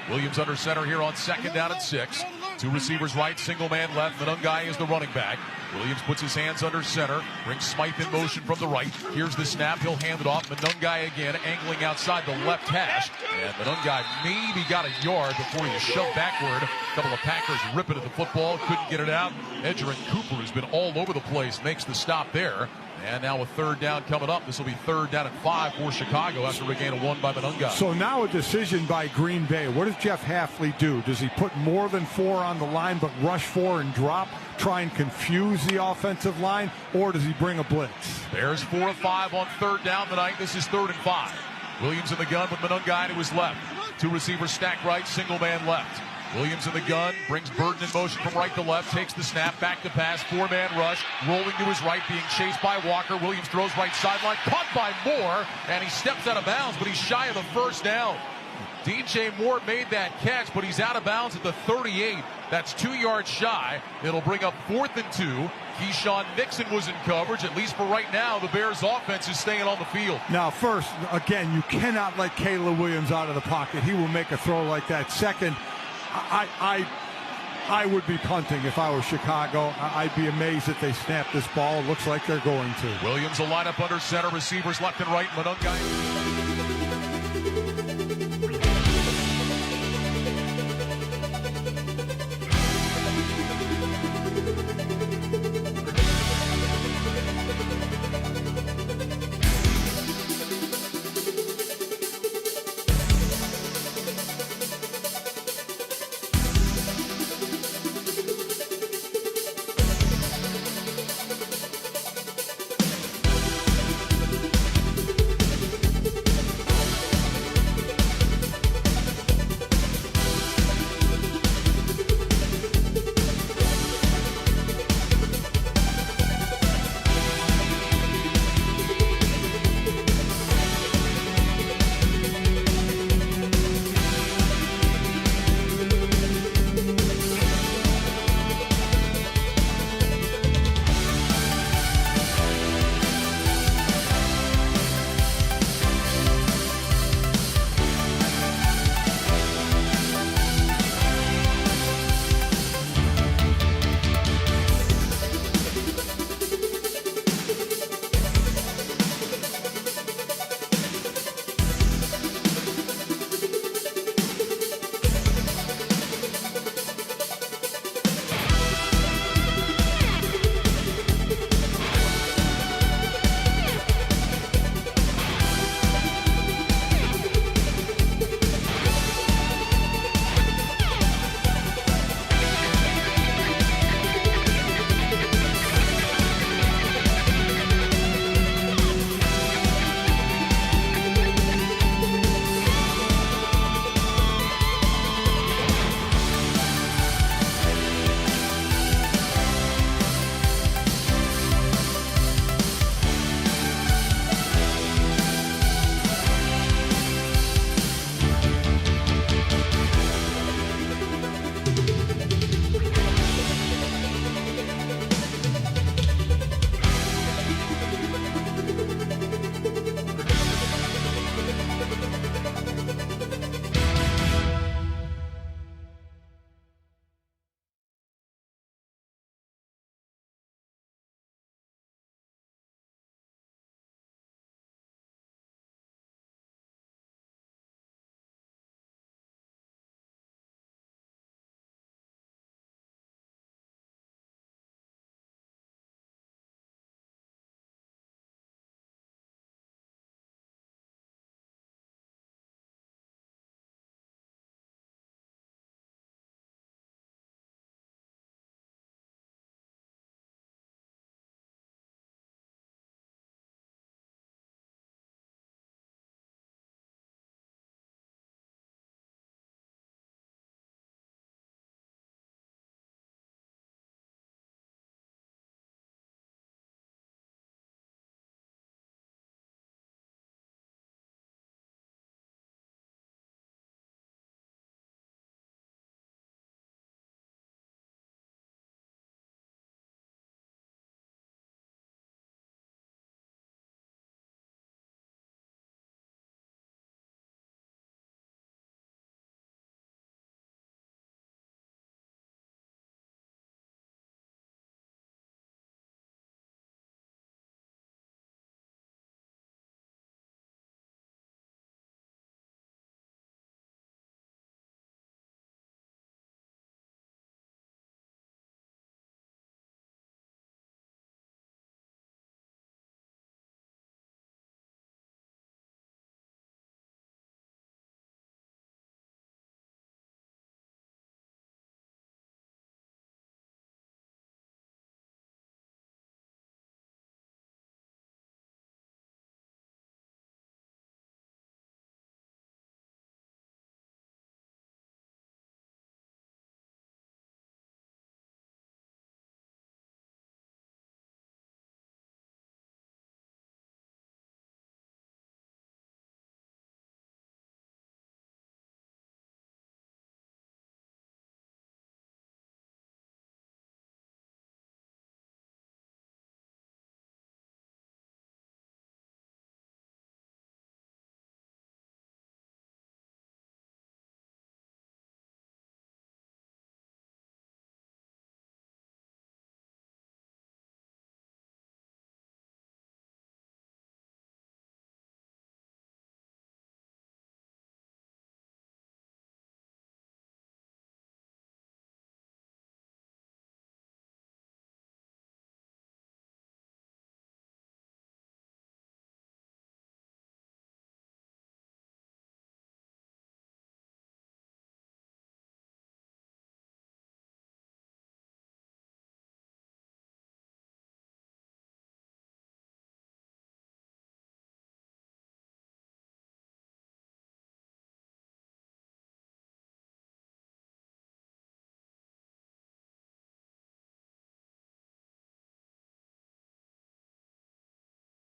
Williams under center here on 2nd down and 6. Two receivers right, single man left. Manungai is the running back. Williams puts his hands under center, brings Smythe in motion from the right. Here's the snap. He'll hand it off. Manungai again, angling outside the left hash. And Manungai maybe got a yard before he was shoved backward. A couple of Packers ripping at the football, couldn't get it out. Edger and Cooper has been all over the place, makes the stop there. And now a third down coming up. This will be third down and 5 for Chicago after a gain of 1 by Manungai. So now a decision by Green Bay. What does Jeff Hafley do? Does he put more than 4 on the line but rush 4 and drop, try and confuse the offensive line, or does he bring a blitz? Bears 4 of 5 on third down tonight. This is 3rd and 5. Williams in the gun with Manungai to his left. Two receivers stacked right, single man left. Williams in the gun, brings Burden in motion from right to left, takes the snap, back to pass, 4-man rush, rolling to his right, being chased by Walker. Williams throws right sideline, caught by Moore, and he steps out of bounds, but he's shy of the first down. DJ Moore made that catch, but he's out of bounds at the 38. That's 2 yards shy. It'll bring up 4th and 2. Keyshawn Nixon was in coverage. At least for right now, the Bears offense is staying on the field. Now, first, again, you cannot let Caleb Williams out of the pocket. He will make a throw like that. Second, I would be punting if I were Chicago. I'd be amazed if they snap this ball. It looks like they're going to. Williams will line up under center, receivers left and right. Manungai.